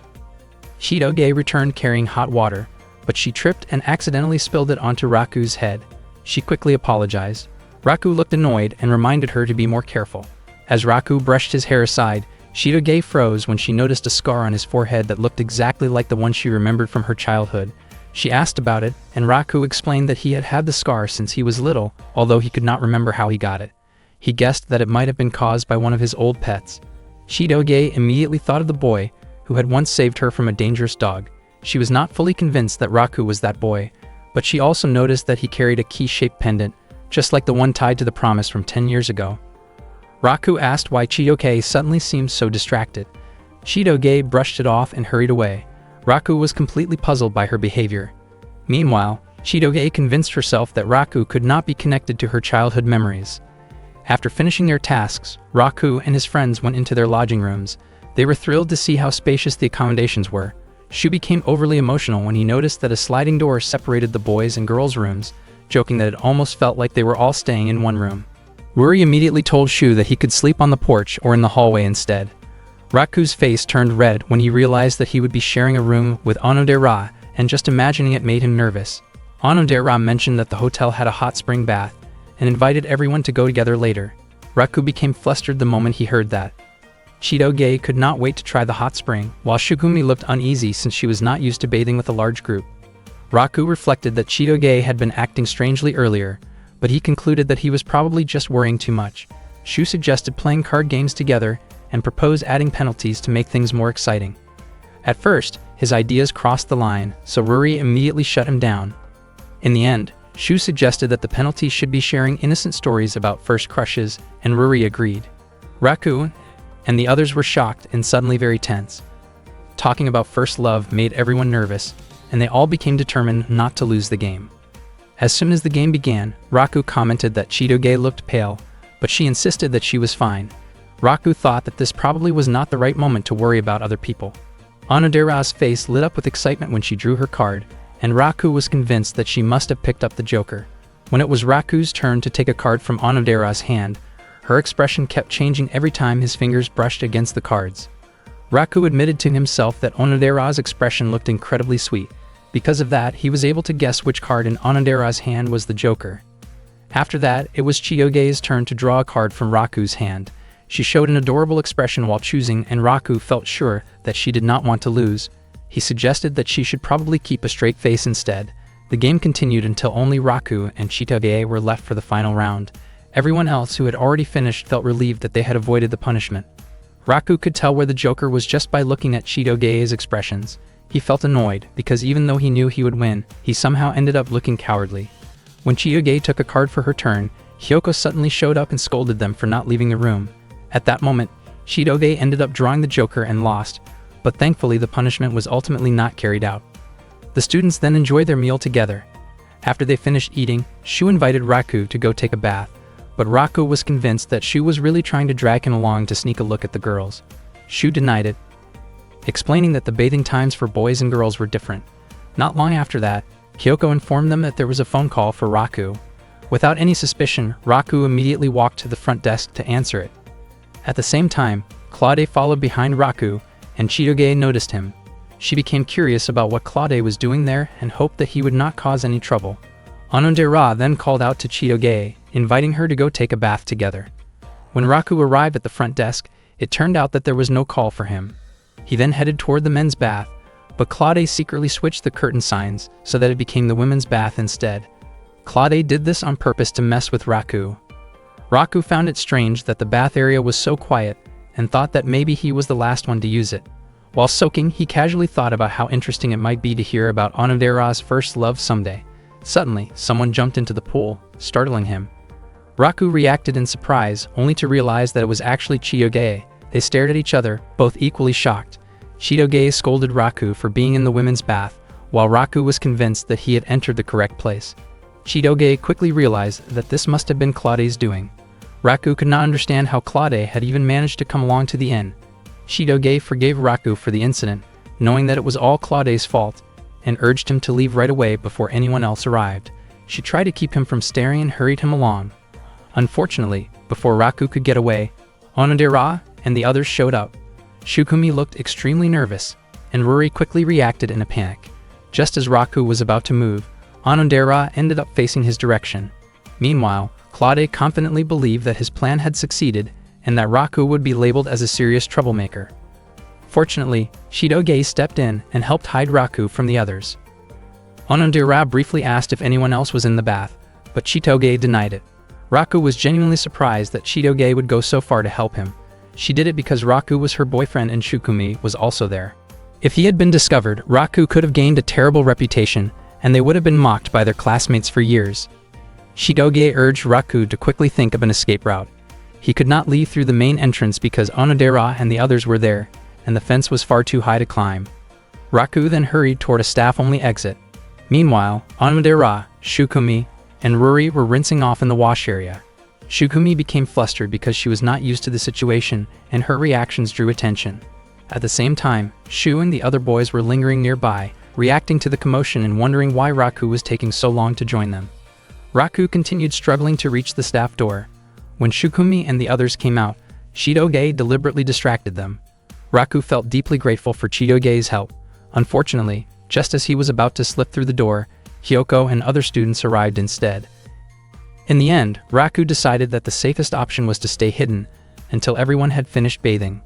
Shidoge returned carrying hot water, but she tripped and accidentally spilled it onto Raku's head. She quickly apologized. Raku looked annoyed and reminded her to be more careful. As Raku brushed his hair aside, Shidoge froze when she noticed a scar on his forehead that looked exactly like the one she remembered from her childhood. She asked about it, and Raku explained that he had had the scar since he was little, although he could not remember how he got it. He guessed that it might have been caused by one of his old pets. Shidoge immediately thought of the boy who had once saved her from a dangerous dog. She was not fully convinced that Raku was that boy, but she also noticed that he carried a key-shaped pendant, just like the one tied to the promise from 10 years ago. Raku asked why Shidoge suddenly seemed so distracted. Shidoge brushed it off and hurried away. Raku was completely puzzled by her behavior. Meanwhile, Shidoge convinced herself that Raku could not be connected to her childhood memories. After finishing their tasks, Raku and his friends went into their lodging rooms. They were thrilled to see how spacious the accommodations were. Shu became overly emotional when he noticed that a sliding door separated the boys' and girls' rooms, joking that it almost felt like they were all staying in one room. Ruri immediately told Shu that he could sleep on the porch or in the hallway instead. Raku's face turned red when he realized that he would be sharing a room with Onodera, and just imagining it made him nervous. Onodera mentioned that the hotel had a hot spring bath, and invited everyone to go together later. Raku became flustered the moment he heard that. Shidoge could not wait to try the hot spring, while Shugumi looked uneasy since she was not used to bathing with a large group. Raku reflected that Shidoge had been acting strangely earlier, but he concluded that he was probably just worrying too much. Shu suggested playing card games together and proposed adding penalties to make things more exciting. At first, his ideas crossed the line, so Ruri immediately shut him down. In the end, Shu suggested that the penalty should be sharing innocent stories about first crushes, and Ruri agreed. Raku and the others were shocked and suddenly very tense. Talking about first love made everyone nervous, and they all became determined not to lose the game. As soon as the game began, Raku commented that Shidoge looked pale, but she insisted that she was fine. Raku thought that this probably was not the right moment to worry about other people. Onodera's face lit up with excitement when she drew her card, and Raku was convinced that she must have picked up the Joker. When it was Raku's turn to take a card from Onodera's hand, her expression kept changing every time his fingers brushed against the cards. Raku admitted to himself that Onodera's expression looked incredibly sweet. Because of that, he was able to guess which card in Onodera's hand was the Joker. After that, it was Chiyoge's turn to draw a card from Raku's hand. She showed an adorable expression while choosing, and Raku felt sure that she did not want to lose. He suggested that she should probably keep a straight face instead. The game continued until only Raku and Chiyoge were left for the final round. Everyone else who had already finished felt relieved that they had avoided the punishment. Raku could tell where the Joker was just by looking at Chiyoge's expressions. He felt annoyed, because even though he knew he would win, he somehow ended up looking cowardly. When Chiyoge took a card for her turn, Hyoko suddenly showed up and scolded them for not leaving the room. At that moment, Chiyoge ended up drawing the Joker and lost, but thankfully the punishment was ultimately not carried out. The students then enjoyed their meal together. After they finished eating, Shu invited Raku to go take a bath, but Raku was convinced that Shu was really trying to drag him along to sneak a look at the girls. Shu denied it, explaining that the bathing times for boys and girls were different. Not long after that, Kyoko informed them that there was a phone call for Raku. Without any suspicion, Raku immediately walked to the front desk to answer it. At the same time, Claude followed behind Raku, and Chiyoge noticed him. She became curious about what Claude was doing there and hoped that he would not cause any trouble. Onodera then called out to Chiyoge, inviting her to go take a bath together. When Raku arrived at the front desk, it turned out that there was no call for him. He then headed toward the men's bath, but Claude secretly switched the curtain signs so that it became the women's bath instead. Claude did this on purpose to mess with Raku. Raku found it strange that the bath area was so quiet and thought that maybe he was the last one to use it. While soaking, he casually thought about how interesting it might be to hear about Onodera's first love someday. Suddenly, someone jumped into the pool, startling him. Raku reacted in surprise, only to realize that it was actually Chiyoge. They stared at each other, both equally shocked. Chiyoge scolded Raku for being in the women's bath, while Raku was convinced that he had entered the correct place. Chiyoge quickly realized that this must have been Claude's doing. Raku could not understand how Claude had even managed to come along to the inn. Shidoge forgave Raku for the incident, knowing that it was all Claude's fault, and urged him to leave right away before anyone else arrived. She tried to keep him from staring and hurried him along. Unfortunately, before Raku could get away, Onodera and the others showed up. Shukumi looked extremely nervous, and Ruri quickly reacted in a panic. Just as Raku was about to move, Onodera ended up facing his direction. Meanwhile, Claude confidently believed that his plan had succeeded and that Raku would be labeled as a serious troublemaker. Fortunately, Shidoge stepped in and helped hide Raku from the others. Onodera briefly asked if anyone else was in the bath, but Shidoge denied it. Raku was genuinely surprised that Shidoge would go so far to help him. She did it because Raku was her boyfriend and Shukumi was also there. If he had been discovered, Raku could have gained a terrible reputation, and they would have been mocked by their classmates for years. Shidoge urged Raku to quickly think of an escape route. He could not leave through the main entrance because Onodera and the others were there, and the fence was far too high to climb. Raku then hurried toward a staff-only exit. Meanwhile, Onodera, Shukumi, and Ruri were rinsing off in the wash area. Shukumi became flustered because she was not used to the situation, and her reactions drew attention. At the same time, Shu and the other boys were lingering nearby, reacting to the commotion and wondering why Raku was taking so long to join them. Raku continued struggling to reach the staff door. When Shukumi and the others came out, Shidoge deliberately distracted them. Raku felt deeply grateful for Shidoge's help. Unfortunately, just as he was about to slip through the door, Hyoko and other students arrived instead. In the end, Raku decided that the safest option was to stay hidden until everyone had finished bathing.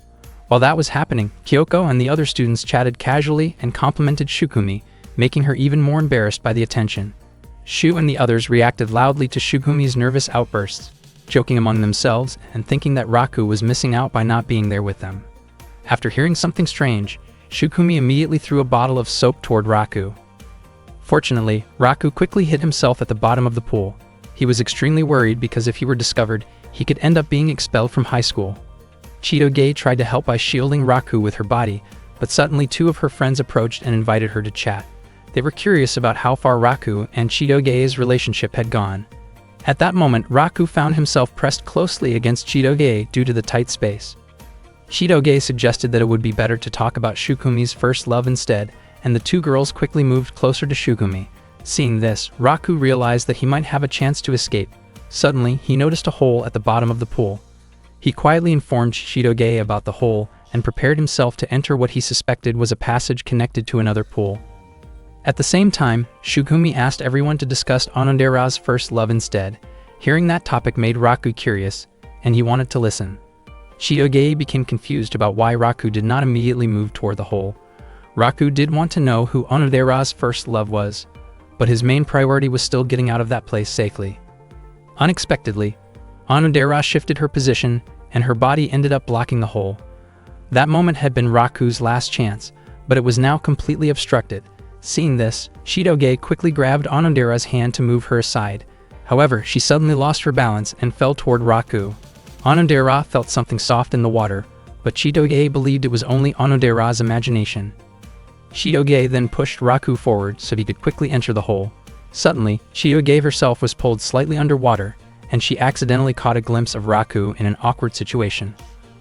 While that was happening, Kyoko and the other students chatted casually and complimented Shukumi, making her even more embarrassed by the attention. Shu and the others reacted loudly to Shukumi's nervous outbursts, joking among themselves and thinking that Raku was missing out by not being there with them. After hearing something strange, Shukumi immediately threw a bottle of soap toward Raku. Fortunately, Raku quickly hid himself at the bottom of the pool. He was extremely worried because if he were discovered, he could end up being expelled from high school. Shidoge tried to help by shielding Raku with her body, but suddenly two of her friends approached and invited her to chat. They were curious about how far Raku and Shidoge's relationship had gone. At that moment, Raku found himself pressed closely against Shidoge due to the tight space. Shidoge suggested that it would be better to talk about Shukumi's first love instead, and the two girls quickly moved closer to Shukumi. Seeing this, Raku realized that he might have a chance to escape. Suddenly, he noticed a hole at the bottom of the pool. He quietly informed Shidoge about the hole and prepared himself to enter what he suspected was a passage connected to another pool. At the same time, Shukumi asked everyone to discuss Onodera's first love instead. Hearing that topic made Raku curious, and he wanted to listen. Shidoge became confused about why Raku did not immediately move toward the hole. Raku did want to know who Onodera's first love was, but his main priority was still getting out of that place safely. Unexpectedly, Onodera shifted her position, and her body ended up blocking the hole. That moment had been Raku's last chance, but it was now completely obstructed. Seeing this, Shidoge quickly grabbed Onodera's hand to move her aside. However, she suddenly lost her balance and fell toward Raku. Onodera felt something soft in the water, but Shidoge believed it was only Onodera's imagination. Shidoge then pushed Raku forward so he could quickly enter the hole. Suddenly, Shidoge herself was pulled slightly underwater, and she accidentally caught a glimpse of Raku in an awkward situation.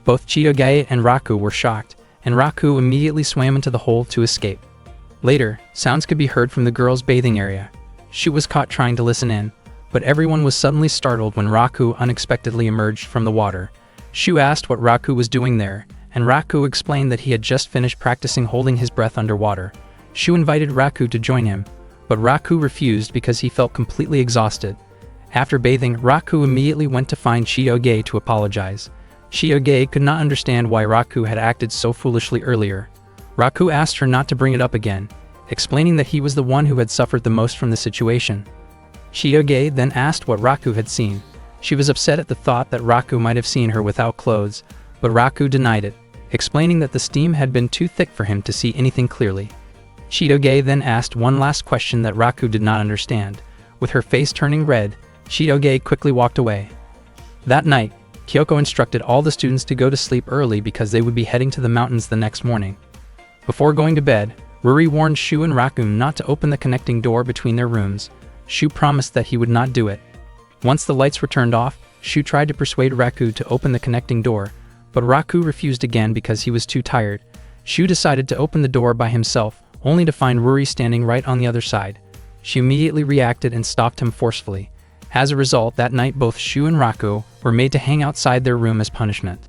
Both Shidoge and Raku were shocked, and Raku immediately swam into the hole to escape. Later, sounds could be heard from the girls' bathing area. Shu was caught trying to listen in, but everyone was suddenly startled when Raku unexpectedly emerged from the water. Shu asked what Raku was doing there, and Raku explained that he had just finished practicing holding his breath underwater. Shu invited Raku to join him, but Raku refused because he felt completely exhausted. After bathing, Raku immediately went to find Shidoge to apologize. Shidoge could not understand why Raku had acted so foolishly earlier. Raku asked her not to bring it up again, explaining that he was the one who had suffered the most from the situation. Shidoge then asked what Raku had seen. She was upset at the thought that Raku might have seen her without clothes, but Raku denied it, explaining that the steam had been too thick for him to see anything clearly. Shidoge then asked one last question that Raku did not understand. With her face turning red, Shidoge quickly walked away. That night, Kyoko instructed all the students to go to sleep early because they would be heading to the mountains the next morning. Before going to bed, Ruri warned Shu and Raku not to open the connecting door between their rooms. Shu promised that he would not do it. Once the lights were turned off, Shu tried to persuade Raku to open the connecting door, but Raku refused again because he was too tired. Shu decided to open the door by himself, only to find Ruri standing right on the other side. She immediately reacted and stopped him forcefully. As a result, that night both Shu and Raku were made to hang outside their room as punishment.